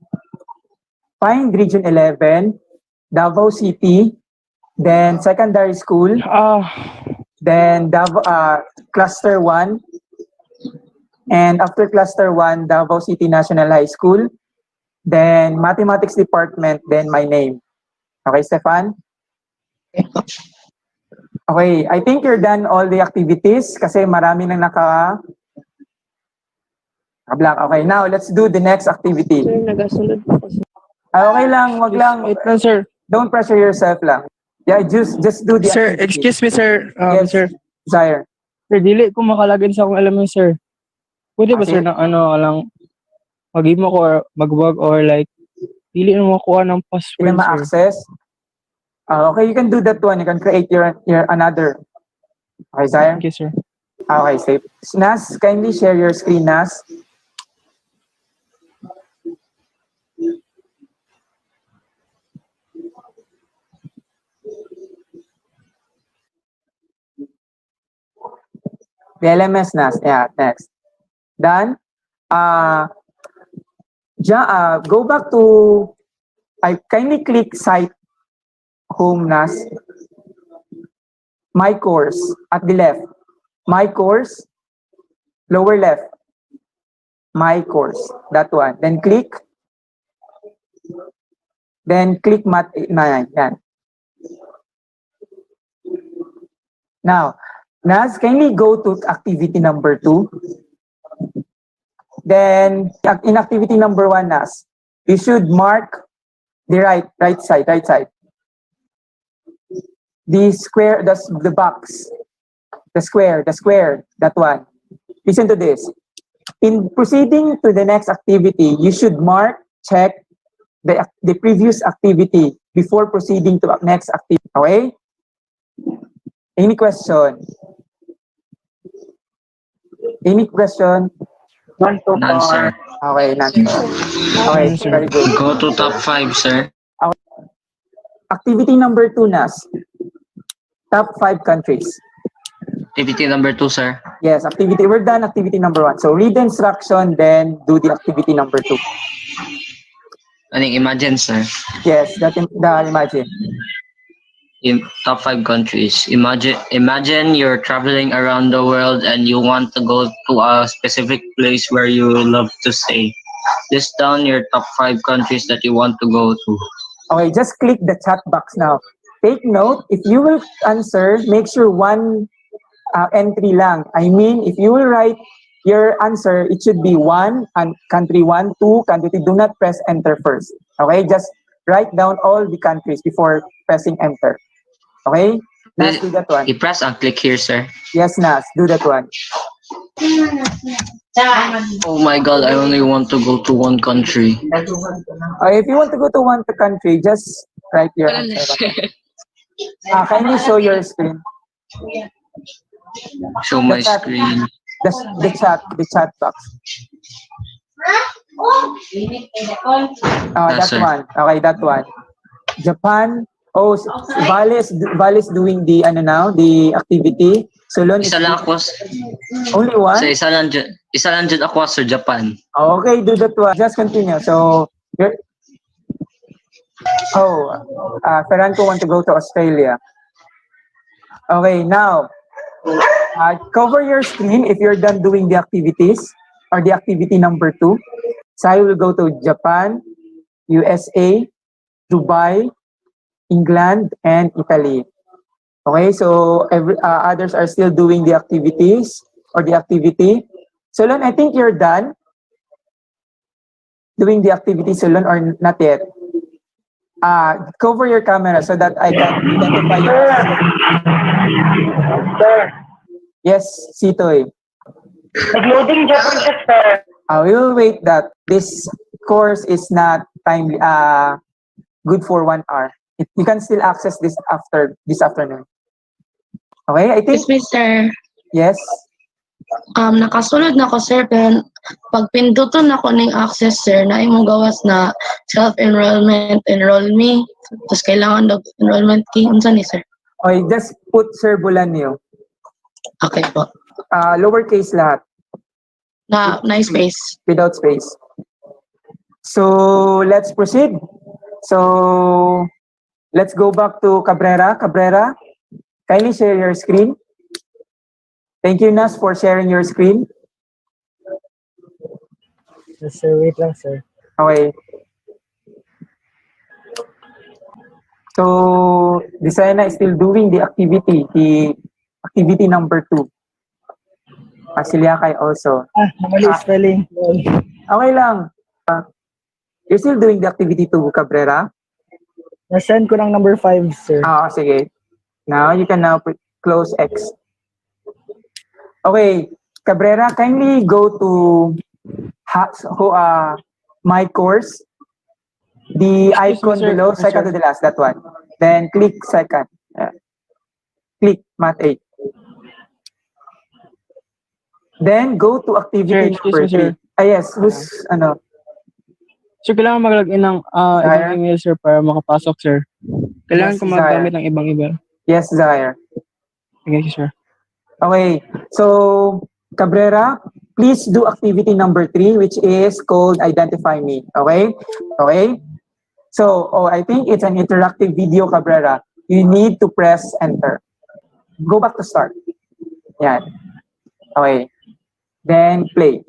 find Region 11, Davao City, then secondary school, then Cluster 1, and after Cluster 1, Davao City National High School, then Mathematics Department, then my name. Okay, Stefan? Okay, I think you're done all the activities kasi marami nang naka-black. Okay, now let's do the next activity. Sir, nagasunod pa ko, sir. Okay lang, wag lang. Wait lang, sir. Don't pressure yourself lang. Yeah, just do the Sir, activity. excuse me, sir. Yes, Sir. Sire. Sir, dili ko makalagin sa akong LMS, sir. Pwede ba, Okay. sir, na lang mag-imo ko or mag-wag or like, dili na makuha ng Hindi password, na sir. ma-access. Okay, you can do that one. You can create your another. Okay, Sire? Okay, sir. Okay, safe. Nas, kindly share your screen, Nas. The LMS, Nas. Yeah, next. Done. Go back to, I kindly click site home, Nas. My course at the left. My course, lower left. My course, that one. Then click Math 9. Yan. Now, Nas, kindly go to activity number 2. Then, in activity number 1, Nas, you should mark the right side. The square, the box, the square, that one. Listen to this. In proceeding to the next activity, you should check the previous activity before proceeding to next activity. Okay? Any question? Any question? None, sir. Okay, none. Okay, very good. Go to top 5, sir. Activity number 2, Nas. Top 5 countries. Activity number 2, sir. Yes, activity. We're done activity number 1. So read the instruction, then do the activity number 2. Aning imagine, sir. Yes, the imagine. In top 5 countries. Imagine you're traveling around the world and you want to go to a specific place where you love to stay. List down your top 5 countries that you want to go to. Okay, just click the chat box now. Take note, if you will answer, make sure one entry lang. I mean, if you will write your answer, it should be 1, and country 1, 2, country 3. Do not press enter first. Okay, just write down all the countries before pressing enter. Okay, Nas, do that one. You press and click here, sir. Yes, Nas, do that one. Oh my god, I only want to go to one country. If you want to go to one country, just write your answer. Kindly show your screen. Show my screen. The chat box. Yes, That sir. one. Okay, that one. Japan. Oh, Vale is doing the ano now, the activity. Solon is Isa lang ako, only one. sa isa lang dyan ako sa Japan. Okay, do that one. Just continue. So, Ferranco want to go to Australia. Okay, now, cover your screen if you're done doing the activities or the activity number 2. Sai will go to Japan, USA, Dubai, England, and Italy. Okay, so others are still doing the activities or the activity. Solon, I think you're done doing the activity, Solon, or not yet? Cover your camera so that I can identify you. Yes, Sitoy. Uploading Japan ka, sir. We will wait that. This course is not timely, good for 1 hour. You can still access this afternoon. Okay, I think. Excuse me, sir. Yes. Nakasunod na ko, sir, pero pag pinduton na ko ng access, sir, na imong gawas na self-enrollment, enroll me. Tapos kailangan daw enrollment key. Unsa ni, sir? Okay, just put Sir Bulanyo. Okay po. Lowercase lahat. Na space. Without space. So, let's proceed. So, let's go back to Cabrera. Cabrera, kindly share your screen. Thank you, Nas, for sharing your screen. Yes, sir. Wait lang, sir. Okay. So, Desena is still doing the activity number 2. Pasiliakay also. Mali spelling. Okay lang. You're still doing the activity 2, Cabrera? Na-send ko ng number 5, sir. Sige. Now, you can now close X. Okay, Cabrera, kindly go to my course. The icon below, second to the last, that one. Then click second. Click Math 8. Then go to activity number 3. Yes, who's ano? Sir, kailangan mag-login ng ibang email, sir, para makapasok, sir. Kailangan ko magamit ng ibang email. Yes, Zaire. Thank you, sir. Okay, so Cabrera, please do activity number 3, which is called Identify Me. Okay? Okay? So, I think it's an interactive video, Cabrera. You need to press enter. Go back to start. Yan. Okay. Then play.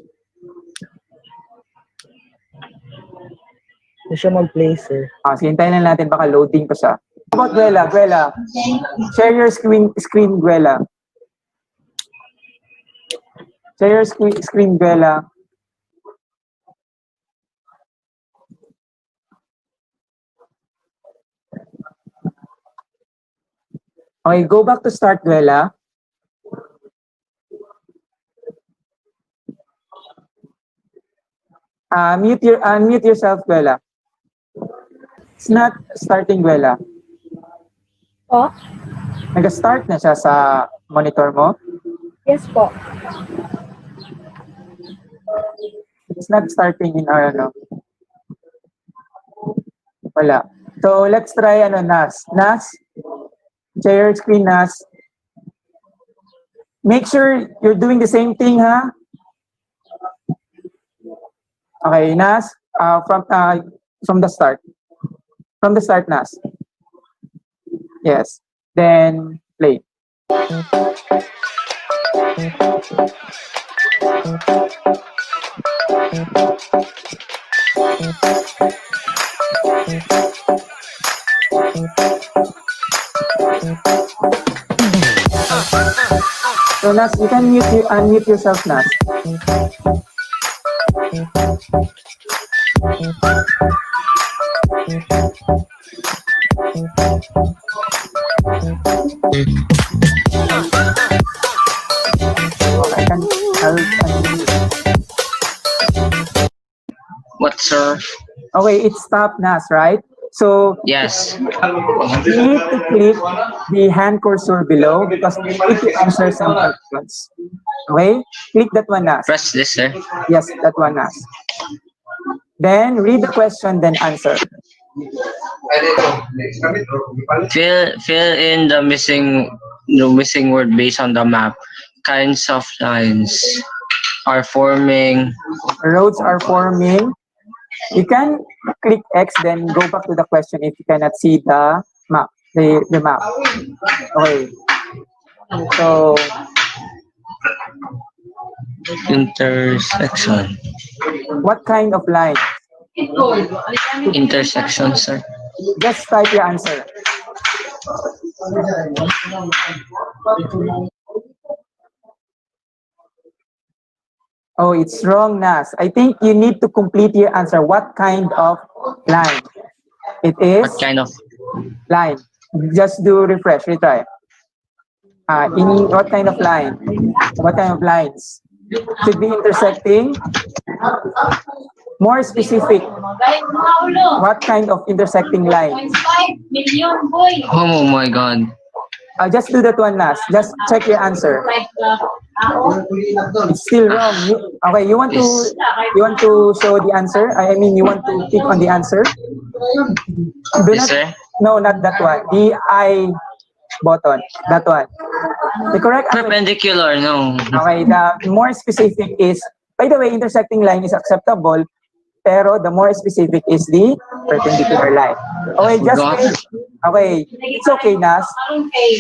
Hindi siya mag-play, sir. Sige, hintayin lang natin, baka loading pa siya. How about Guela? Guela, share your screen, Guela. Share your screen, Guela. Okay, go back to start, Guela. Unmute yourself, Guela. It's not starting, Guela. Po? Nag-start na siya sa monitor mo? Yes po. It's not starting in our, Wala. So, let's try, Nas. Nas, share your screen, Nas. Make sure you're doing the same thing, ha? Okay, Nas, from the start. From the start, Nas. Yes. Then, play. So, Nas, you can unmute yourself, Nas. What, sir? Okay, it's stop, Nas, right? So, Yes. you need to click the hand cursor below because we need to answer some questions. Okay? Click that one, Nas. Press this, sir. Yes, that one, Nas. Then read the question, then answer. Fill in the missing word based on the map. Kinds of lines are forming. Roads are forming. You can click X, then go back to the question if you cannot see the map, the map. Okay. So, Intersection. what kind of line? Intersection, sir. Just type your answer. Oh, it's wrong, Nas. I think you need to complete your answer. What kind of line? It is What kind of line. Just do refresh, retry. In what kind of line? What kind of lines? Should be intersecting. More specific. What kind of intersecting line? Oh my god. Just do that one, Nas. Just check your answer. It's still wrong. Okay, you want to show the answer? I mean, you want to click on the answer? Yes, sir. No, not that one. The I button. That one. The correct answer. Perpendicular, no. Okay, the more specific is, by the way, intersecting line is acceptable, pero the more specific is the perpendicular line. Okay, okay, it's okay, Nas.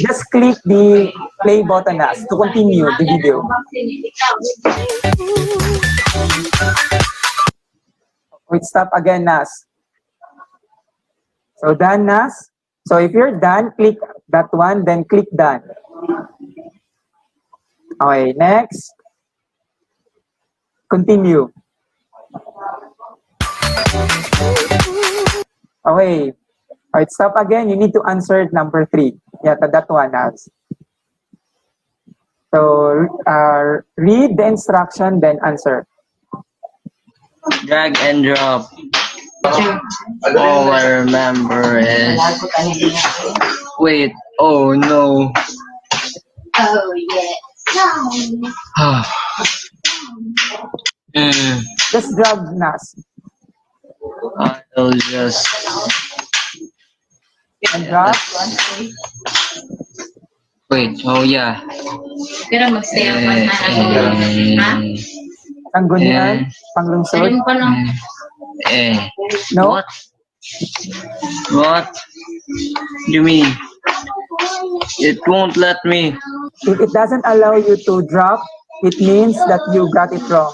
Just click the play button, Nas, to continue the video. Wait, stop again, Nas. So done, Nas. So if you're done, click that one, then click done. Okay, next. Continue. Okay. Alright, stop again. You need to answer number 3. Yeah, that one, Nas. So, read the instruction, then answer. Drag and drop. All I remember is... Wait, oh no. Oh, yes. Just drag, Nas. I'll just... And drop. Wait, oh yeah. Pero mag-stay ako na. Ha? Tanggunian, panglungsod. No? What? You mean? It won't let me. If it doesn't allow you to drop, it means that you got it wrong.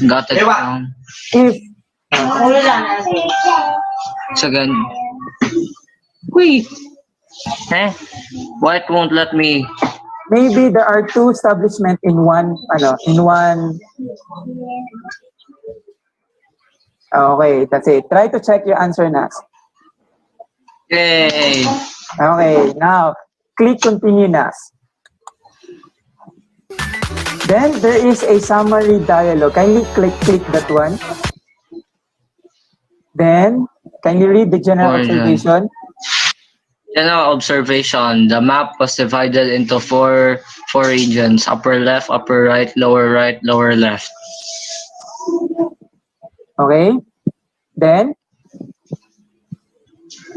Got it wrong. If Second. Wait. Eh? Why it won't let me? maybe there are 2 establishments in one, Okay, that's it. Try to check your answer, Nas. Yay. Okay, now click continue, Nas. Then there is a summary dialogue. Kindly click that one. Then, can you read the general observation? General observation. The map was divided into four regions: upper left, upper right, lower left. Okay. Then,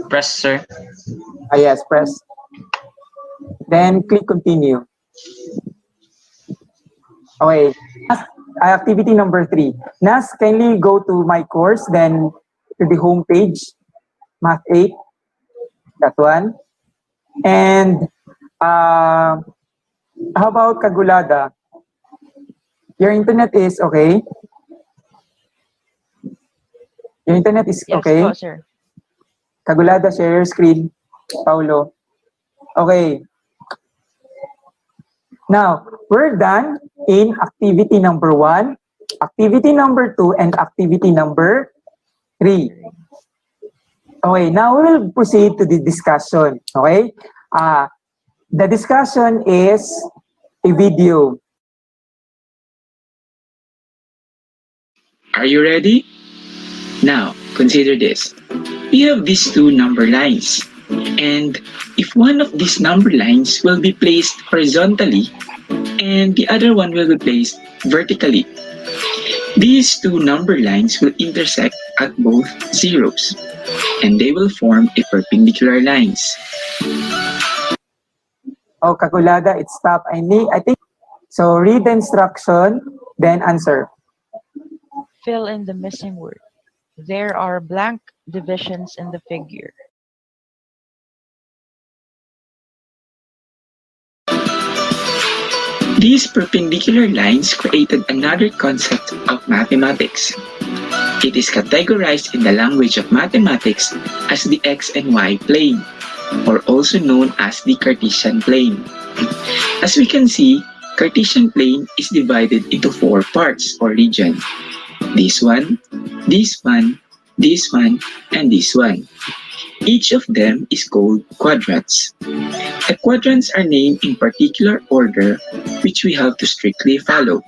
press, sir. Yes, press. Then click continue. Okay. Activity number 3. Nas, kindly go to my course, then to the home page, Math 8. That one. And how about Kagulada? Your internet is okay? Your internet is okay? Yes, sir. Kagulada, share your screen. Paulo. Okay. Now, we're done in activity number 1, activity number 2, and activity number 3. Okay, now we will proceed to the discussion. Okay? The discussion is a video. Are you ready? Now, consider this. We have these 2 number lines. And if one of these number lines will be placed horizontally and the other one will be placed vertically, these 2 number lines will intersect at both zeros, and they will form a perpendicular lines. Oh, Kagulada, it's stop. I think so. Read the instruction, then answer. Fill in the missing word. There are blank divisions in the figure. These perpendicular lines created another concept of mathematics. It is categorized in the language of mathematics as the x and y plane, or also known as the Cartesian plane. As we can see, Cartesian plane is divided into 4 parts or region. This one, this one, this one, and this one. Each of them is called quadrants. The quadrants are named in particular order which we have to strictly follow.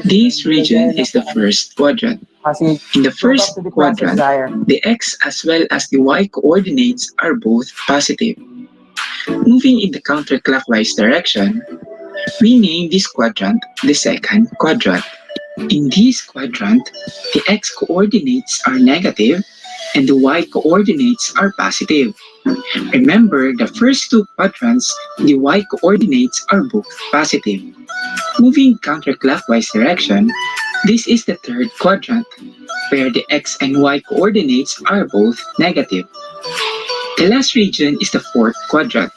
This region is the first quadrant. In the first quadrant, the x as well as the y coordinates are both positive. Moving in the counterclockwise direction, we name this quadrant the second quadrant. In this quadrant, the x coordinates are negative and the y coordinates are positive. Remember, the first 2 quadrants, the y coordinates are both positive. Moving counterclockwise direction, this is the third quadrant, where the x and y coordinates are both negative. The last region is the fourth quadrant.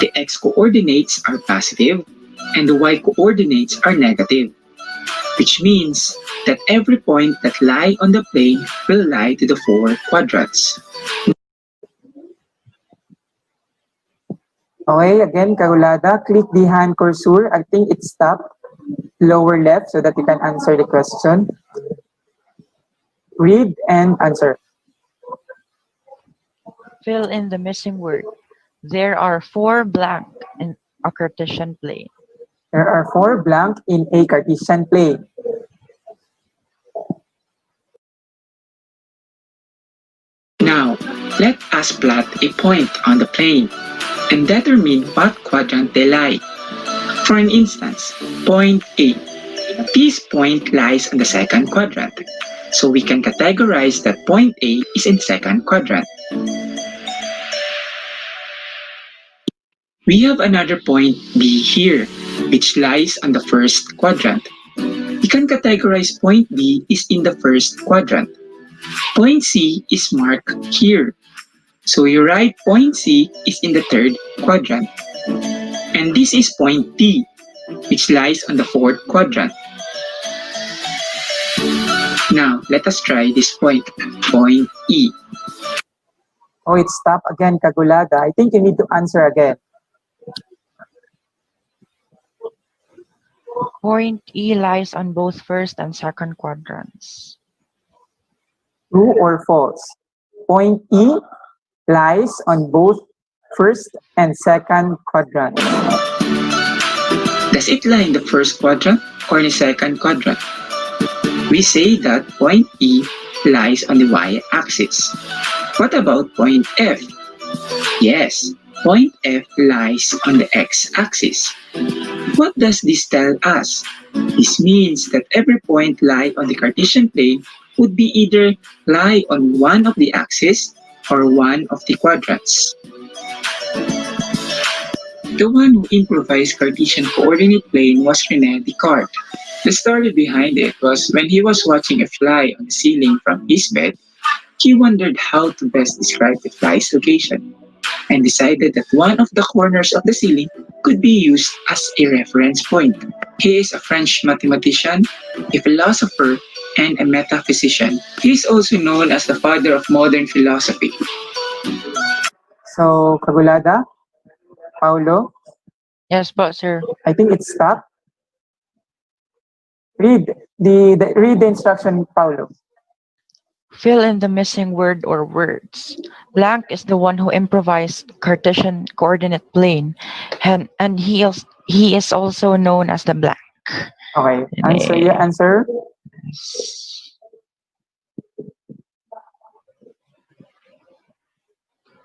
The x coordinates are positive and the y coordinates are negative, which means that every point that lie on the plane will lie to the 4 quadrants. Okay, again, Kagulada, click the hand cursor. I think it's stop, lower left, so that you can answer the question. Read and answer. Fill in the missing word. There are 4 blank in a Cartesian plane. There are 4 blank in a Cartesian plane. Now, let us plot a point on the plane and determine what quadrant they lie. For an instance, point A. This point lies on the second quadrant, so we can categorize that point A is in the second quadrant. We have another point B here, which lies on the first quadrant. We can categorize point B is in the first quadrant. Point C is marked here, so you write point C is in the third quadrant. And this is point D, which lies on the fourth quadrant. Now, let us try this point, point E. Oh, it's stop again, Kagulada. I think you need to answer again. Point E lies on both first and second quadrants. True or false? Point E lies on both first and second quadrants. Does it lie in the first quadrant or in the second quadrant? We say that point E lies on the y-axis. What about point F? Yes, point F lies on the x-axis. What does this tell us? This means that every point lie on the Cartesian plane would be either lie on one of the axes or one of the quadrants. The one who improvised Cartesian coordinate plane was René Descartes. The story behind it was when he was watching a fly on the ceiling from his bed, he wondered how to best describe the fly's location and decided that one of the corners of the ceiling could be used as a reference point. He is a French mathematician, a philosopher, and a metaphysician. He is also known as the father of modern philosophy. So, Kagulada, Paulo? Yes, but sir. I think it's stop. Read the instruction, Paulo. Fill in the missing word or words. Blank is the one who improvised Cartesian coordinate plane, and he is also known as the blank. Okay, answer your answer.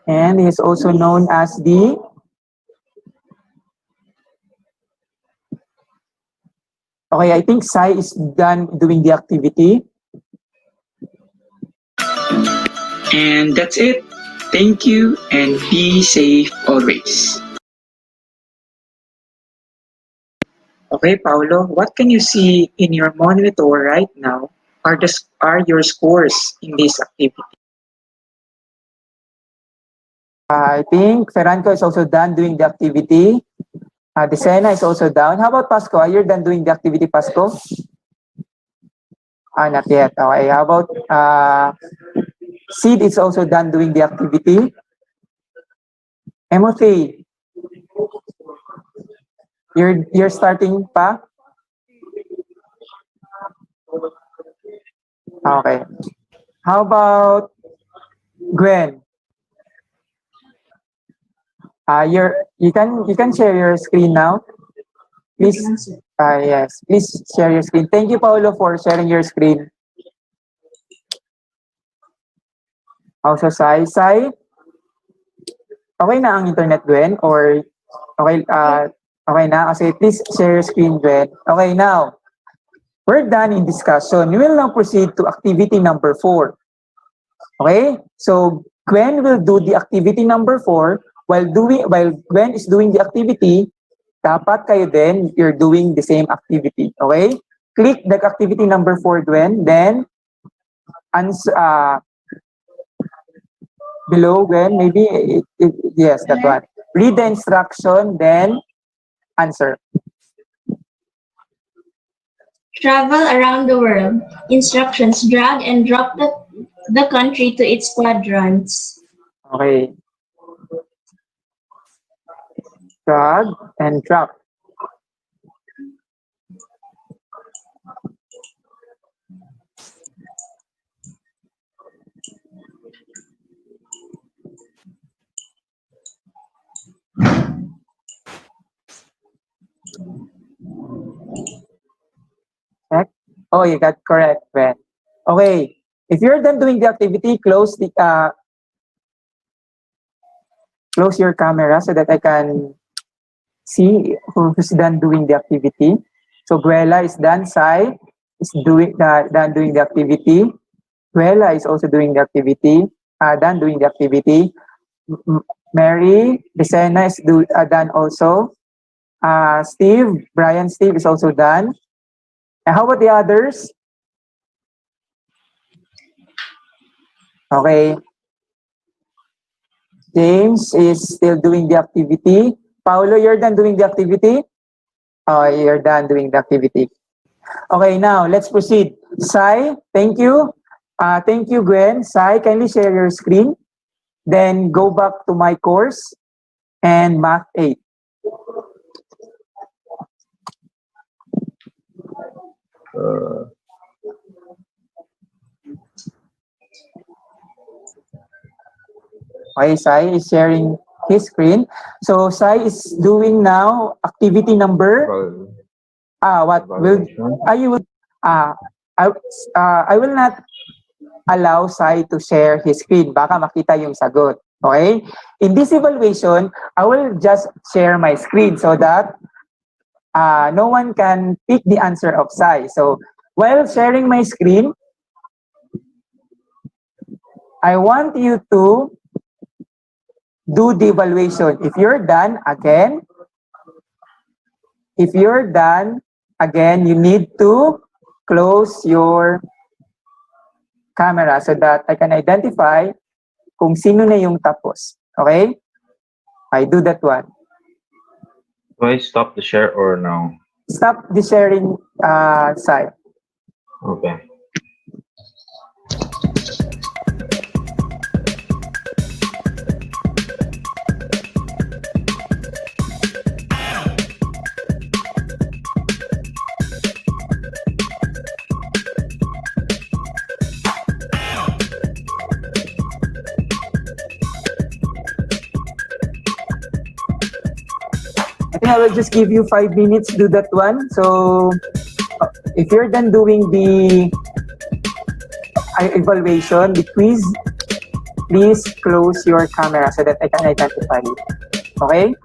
And he is also known as the Okay, I think Sai is done doing the activity. And that's it. Thank you and be safe always. Okay, Paulo, what can you see in your monitor right now are your scores in this activity? I think Ferranco is also done doing the activity. Desena is also done. How about Pasco? Are you done doing the activity, Pasco? Not yet. Okay. How about Sid is also done doing the activity. Timothy, you're starting pa? Okay. How about Gwen? You can share your screen now. Please. Yes. Please share your screen. Thank you, Paolo, for sharing your screen. Also, Sai. Okay na ang internet, Gwen? Or okay, okay na? Kasi please share your screen, Gwen. Okay, now, we're done in discussion. We will now proceed to activity number 4. Okay? So, Gwen will do the activity number 4. While Gwen is doing the activity, dapat kayo din, you're doing the same activity. Okay? Click the activity number 4, Gwen. Then, below, Gwen, maybe, yes, that one. Read the instruction, then answer. Travel around the world. Instructions: drag and drop the country to its quadrants. Okay. Drag and drop. Check. Oh, you got correct, Ben. Okay. If you're done doing the activity, close your camera so that I can see who's done doing the activity. So Guela is done. Sai is done doing the activity. Guela is also doing the activity. Done doing the activity. Mary, Desena is done also. Brian Steve is also done. And how about the others? Okay. James is still doing the activity. Paulo, you're done doing the activity? Oh, you're done doing the activity. Okay, now let's proceed. Sai, thank you. Thank you, Gwen. Sai, kindly share your screen. Then go back to my course and Math 8. Okay, Sai is sharing his screen. So Sai is doing now activity number. I will not allow Sai to share his screen. Baka makita yung sagot. Okay? In this evaluation, I will just share my screen so that no one can pick the answer of Sai. So while sharing my screen, I want you to do the evaluation. If you're done, again, you need to close your camera so that I can identify kung sino na yung tapos. Okay? I do that one. Do I stop the share or no? Stop the sharing, Sai. Okay. I think I will just give you 5 minutes to do that one. So if you're done doing the evaluation, the quiz, please close your camera so that I can identify it. Okay?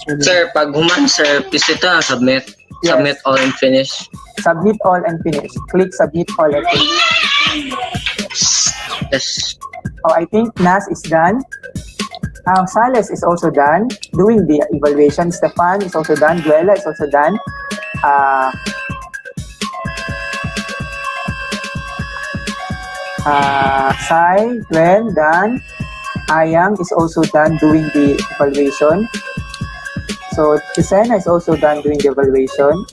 Sir, pag human, sir, please ito na submit. Yes. Submit all and finish. Submit all and finish. Click submit all and finish. Yes. Oh, I think Nas is done. Sales is also done doing the evaluation. Stefan is also done. Duela is also done. Sai, Gwen, done. Ayang is also done doing the evaluation. So, Tisena is also done doing the evaluation.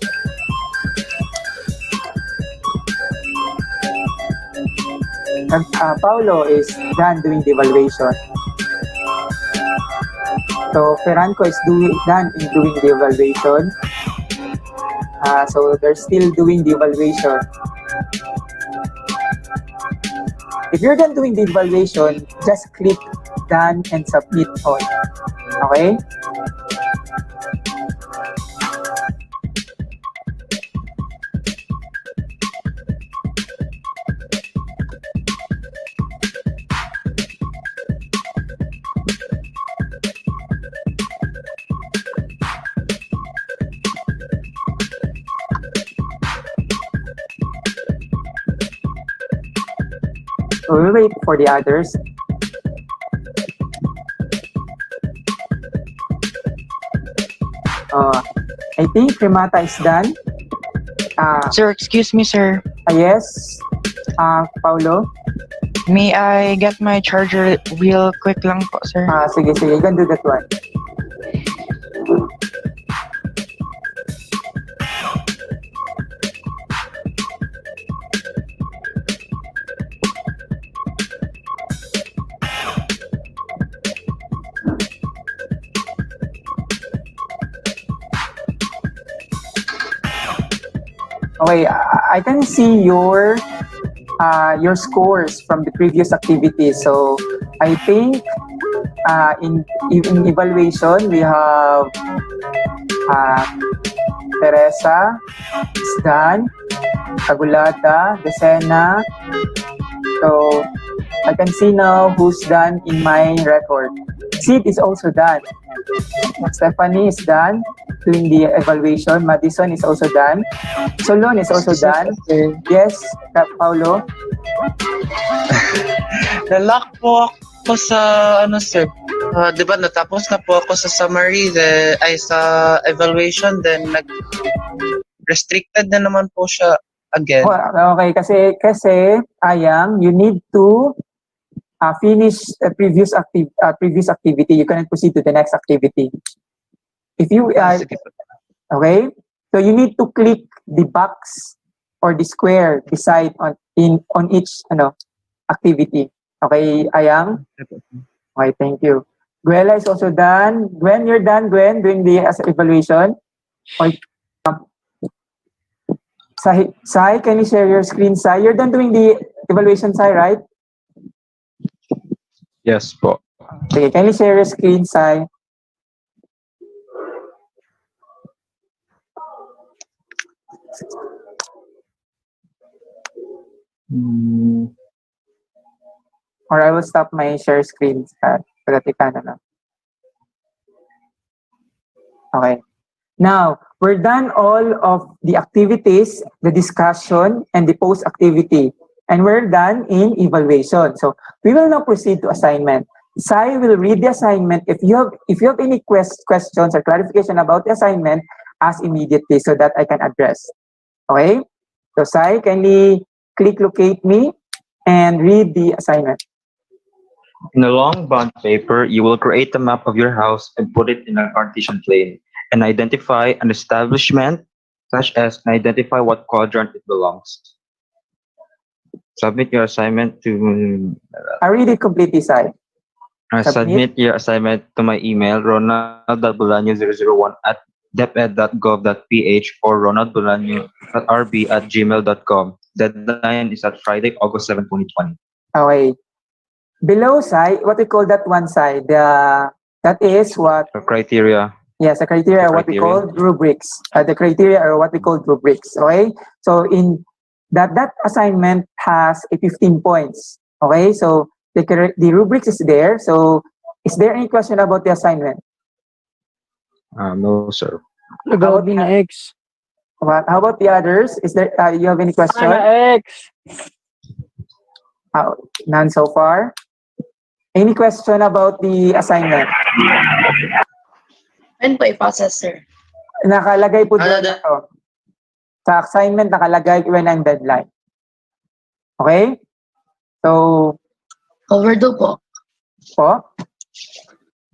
And, Paulo is done doing the evaluation. So, Ferranco is done in doing the evaluation. So, they're still doing the evaluation. If you're done doing the evaluation, just click done and submit all. Okay? We'll wait for the others. I think Remata is done. Sir, excuse me, sir. Yes. Paulo? May I get my charger real quick lang po, sir? Sige. You can do that one. Okay, I can see your scores from the previous activity. So I think in evaluation we have Teresa is done, Agulata, Decena. So I can see now who's done in my record. Sid is also done. Stephanie is done doing the evaluation. Madison is also done. Solon is also done. Yes, Paulo. Nalock po ako sa sir. Di ba natapos na po ako sa summary, sa evaluation, then restricted na naman po siya again. Okay, kasi Ayang, you need to finish a previous activity. You cannot proceed to the next activity. If you okay, so you need to click the box or the square beside on each activity. Okay, Ayang. Okay, thank you. Guela is also done. Gwen, you're done. Gwen, doing the evaluation. Okay. Sai, can you share your screen? Sai, you're done doing the evaluation, Sai, right? Yes po. Okay, can you share your screen, Sai? Or I will stop my share screen so that you can. Okay. Now, we're done all of the activities, the discussion, and the post-activity. And we're done in evaluation. So we will now proceed to assignment. Sai will read the assignment. If you have any questions or clarification about the assignment, ask immediately so that I can address. Okay? So Sai, kindly click locate me and read the assignment. In a long bond paper, you will create a map of your house and put it in a Cartesian plane and identify an establishment such as and identify what quadrant it belongs. Submit your assignment to... I read it completely, Sai. Submit your assignment to my email, ronald.bolaño001@deped.gov.ph or ronaldbolaño.rb@gmail.com. Deadline is at Friday, August 7, 2020. Okay. Below, Sai, what we call that one side, that is what... The criteria. Yes, the criteria are what we call rubrics. The criteria are what we call rubrics, okay? So in that assignment has 15 points, okay? So the rubrics is there. So is there any question about the assignment? No, sir. Nagawag na X. How about the others? Is there you have any question? Ana X. None so far. Any question about the assignment? When po i-process, sir? Nakalagay po doon ito. Sa assignment, nakalagay when ang deadline. Okay? So, Overdue po. po?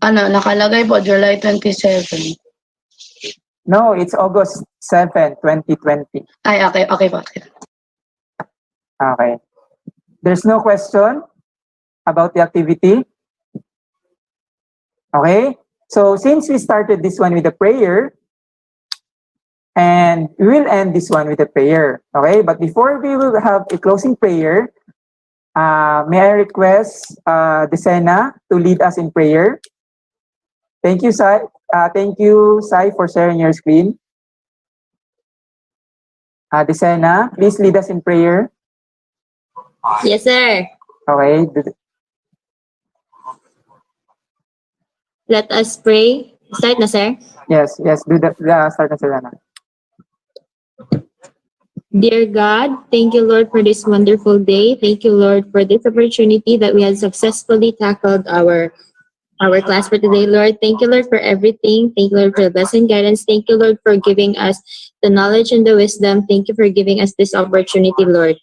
Ano, nakalagay po July 27. No, it's August 7, 2020. Ay, okay po. Okay. There's no question about the activity? Okay? So, since we started this one with a prayer, and we will end this one with a prayer. Okay? But before we will have a closing prayer, may I request Desena to lead us in prayer? Thank you, Sai. Thank you, Sai, for sharing your screen. Desena, please lead us in prayer. Yes, sir. Okay. Let us pray. Start na, sir. Yes. Do the start na sila na. Dear God, thank you, Lord, for this wonderful day. Thank you, Lord, for this opportunity that we have successfully tackled our class for today, Lord. Thank you, Lord, for everything. Thank you, Lord, for the blessing guidance. Thank you, Lord, for giving us the knowledge and the wisdom. Thank you for giving us this opportunity, Lord.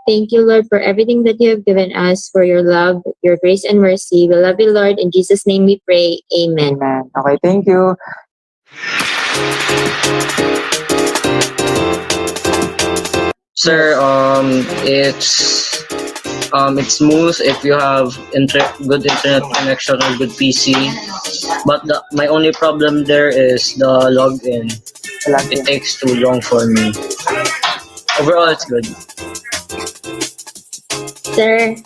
Thank you, Lord, for everything that you have given us, for your love, your grace, and mercy. We love you, Lord. In Jesus' name we pray. Amen. Amen. Okay, thank you. Sir, it's smooth if you have good internet connection or good PC. But my only problem there is the login. It takes too long for me. Overall, it's good. Sir,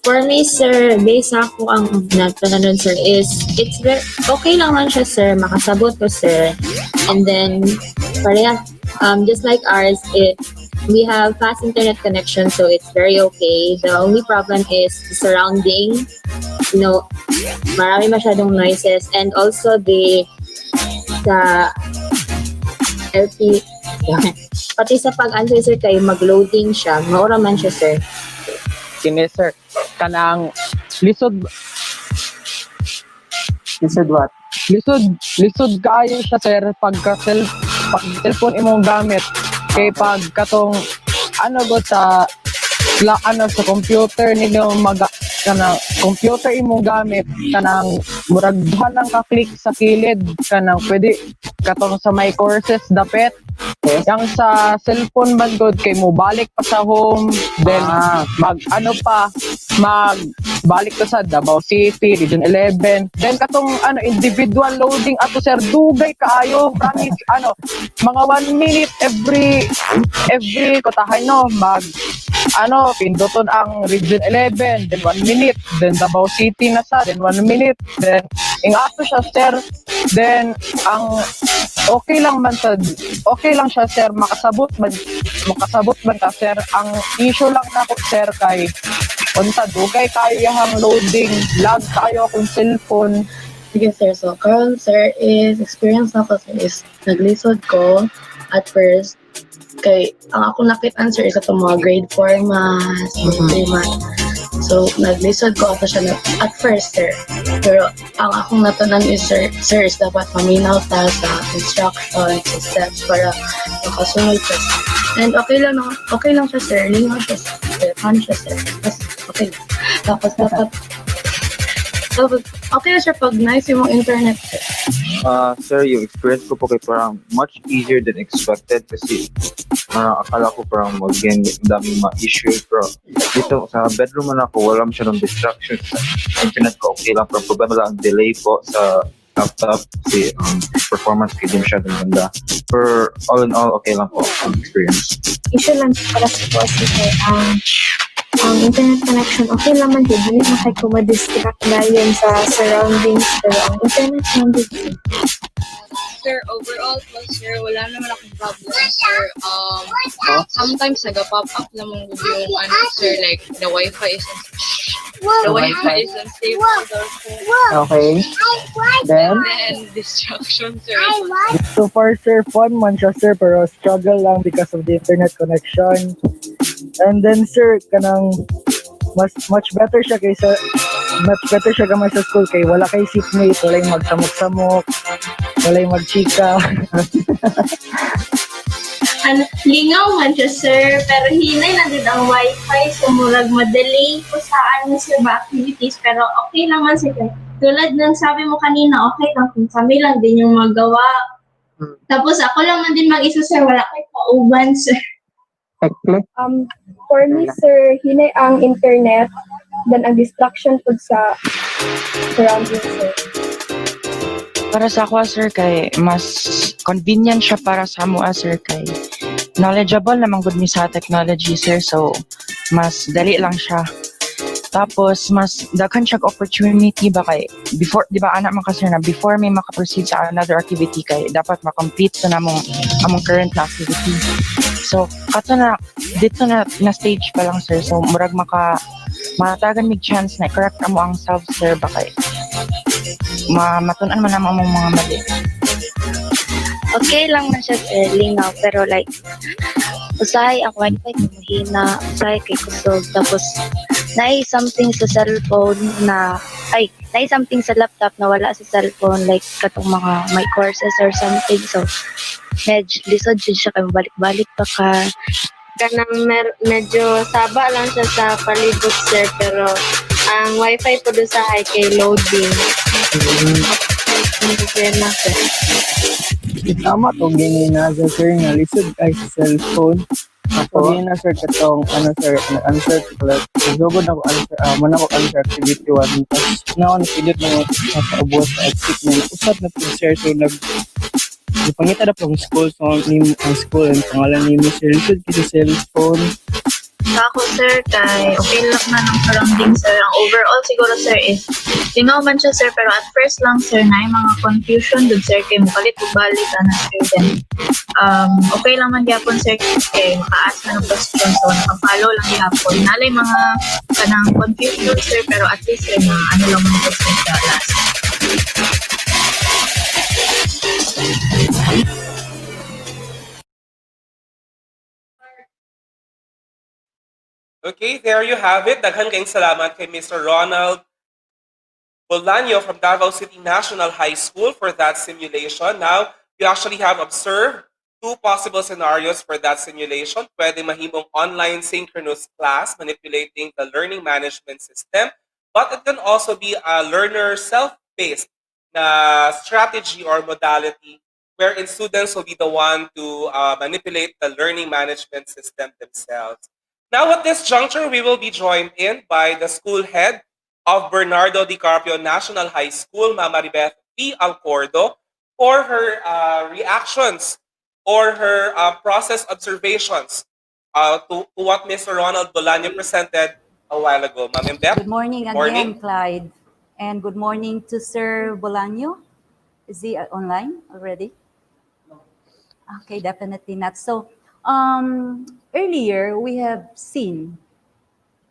for me, sir, based ako ang nagtanong, sir, is it's very, okay lang man siya, sir, makasabot ko, sir. And then, pareha, just like ours, we have fast internet connection, so it's very okay. The only problem is the surrounding, marami masyadong noises, and also the LP, pati sa pag-answer, sir, kayo mag-loading siya, maura man siya, sir. Kini, sir. Kanang lisod what? Lisod kayo siya, sir, pag cellphone imong gamit. Kay pag katong sa computer ninyo kanang computer imong gamit kanang murag lang ka click sa kilid kanang pwede katong sa my courses dapet yang sa cellphone man god kay mo balik pa sa home then balik ka sa Davao City Region 11 then katong individual loading ato sir dugay kaayo promise mga 1 minute every kotahay pinduton ang Region 11 then 1 minute then Davao City na sa then 1 minute then ato siya sir then ang okay lang siya sir makasabot man ka sir ang issue lang nako sir kay unsa dugay kayo yang loading lag kayo akong cellphone. Sige sir, so karon sir is experience na ko sir is naglisod ko at first kay ang akong nakit-answer is itong mga grade 4 math, 3 math. So, naglisod ko ato siya at first, sir. Pero, ang akong natunan is, sir is dapat maminaw ta sa instructions, sa steps para makasunod siya. And okay lang siya, sir. Lingaw siya, sir. Fun siya, sir. Okay. Tapos, okay na, sir, pag nice yung internet, sir. Sir, yung experience ko po kay parang much easier than expected kasi akala ko parang mag-game daming ma-issue pero dito sa bedroom man ako wala siya ng distractions sa internet ko okay lang pero problema lang ang delay po sa laptop kasi performance ko din siya ng ganda pero all in all okay lang po ang experience. Issue lang para sa po kasi ang internet connection, okay naman din. Hindi na kayo kumadistract na yun sa surroundings. Pero ang internet naman din. Sir, overall po, sir, wala naman akong problem, sir. Sometimes nag-pop up naman yung sir, like, the Wi-Fi is The Wi-Fi is unstable daw, sir. Okay. Then, And distraction, sir. So far, sir, fun man siya, sir, pero struggle lang because of the internet connection. And then, sir, kanang much better siya gamay sa school kay wala kay seatmate, wala yung magsamok-samok, wala yung magchika. Lingaw man siya, sir, pero hinay na din ang wifi, so murag madelay po sa sir ba activities, pero okay lang man sir. Tulad ng sabi mo kanina, okay lang kung kami lang din yung magawa. Tapos ako lang man din mag-isa, sir, wala kay kauban, sir. For me, sir, hinay ang internet, then ang distraction po sa surroundings, sir. Para sa ako, sir, kay mas convenient siya para sa amo, sir, kay knowledgeable naman good mi sa technology, sir, so mas dali lang siya. Tapos mas daghan siya opportunity ba kay before, di ba anak man ka, sir, na before may makaproceed sa another activity kay dapat ma-complete sa among current na activity. So kato na dito na stage pa lang, sir, so murag matagan mig chance na correct amo ang self, sir, ba kay matun-an man namang mga mali. Okay lang man siya, sir, lingaw, pero like, usahay ang wifi ko mahina, usahay kay kusog, tapos something sa cellphone something sa laptop na wala sa cellphone, like katong mga my courses or something, so lisod siya kay balik-balik pa ka. Kanang medyo saba lang siya sa palibot, sir, pero ang wifi po doon sa high kay loading. Na, sir. Tama to gini na sa sir nga lisod ay sa cellphone. Ako gini na, sir, katong sir, answer class. Sugod ako answer, muna ko answer activity 1. Tapos naon pilit na sa ubos sa exit na usap na po, sir, so pangita na pong school, so ang school ang pangalan ni Mr. Lisod kasi cellphone. Sa ako, sir, kay okay lang na ng surrounding, sir. Ang overall siguro, sir, is lingaw man siya, sir, pero at first lang, sir, na yung mga confusion dun, sir, kay mukalit-balik na, sir, then okay lang man yapon, sir, kay maka-ask na ng question, so nakapollow lang yapon. Nalay mga kanang confusion, sir, pero at least, sir, na ano lang man po, sir, sa last. Okay, there you have it. Daghan kayong salamat kay Mr. Ronald Bolaño from Davao City National High School for that simulation. Now, you actually have observed 2 possible scenarios for that simulation. Pwede mahimong online synchronous class manipulating the learning management system, but it can also be a learner self-paced na strategy or modality wherein students will be the one to manipulate the learning management system themselves. Now, at this juncture, we will be joined in by the school head of Bernardo DiCarpio National High School, Mama Maribeth P. Alcordo, for her reactions or her process observations to what Mr. Ronald Bolaño presented a while ago. Ma'am Beth? Good morning again, Clyde. And good morning to Sir Bolaño. Is he online already? Okay, definitely not. So, earlier we have seen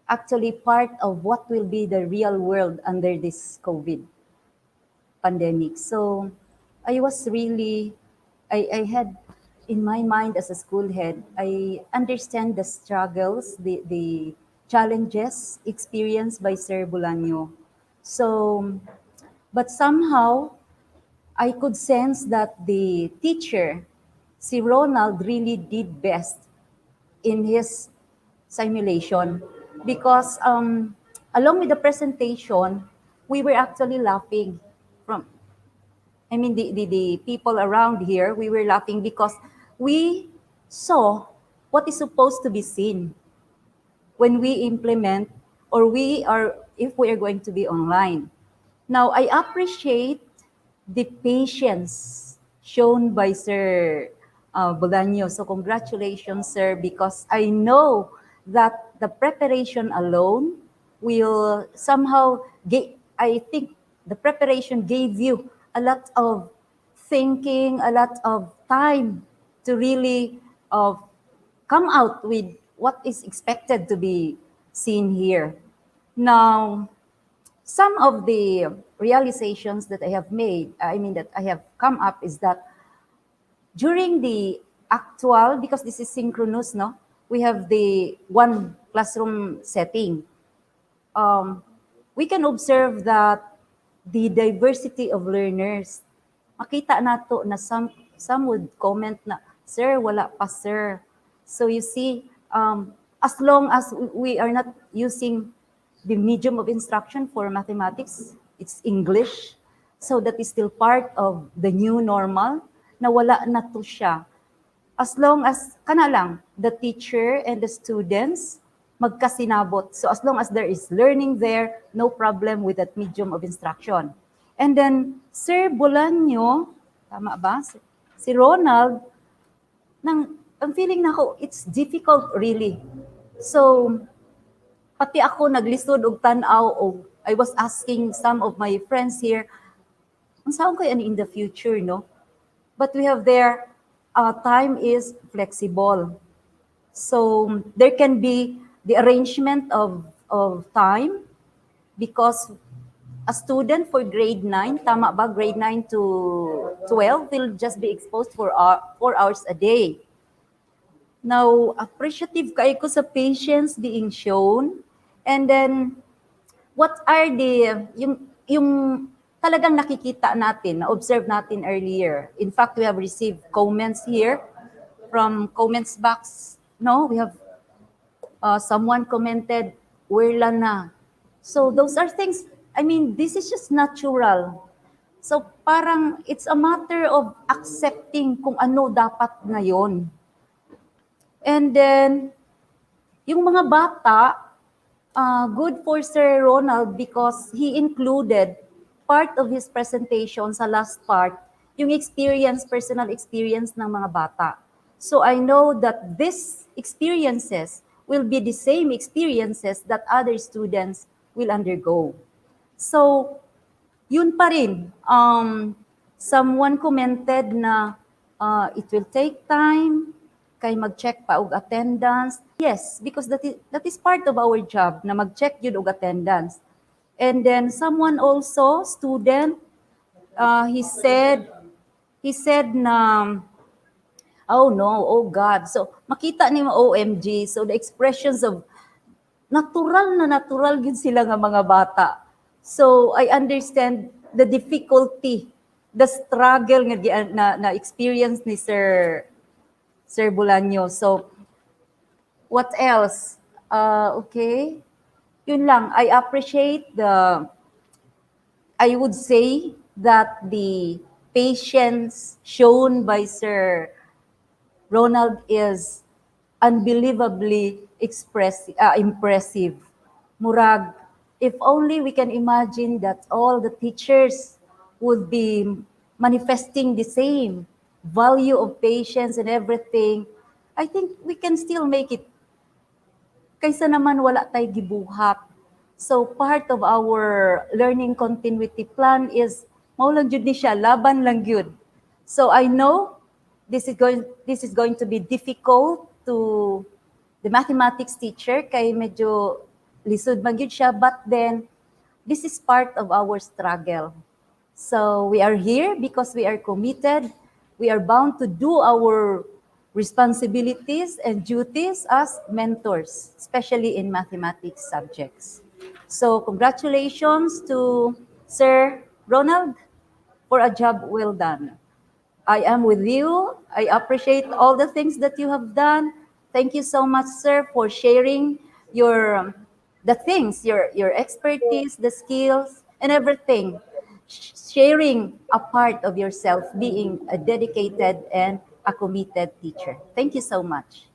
actually part of what will be the real world under this COVID pandemic. So I was really, I had in my mind as a school head, I understand the struggles, the challenges experienced by Sir Bolaño. So, but somehow I could sense that the teacher, si Ronald, really did best in his simulation because along with the presentation, we were actually laughing the people around here, we were laughing because we saw what is supposed to be seen when we implement or if we are going to be online. Now, I appreciate the patience shown by Sir Bolaño. So congratulations, sir, because I know that the preparation alone will somehow I think the preparation gave you a lot of thinking, a lot of time to really come out with what is expected to be seen here. Now, some of the realizations that I have made, that I have come up is that during the actual, because this is synchronous, no? We have the one classroom setting. We can observe that the diversity of learners, makita nato na some would comment na, sir, wala pa, sir. So you see, as long as we are not using the medium of instruction for mathematics, it's English. So that is still part of the new normal, na wala na to siya. As long as, kana lang, the teacher and the students magkasinabot. So as long as there is learning there, no problem with that medium of instruction. And then, Sir Bolaño, tama ba? Si Ronald, ang feeling na ako, it's difficult really. So, pati ako naglisod og tanaw og I was asking some of my friends here, ang saan kayo in the future, no? But we have there, time is flexible. So there can be the arrangement of time because a student for grade 9, tama ba, grade 9 to 12 will just be exposed for 4 hours a day. Now, appreciative kayo ko sa patience being shown. And then, what are the, yung talagang nakikita natin, na-observe natin earlier. In fact, we have received comments here from comments box. No, we have someone commented, wala na. So those are things, this is just natural. So parang it's a matter of accepting kung ano dapat ngayon. And then, yung mga bata, good for Sir Ronald because he included part of his presentation sa last part, yung experience, personal experience ng mga bata. So I know that these experiences will be the same experiences that other students will undergo. So, yun pa rin. Someone commented na it will take time, kay mag-check pa og attendance. Yes, because that is part of our job, na mag-check yun og attendance. And then someone also, student, he said na, oh no, oh God. So makita ni mo OMG. So the expressions of natural yun sila nga mga bata. So I understand the difficulty, the struggle nga na experience ni Sir Bolaño. So what else? Okay. Yun lang, I appreciate I would say that the patience shown by Sir Ronald is unbelievably impressive. Murag, if only we can imagine that all the teachers would be manifesting the same value of patience and everything, I think we can still make it. Kaysa naman wala tayo gibuhat. So part of our learning continuity plan is maulang jud ni siya, laban lang yun. So I know this is going to be difficult to the mathematics teacher kay medyo lisod man yun siya, but then this is part of our struggle. So we are here because we are committed. We are bound to do our responsibilities and duties as mentors, especially in mathematics subjects. So congratulations to Sir Ronald for a job well done. I am with you. I appreciate all the things that you have done. Thank you so much, sir, for sharing your expertise, the skills, and everything. Sharing a part of yourself, being a dedicated and a committed teacher. Thank you so much.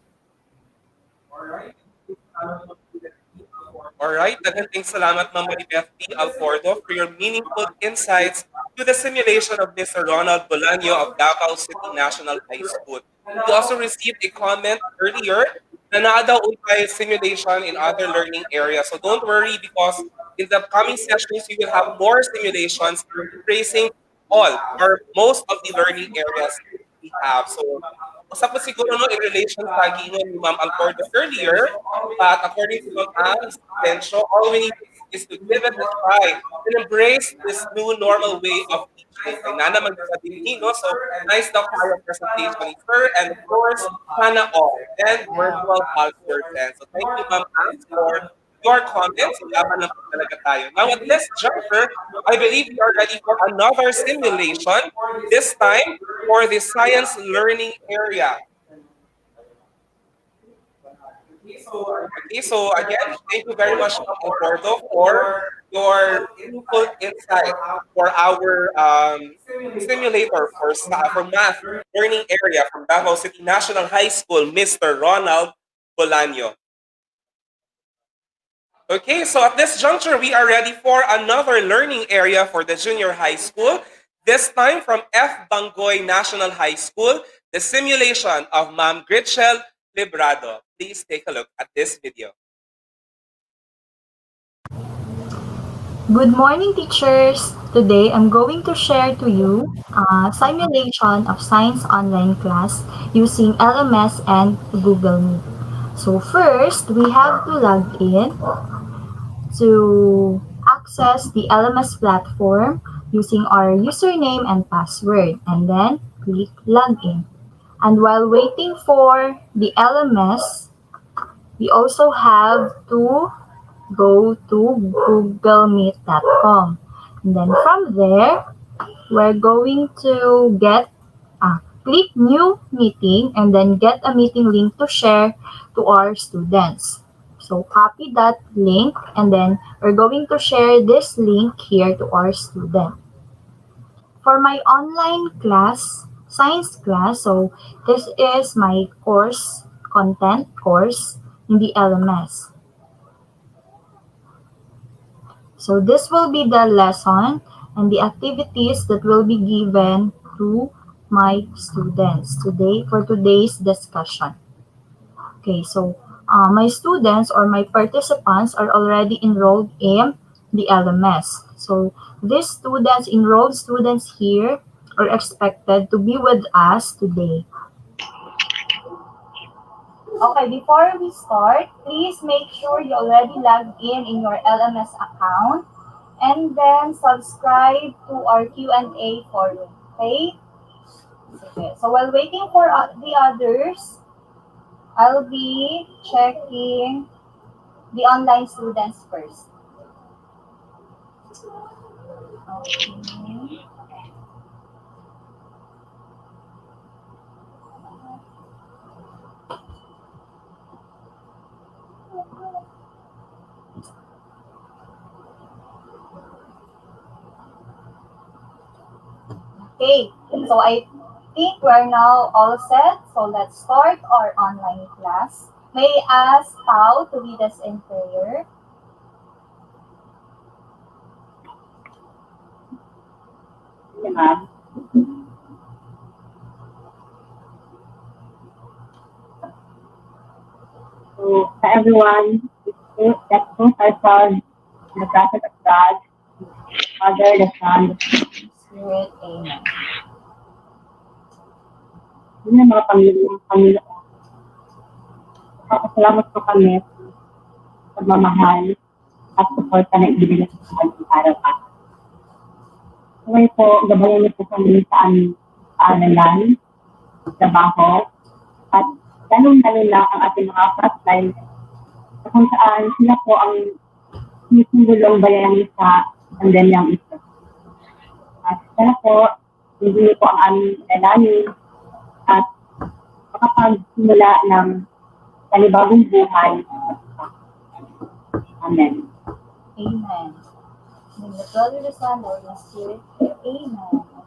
All right, daghang salamat Ma'am Maribeth P. Alfordo for your meaningful insights to the simulation of Mr. Ronald Bolaño of Davao City National High School. We also received a comment earlier na naa daw ulay simulation in other learning areas. So don't worry because in the coming sessions, we will have more simulations tracing all or most of the learning areas we have. So, usap po siguro no, in relation sa giingon ni Ma'am Alfordo earlier, but according to Ma'am Anne Tencio, all we need to is to give it a try and embrace this new normal way of teaching. Kay Nana magsasabi no? So, nice daw kayo presentation ni Sir, and of course, sana all, and virtual culture then. So, thank you, Ma'am Anne, for your comments. Laban lang po talaga tayo. Now, at this juncture, I believe we are ready for another simulation, this time for the science learning area. Okay, so again, thank you very much, Ma'am Eduardo, for your input insight for our simulator for math learning area from Davao City National High School, Mr. Ronald Bolaño. Okay, so at this juncture, we are ready for another learning area for the junior high school. This time from F. Bangoy National High School, the simulation of Ma'am Gritchel Librado. Please take a look at this video. Good morning, teachers. Today, I'm going to share to you a simulation of science online class using LMS and Google Meet. So first, we have to log in to access the LMS platform using our username and password, and then click login. And while waiting for the LMS, we also have to go to googlemeet.com. And then from there, we're going to click new meeting and then get a meeting link to share to our students. So copy that link and then we're going to share this link here to our student. For my online class, science class, so this is my course, content course in the LMS. So this will be the lesson and the activities that will be given to my students today for today's discussion. Okay, so my students or my participants are already enrolled in the LMS. So these students, enrolled students here, are expected to be with us today. Okay, before we start, please make sure you already logged in your LMS account and then subscribe to our Q&A forum, okay? Okay, so while waiting for the others, I'll be checking the online students first. Okay. Okay, so I think we're now all set. So let's start our online class. May I ask Pao to lead us in prayer? Yeah, ma'am. So, everyone, let's put ourselves in the presence of God, Father, the Son, Spirit, amen. yun ang mga Panginoon. Salamat po kami sa pagmamahal at suporta na ibigay sa ating araw-araw. Ngayon po, gabayan niyo po kami sa aming paaralan, trabaho, at lalong-lalo na ang ating mga frontline kung saan sila po ang sinulong bayani sa pandemyang ito. At sana po, hindi po ang aming lalani at makapagsimula ng panibagong buhay. Amen. Amen. In the Father, the Son, and the Spirit. Amen.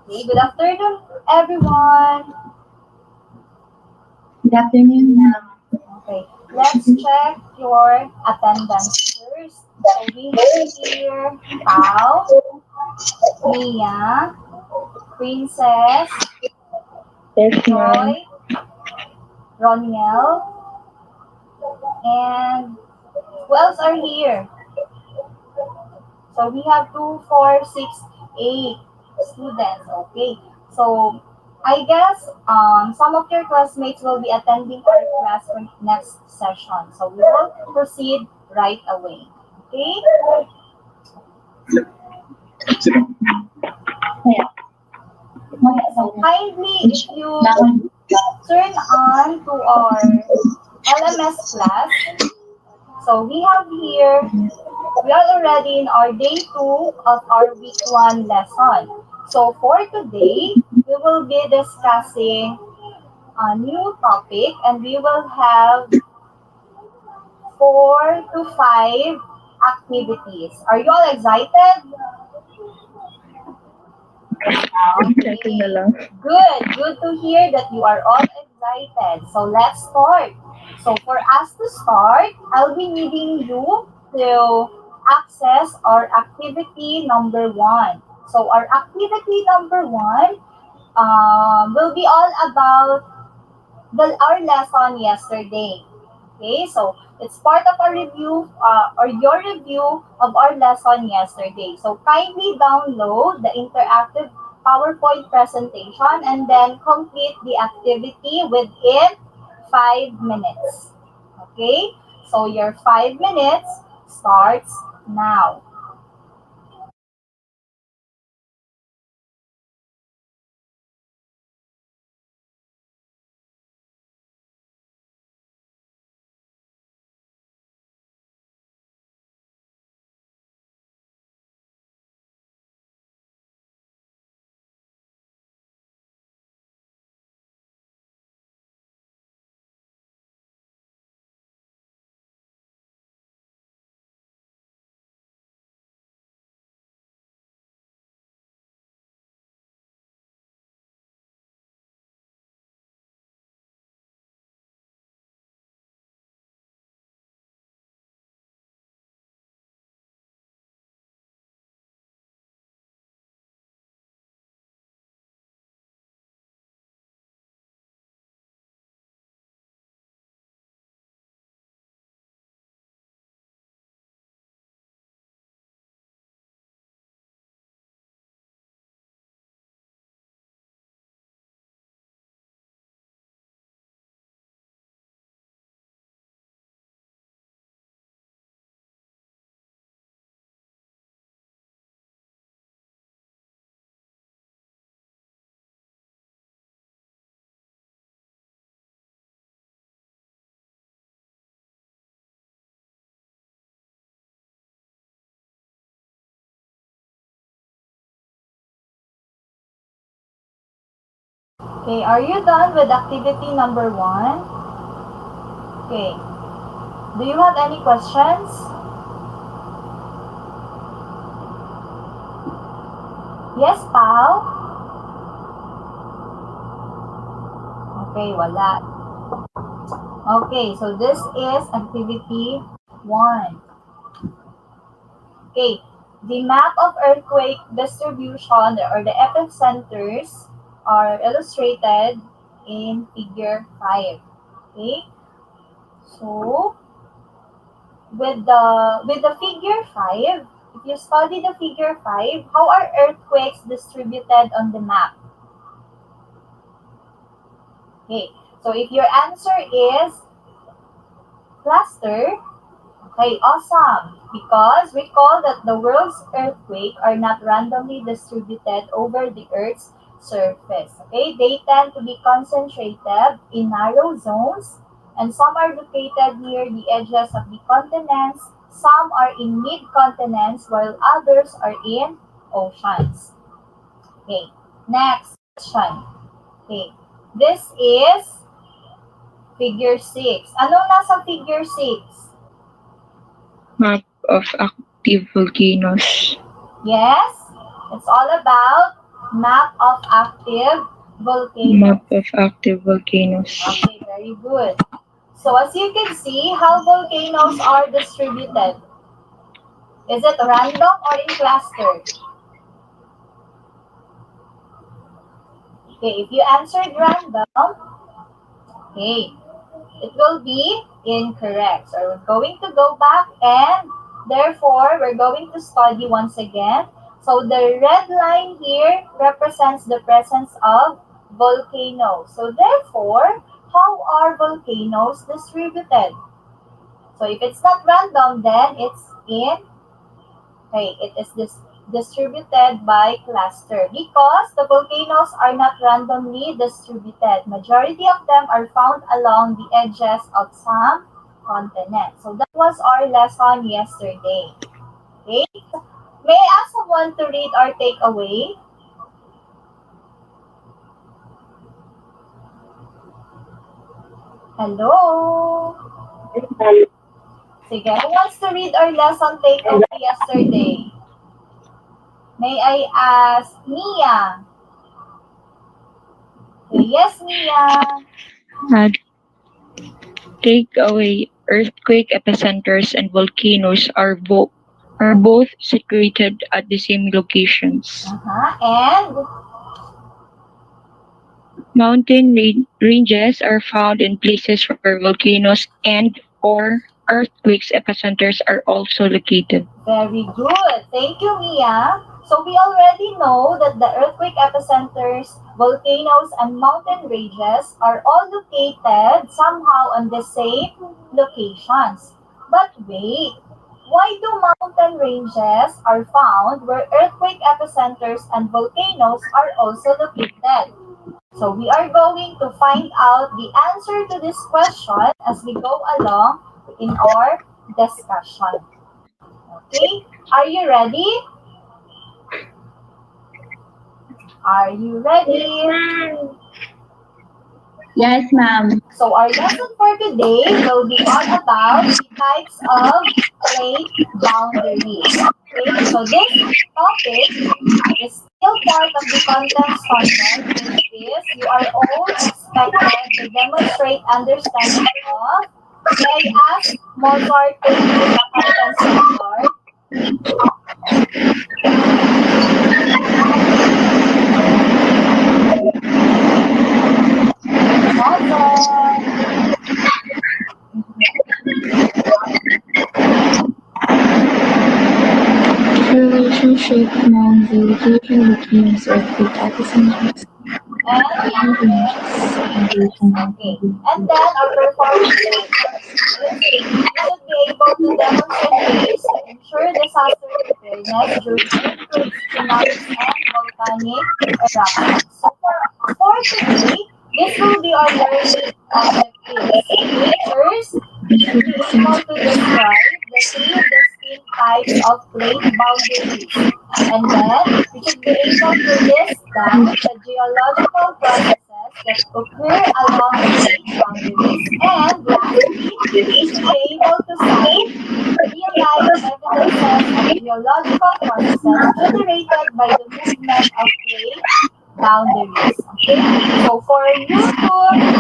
Okay, good afternoon, everyone. Good afternoon, ma'am. Okay, let's check your attendance first. So we have here Pao, Mia, Princess, Joy, Roniel, and who else are here? So we have 2, 4, 6, 8 students. Okay, so I guess some of your classmates will be attending our class for next session. So we will proceed right away. Okay? So kindly, if you turn on to our LMS class, so we have here, we are already in our day 2 of our week 1 lesson. So for today, we will be discussing a new topic and we will have 4 to 5 activities. Are you all excited? Okay. Good to hear that you are all excited. So let's start. So for us to start, I'll be needing you to access our activity number 1. So our activity number 1 will be all about our lesson yesterday. Okay, so it's part of our review or your review of our lesson yesterday. So kindly download the interactive PowerPoint presentation and then complete the activity within 5 minutes. Okay, so your 5 minutes starts now. Okay, are you done with activity number 1? Okay. Do you have any questions? Yes, Pao? Okay, wala. Okay, so this is activity 1. Okay, the map of earthquake distribution or the epicenters are illustrated in figure 5. Okay, so with the figure 5, if you study the figure 5, how are earthquakes distributed on the map? Okay, so if your answer is cluster, okay, awesome. Because recall that the world's earthquake are not randomly distributed over the Earth's surface. Okay, they tend to be concentrated in narrow zones, and some are located near the edges of the continents, some are in mid-continents, while others are in oceans. Okay, next question. Okay, this is figure 6. Anong nasa figure 6? Map of active volcanoes. Yes, it's all about map of active volcanoes. Map of active volcanoes. Okay, very good. So as you can see, how volcanoes are distributed. Is it random or in clusters? Okay, if you answered random, okay, it will be incorrect. So we're going to go back and therefore we're going to study once again. So the red line here represents the presence of volcanoes. So therefore, how are volcanoes distributed? So if it's not random, then it's in Okay, it is distributed by cluster because the volcanoes are not randomly distributed. Majority of them are found along the edges of some continents. So that was our lesson yesterday. Okay, may I ask someone to read our takeaway? Hello? Sige, who wants to read our lesson takeaway yesterday? May I ask Mia? Okay, yes, Mia. Takeaway: earthquake epicenters and volcanoes are both situated at the same locations. And mountain ranges are found in places where volcanoes and/or earthquakes epicenters are also located. Very good. Thank you, Mia. So we already know that the earthquake epicenters, volcanoes, and mountain ranges are all located somehow on the same locations. But wait, why do mountain ranges are found where earthquake epicenters and volcanoes are also located? So we are going to find out the answer to this question as we go along in our discussion. Okay, are you ready? Are you ready? Yes, ma'am. So our lesson for today will be all about the types of plate boundaries. Okay, so this topic is still part of the content content, which is you are all expected to demonstrate understanding of. May I ask Mozart to read the contents report? Relationship among the location between earthquake epicenters and ranges. Okay, and then our performance you should be able to demonstrate ways to ensure disaster preparedness during earthquakes, tsunamis, and volcanic eruptions. So for today, this will be our learning objectives. First, you should be able to describe the three distinct types of plate boundaries. And then, we should be able to list down the geological processes that occur along the plate boundaries. And lastly, we should be able to cite real-life evidences of geological processes generated by the movement of plate boundaries. Okay, so for you to achieve this learning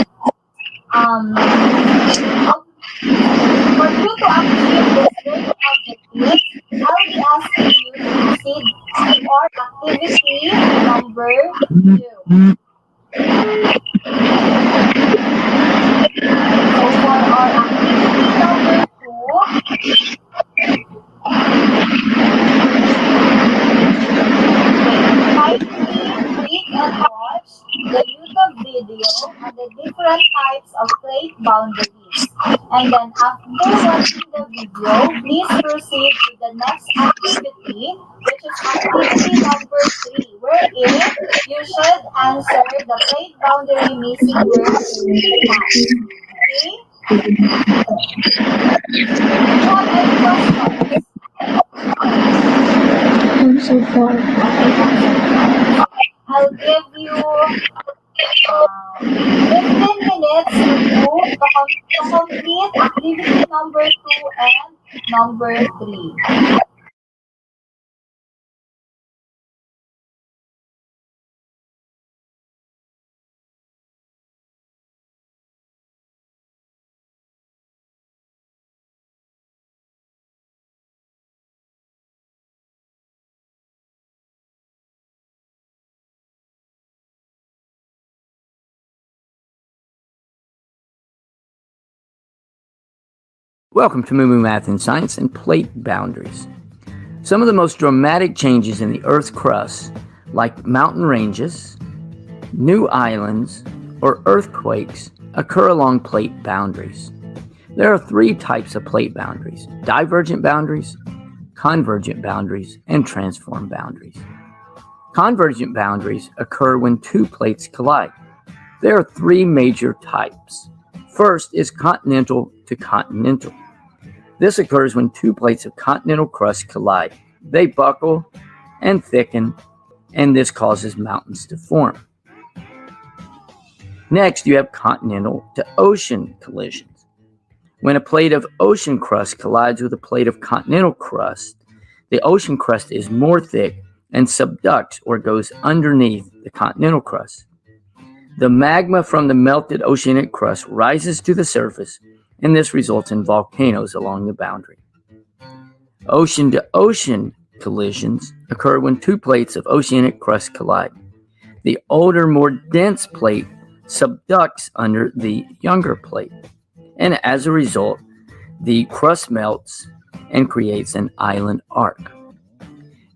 objective, I'll be asking you to proceed to our activity number 2. So for our activity number 2, read and watch the YouTube video on the different types of plate boundaries. And then after watching the video, please proceed to the next activity, which is activity number 3, wherein you should answer the plate boundary missing words in the class. Okay? Do you have any questions? So far. I'll give you 15 minutes to complete activity number 2 and number 3. Welcome to Moo Math and Science and Plate Boundaries. Some of the most dramatic changes in the Earth's crust, like mountain ranges, new islands, or earthquakes, occur along plate boundaries. There are 3 types of plate boundaries: divergent boundaries, convergent boundaries, and transform boundaries. Convergent boundaries occur when two plates collide. There are three major types. First is continental to continental. This occurs when two plates of continental crust collide. They buckle and thicken, and this causes mountains to form. Next, you have continental to ocean collisions. When a plate of ocean crust collides with a plate of continental crust, the ocean crust is more thick and subducts or goes underneath the continental crust. The magma from the melted oceanic crust rises to the surface, and this results in volcanoes along the boundary. Ocean to ocean collisions occur when two plates of oceanic crust collide. The older, more dense plate subducts under the younger plate, and as a result, the crust melts and creates an island arc.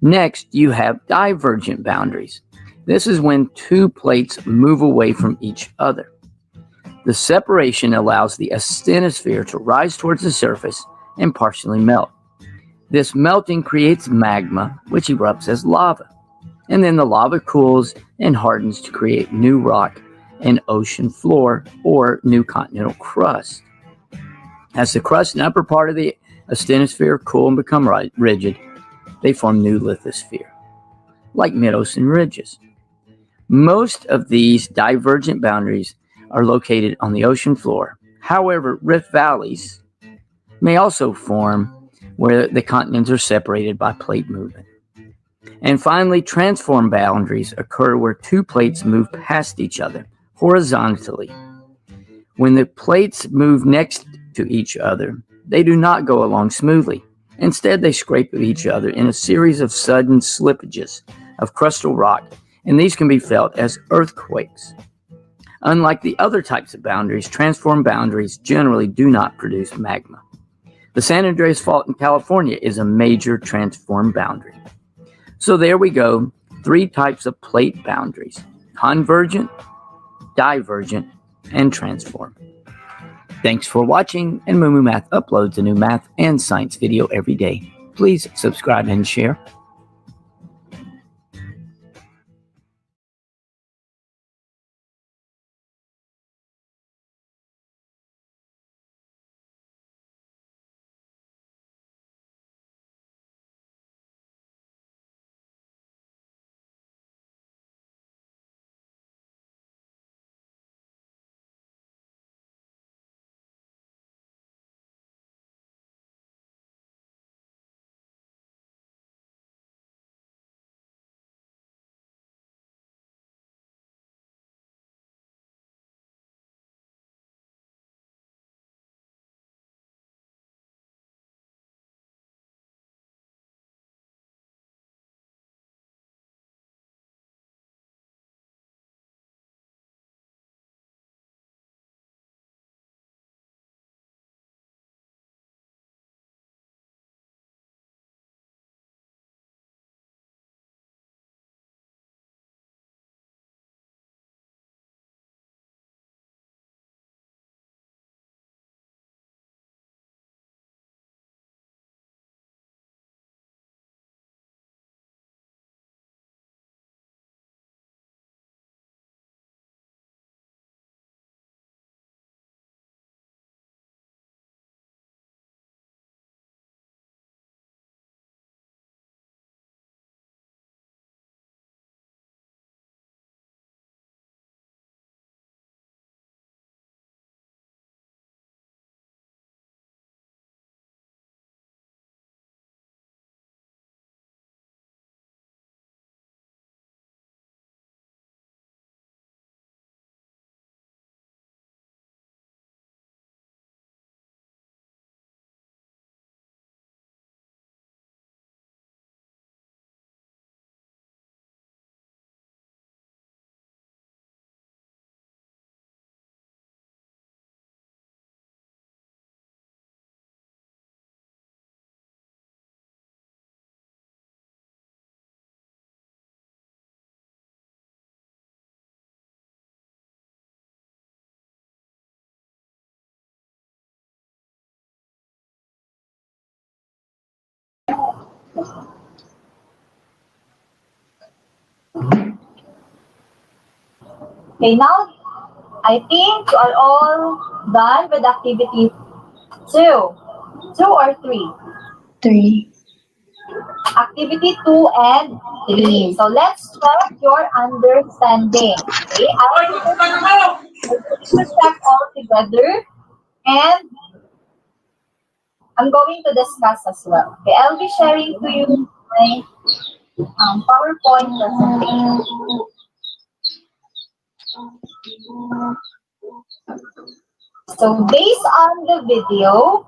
Next, you have divergent boundaries. This is when two plates move away from each other. The separation allows the asthenosphere to rise towards the surface and partially melt. This melting creates magma, which erupts as lava. And then the lava cools and hardens to create new rock and ocean floor or new continental crust. As the crust and upper part of the asthenosphere cool and become rigid, they form new lithosphere, like mid-ocean ridges. Most of these divergent boundaries are located on the ocean floor. However, rift valleys may also form where the continents are separated by plate movement. And finally, transform boundaries occur where two plates move past each other horizontally. When the plates move next to each other, they do not go along smoothly. Instead, they scrape at each other in a series of sudden slippages of crustal rock, and these can be felt as earthquakes. Unlike the other types of boundaries, transform boundaries generally do not produce magma. The San Andreas Fault in California is a major transform boundary. So there we go, three types of plate boundaries: convergent, divergent, and transform. Thanks for watching, and Moo Moo Math uploads a new math and science video every day. Please subscribe and share. Okay, now I think you are all done with activity 2. 2 or 3? 3. Activity 2 and 3. So let's check your understanding. Okay, I will check all together and I'm going to discuss as well. Okay, I'll be sharing to you my PowerPoint presentation. So based on the video,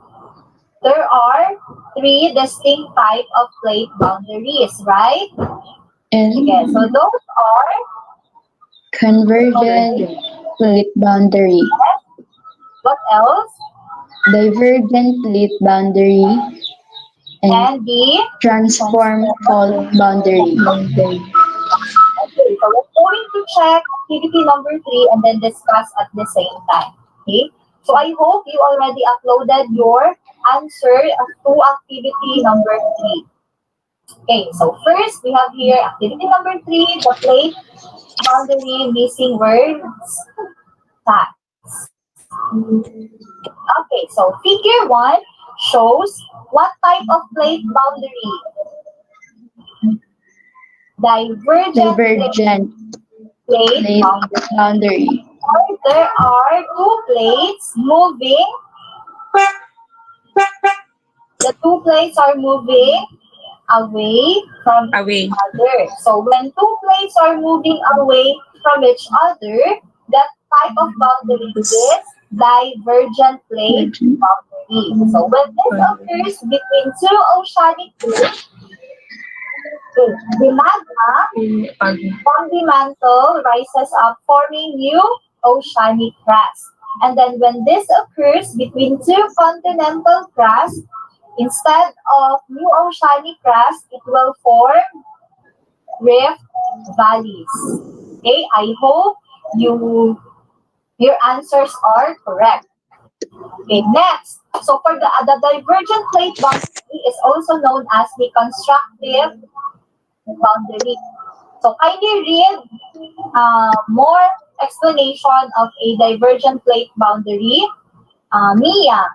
there are 3 distinct types of plate boundaries, right? Okay, so those are Convergent plate boundary, what else? divergent plate boundary, And the transform fault boundary. Okay, so we're going to check activity number 3 and then discuss at the same time. Okay, so I hope you already uploaded your answer to activity number 3. Okay, so first we have here activity number 3, the plate boundary missing words tags. Okay, so figure 1 shows what type of plate boundary? Divergent plate boundary. Or there are 2 plates moving. The 2 plates are moving away from each other. So when 2 plates are moving away from each other, that type of boundary is divergent plate boundary. So when this occurs between 2 oceanic plates, the magma from the mantle rises up, forming new oceanic crust. And then when this occurs between 2 continental crusts, instead of new oceanic crust, it will form rift valleys. Okay, I hope your answers are correct. Okay, next. So for the divergent plate boundary is also known as the constructive boundary. So kindly read more explanation of a divergent plate boundary. Mia.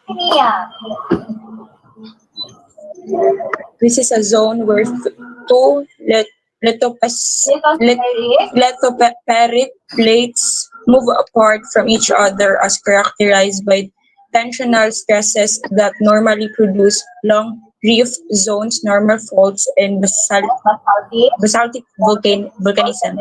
Mia. This is a zone where 2 lithospheric plates move apart from each other as characterized by tensional stresses that normally produce long rift zones, normal faults, and basaltic volcanism.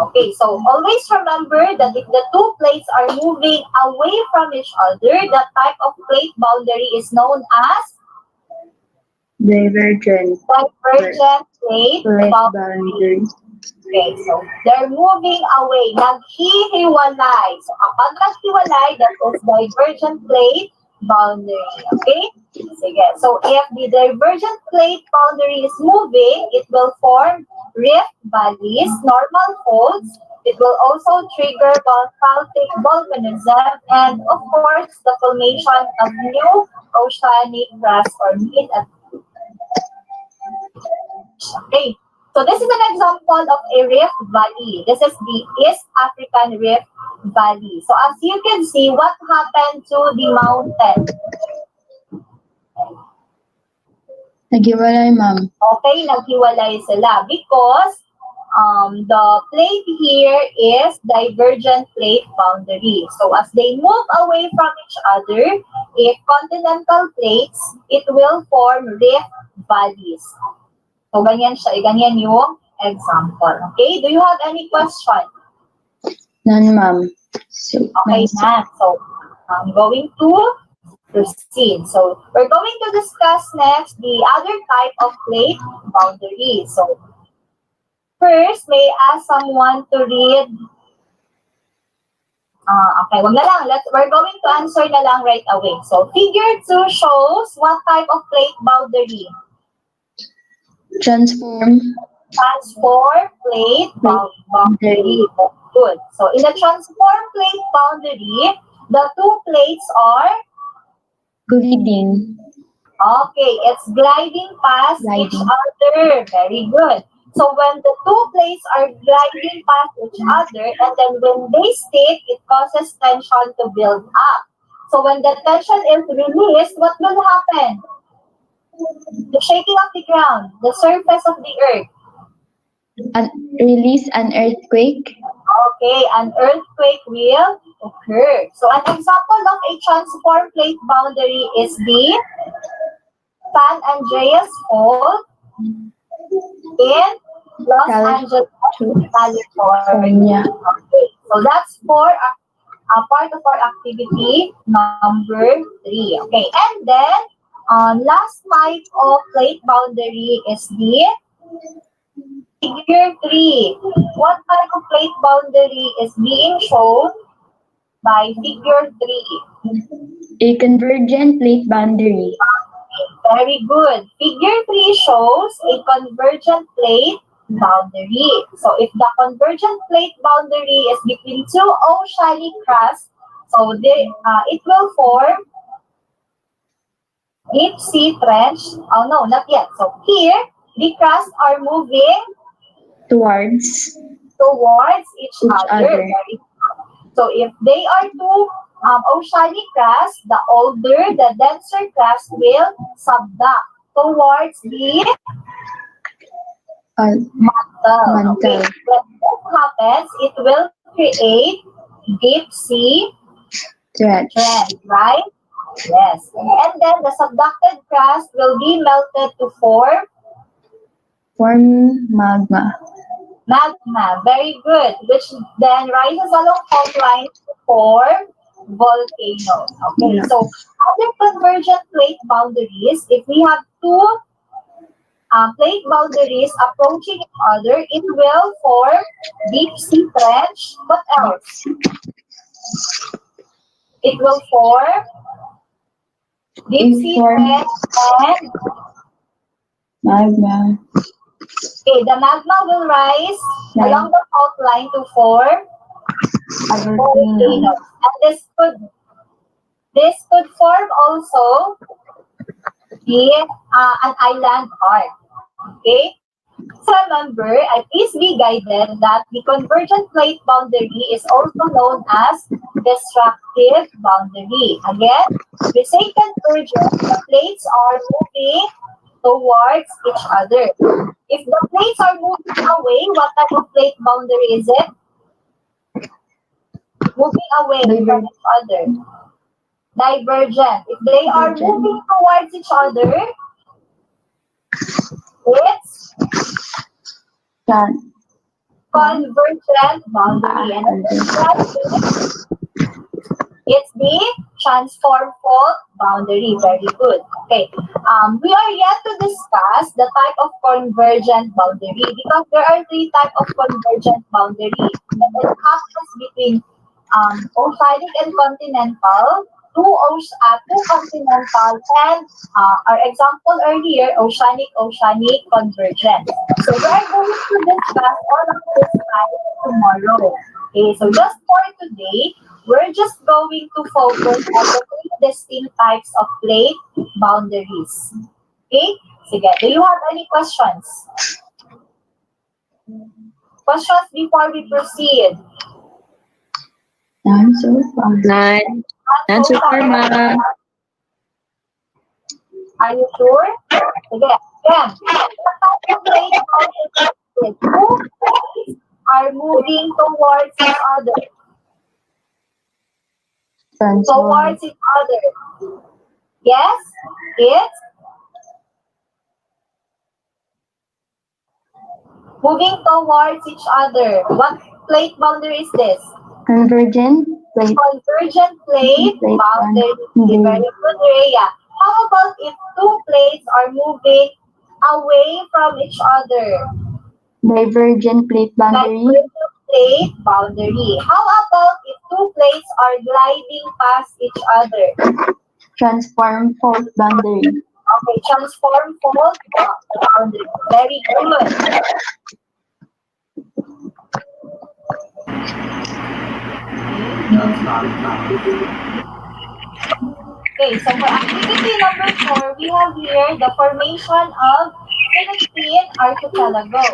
Okay, so always remember that if the 2 plates are moving away from each other, that type of plate boundary is known as Divergent plate boundary. Okay, so they're moving away. Naghihiwalay. So kapag naghiwalay, that is divergent plate boundary. Okay? Sige. So if the divergent plate boundary is moving, it will form rift valleys, normal faults. It will also trigger basaltic volcanism and, of course, the formation of new oceanic crust or mid. Okay. So this is an example of a rift valley. This is the East African Rift Valley. So as you can see, what happened to the mountain? Naghiwalay, ma'am. Okay, naghiwalay sila because the plate here is divergent plate boundary. So as they move away from each other, if continental plates, it will form rift valleys. So, ganyan siya. Ganyan yung example. Okay? Do you have any question? None, ma'am. Okay, na. So, I'm going to proceed. So, we're going to discuss next the other type of plate boundary. So, first, may I ask someone to read? Okay, wag na lang. We're going to answer na lang right away. So, figure 2 shows what type of plate boundary? Transform plate boundary. Good. So in the transform plate boundary, The two plates are? Gliding. Okay, it's gliding past each other. Very good. So when the two plates are gliding past each other, and then when they stick, it causes tension to build up. So when the tension is released, what will happen? The shaking of the ground, the surface of the earth. Release an earthquake. Okay, an earthquake will occur. So an example of a transform plate boundary is the San Andreas Fault in Los Angeles, California. Okay, so that's for a part of our activity number 3. Okay, and then last type of plate boundary is the figure 3. What type of plate boundary is being shown by figure 3? A convergent plate boundary. Very good. Figure 3 shows a convergent plate boundary. So if the convergent plate boundary is between two oceanic crusts, so it will form deep sea trench. Oh no, not yet. So here, the crusts are moving towards each other. Very good. So if they are two oceanic crusts, the older, the denser crust will subduct towards the mantle. Okay. When this happens, it will create deep sea trench, right? Yes. And then the subducted crust will be melted to form magma. Magma, very good. Which then rises along fault lines to form volcanoes. Okay, so other convergent plate boundaries, if we have two plate boundaries approaching each other, it will form deep sea trench. What else? It will form deep sea trench and magma. Okay, the magma will rise along the fault line to form volcanoes. And this could form also an island arc. Okay? So remember, and please be guided that the convergent plate boundary is also known as destructive boundary. Again, we say convergent, the plates are moving towards each other. If the plates are moving away, what type of plate boundary is it? Moving away from each other. Divergent. If they are moving towards each other, it's convergent boundary. And it's the transform fault boundary. Very good. Okay. We are yet to discuss the type of convergent boundary because there are 3 types of convergent boundary. It happens between oceanic and continental, two continental, and our example earlier, oceanic convergent. So we are going to discuss all of this types tomorrow. Okay, so just for today, we're just going to focus on the 3 distinct types of plate boundaries. Okay? Sige, do you have any questions? Questions before we proceed? None so far. None so far, ma'am. Are you sure? Sige, again, what type of plate boundaries is two plates are moving towards each other? Towards each other. Yes, it's moving towards each other. What plate boundary is this? Convergent plate. Convergent plate boundary. Very good, Rhea. How about if two plates are moving away from each other? Divergent plate boundary. Divergent plate boundary. How about if two plates are gliding past each other? Transform fault boundary. Okay, transform fault boundary. Very good. Okay, so for activity number 4, we have here the formation of Philippine Archipelago.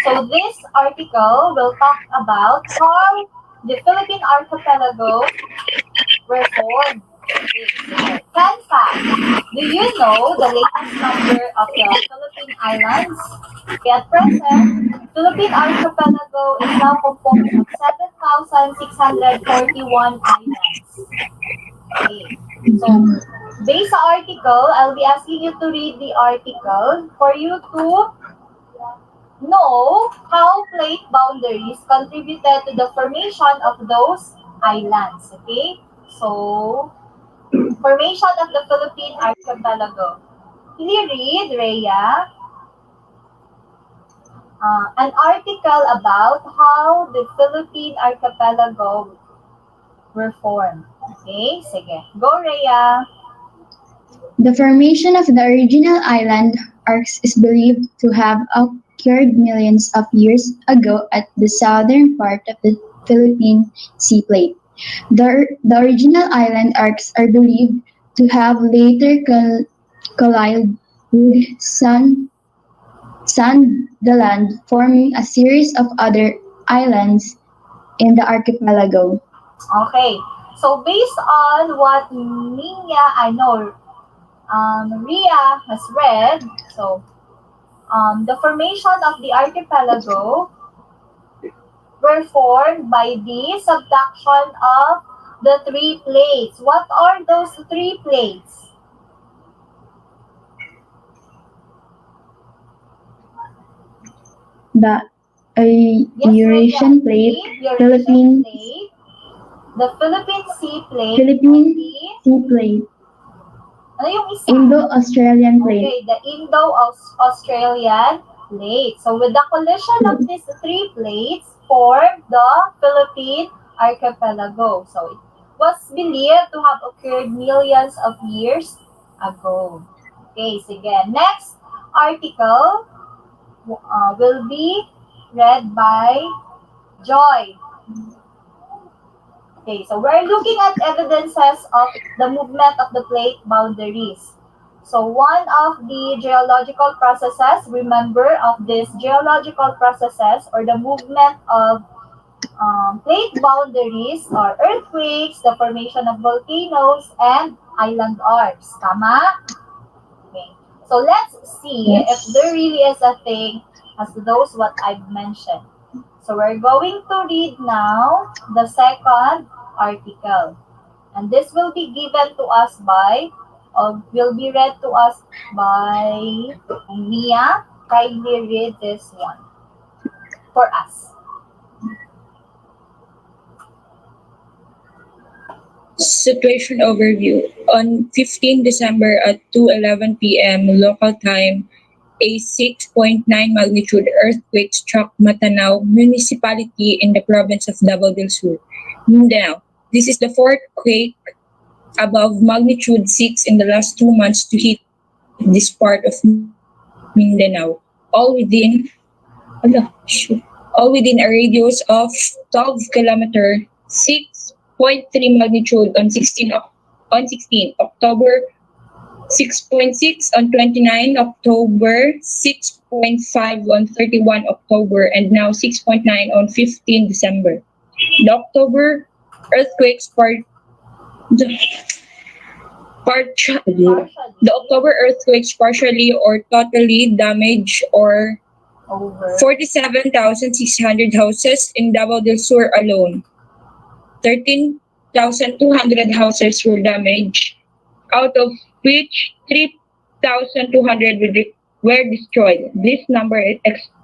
So this article will talk about how the Philippine Archipelago were formed. Okay. Fun fact, do you know the latest number of the Philippine Islands? Okay, at present, Philippine Archipelago is now composed of 7,641 islands. Okay. So, based sa article, I'll be asking you to read the article for you to know how plate boundaries contributed to the formation of those islands. Okay? So, formation of the Philippine Archipelago. Can you read, Rhea? An article about how the Philippine Archipelago were formed. Okay, sige. Go, Rhea. The formation of the original island arcs is believed to have occurred millions of years ago at the southern part of the Philippine Sea Plate. The original island arcs are believed to have later collided with Sundaland, forming a series of other islands in the archipelago. Okay, so based on what Rhea has read, so the formation of the archipelago were formed by the subduction of the 3 plates. What are those 3 plates? The Eurasian Plate, Philippine Plate, the Philippine Sea Plate, Philippine Sea Plate, ano yung isa? Indo-Australian Plate. Okay, the Indo-Australian Plate. So with the collision of these 3 plates formed the Philippine Archipelago. So it was believed to have occurred millions of years ago. Okay, sige. Next article will be read by Joy. Okay, so we're looking at evidences of the movement of the plate boundaries. So one of the geological processes, remember, of these geological processes or the movement of plate boundaries are earthquakes, the formation of volcanoes, and island arcs. Tama? Okay. So let's see if there really is a thing as those what I've mentioned. So we're going to read now the second article. And this will be given to us by, will be read to us by Mia. Kindly read this one for us. Situation overview. On 15 December at 2:11 p.m. local time, a 6.9 magnitude earthquake struck Matanao municipality in the province of Davao del Sur, Mindanao. This is the 4th quake above magnitude 6 in the last 2 months to hit this part of Mindanao, all within a radius of 12 kilometer, 6.3 magnitude on 16 October, 6.6 on 29 October, 6.5 on 31 October, and now 6.9 on 15 December. The October earthquakes partially or totally damaged or 47,600 houses in Davao del Sur alone. 13,200 houses were damaged, out of which 3,200 were destroyed. This number is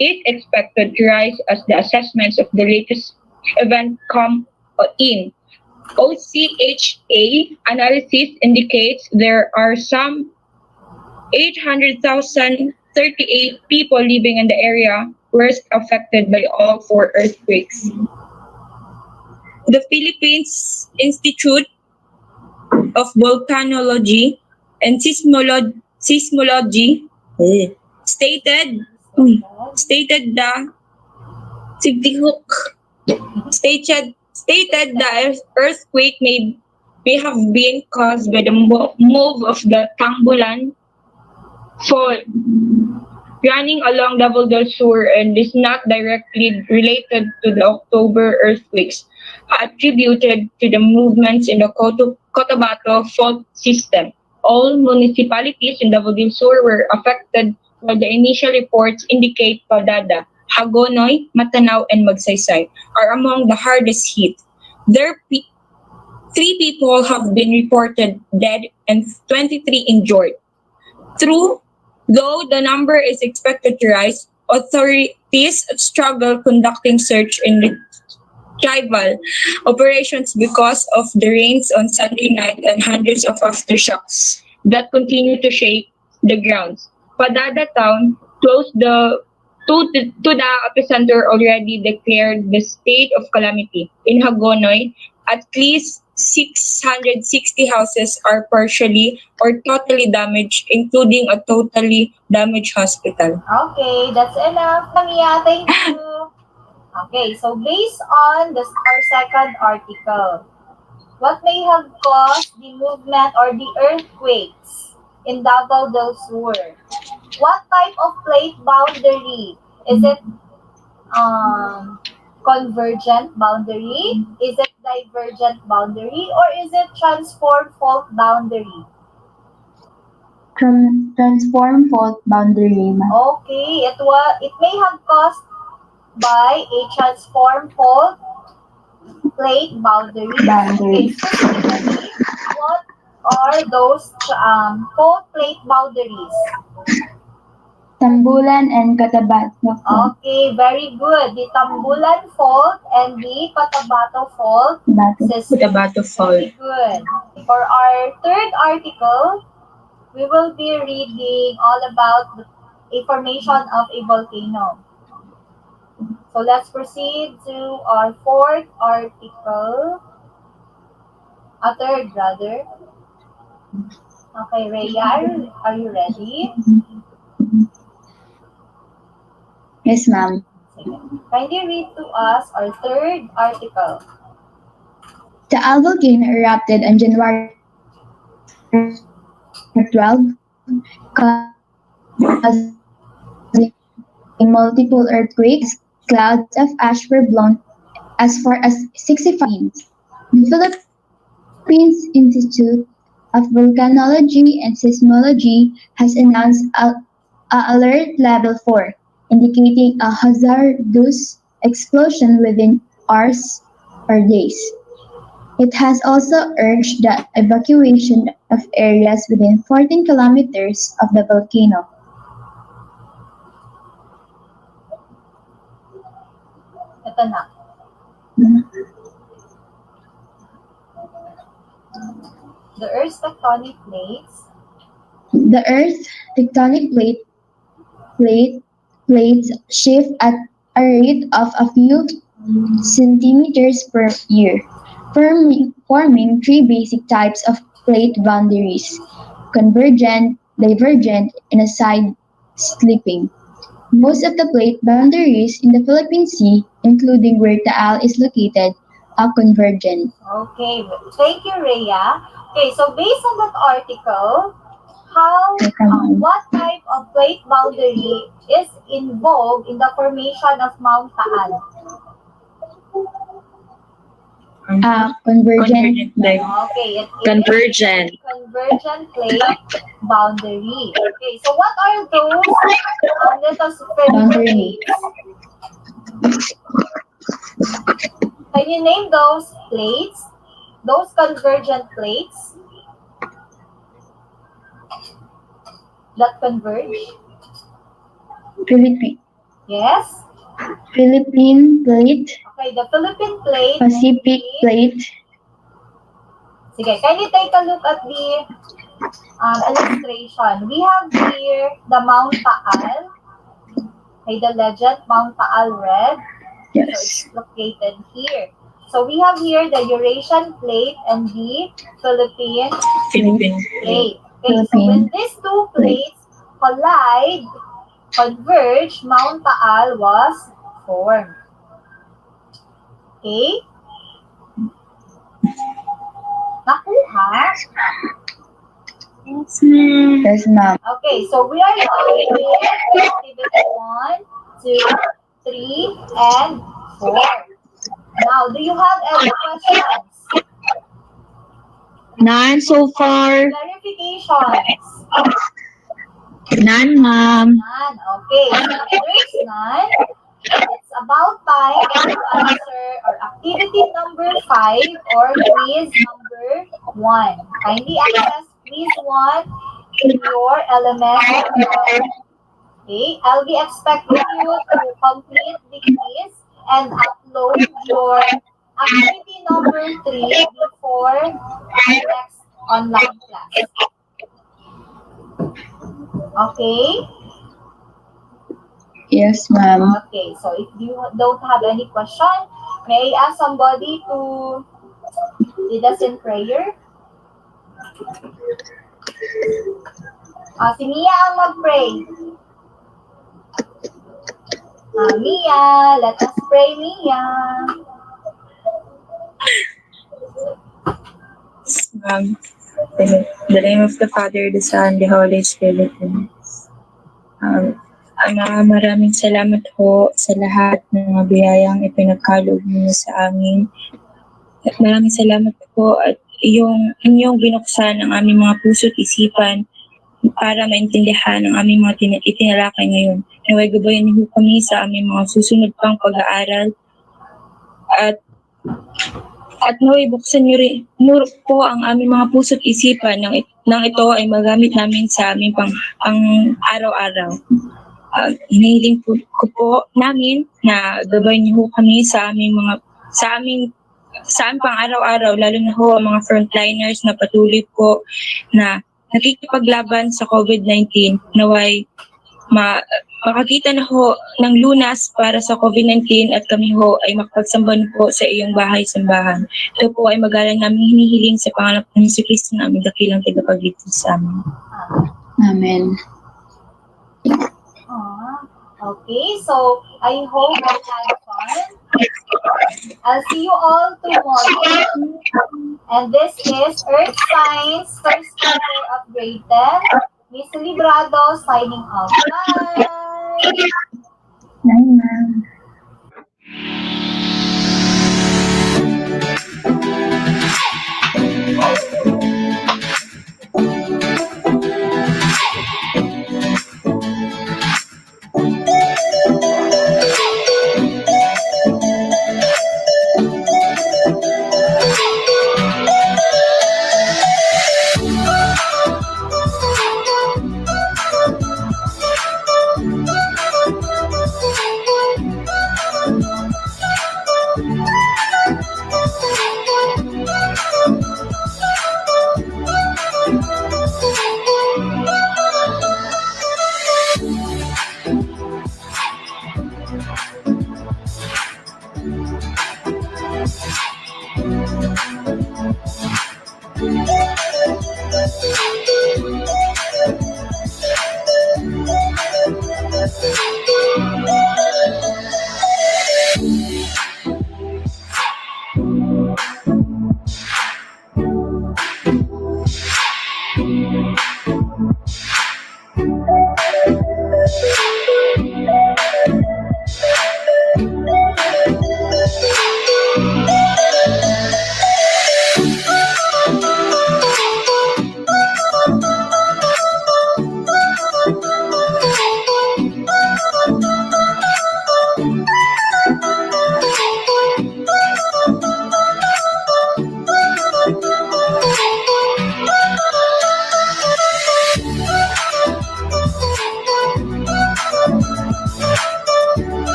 expected to rise as the assessments of the latest event come in. OCHA analysis indicates there are some 800,038 people living in the area worst affected by all 4 earthquakes. The Philippines Institute of Volcanology and Seismology stated stated the earthquake may have been caused by the move of the Tambulan fault running along Davao del Sur and is not directly related to the October earthquakes attributed to the movements in the Cotabato fault system. All municipalities in Davao del Sur were affected, while the initial reports indicate Padada, Hagonoy, Matanao, and Magsaysay are among the hardest hit. 3 people have been reported dead and 23 injured. Though the number is expected to rise, authorities struggle conducting search and retrieval operations because of the rains on Sunday night and hundreds of aftershocks that continue to shake the grounds. Padada town close to the epicenter already declared the state of calamity. In Hagonoy, at least 660 houses are partially or totally damaged, including a totally damaged hospital. Okay, that's enough, Tamiya. Thank you. Okay, so based on our second article, what may have caused the movement or the earthquakes in Davao del Sur? What type of plate boundary? Is it convergent boundary? Is it divergent boundary? Or is it transform fault boundary? Transform fault boundary. Okay, it may have caused by a transform fault plate boundary. Okay, specifically, what are those fault plate boundaries? Tambulan and Cotabato. Okay, very good. The Tambulan fault and the Cotabato fault system. Cotabato fault. Very good. For our third article, we will be reading all about the formation of a volcano. So let's proceed to our fourth article. A third, rather. Okay, Rhea, are you ready? Yes, ma'am. Kindly read to us our third article. The Al volcano erupted on January 12, causing multiple earthquakes. Clouds of ash were blown as far as 65 miles. The Philippines Institute of Volcanology and Seismology has announced alert level 4, indicating a hazardous explosion within hours or days. It has also urged the evacuation of areas within 14 kilometers of the volcano. Ito na. The Earth's tectonic plates. The Earth's tectonic plates shift at a rate of a few centimeters per year, forming 3 basic types of plate boundaries: convergent, divergent, and a side slipping. Most of the plate boundaries in the Philippine Sea, including where Taal is located, are convergent. Okay, thank you, Rhea. Okay, so based on that article, what type of plate boundary is involved in the formation of Mount Taal? Convergent. Okay, it is Convergent. Convergent plate boundary. Okay, so what are those let us Boundary. Can you name those plates? Those convergent plates that converge? Philippine. Yes? Philippine plate. Okay, the Philippine plate. Pacific plate. Sige, can you take a look at the illustration? We have here the Mount Taal. Okay, the legend Mount Taal red. Yes. So it's located here. So we have here the Eurasian plate and the Philippine plate. Okay, so when these two plates converge, Mount Taal was formed. Okay? Nakuha? Yes, ma'am. Yes, ma'am. Okay, so we are going with activity 1, 2, 3, and 4. Now, do you have any questions? None so far. Clarifications? None, ma'am. None. Okay, so if there's none, it's about time to answer or activity number 5 or quiz number 1. Kindly access quiz 1 in your LMS account. Okay, I'll be expecting you to complete the quiz and upload your activity number 3 before the next online class. Okay? Yes, ma'am. Okay, so if you don't have any question, may I ask somebody to lead us in prayer? Si Mia ang mag-pray. Mia, let us pray, Mia. In the name of the Father, the Son, the Holy Spirit. Ama, maraming salamat po sa lahat ng mga biyayang ipinagkaloob niyo sa amin. At maraming salamat po at inyong binuksan ang aming mga puso at isipan para maintindihan ang aming mga itinalakay ngayon. Naway gabayan niyo kami sa aming mga susunod pang pag-aaral at naway buksan niyo rin po ang aming mga puso at isipan nang ito ay magamit namin sa aming pang araw-araw. Hinihiling ko po namin na gabayan niyo kami sa aming pang araw-araw, lalo na ho ang mga frontliners na patuloy po na nakikipaglaban sa COVID-19. Naway makakita na ho ng lunas para sa COVID-19 at kami ho ay makapagsamba na po sa iyong bahay-sambahan. Ito po ay magalang namin hinihiling sa pangalan ng si Kristo na aming dakilang tagapagligtas sa amin. Amen. Okay, so I hope you had fun. I'll see you all tomorrow. And this is Earth Science first year of grade 10. Miss Librado signing off. Bye! Bye, ma'am.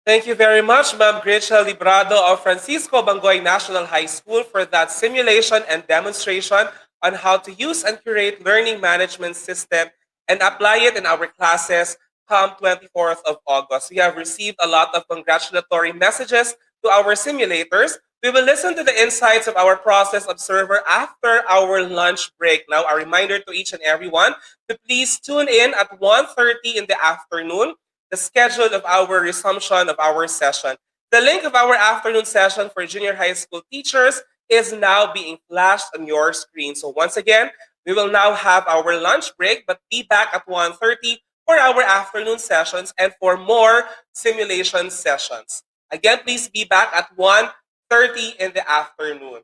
Thank you very much, Ma'am Gretchen Librado of Francisco Bangoy National High School for that simulation and demonstration on how to use and curate learning management system and apply it in our classes come 24th of August. We have received a lot of congratulatory messages to our simulators. We will listen to the insights of our process observer after our lunch break. Now, a reminder to each and everyone to please tune in at 1:30 in the afternoon, the schedule of our resumption of our session. The link of our afternoon session for junior high school teachers is now being flashed on your screen. So once again, we will now have our lunch break, but be back at 1:30 for our afternoon sessions and for more simulation sessions. Again, please be back at 1:30 in the afternoon.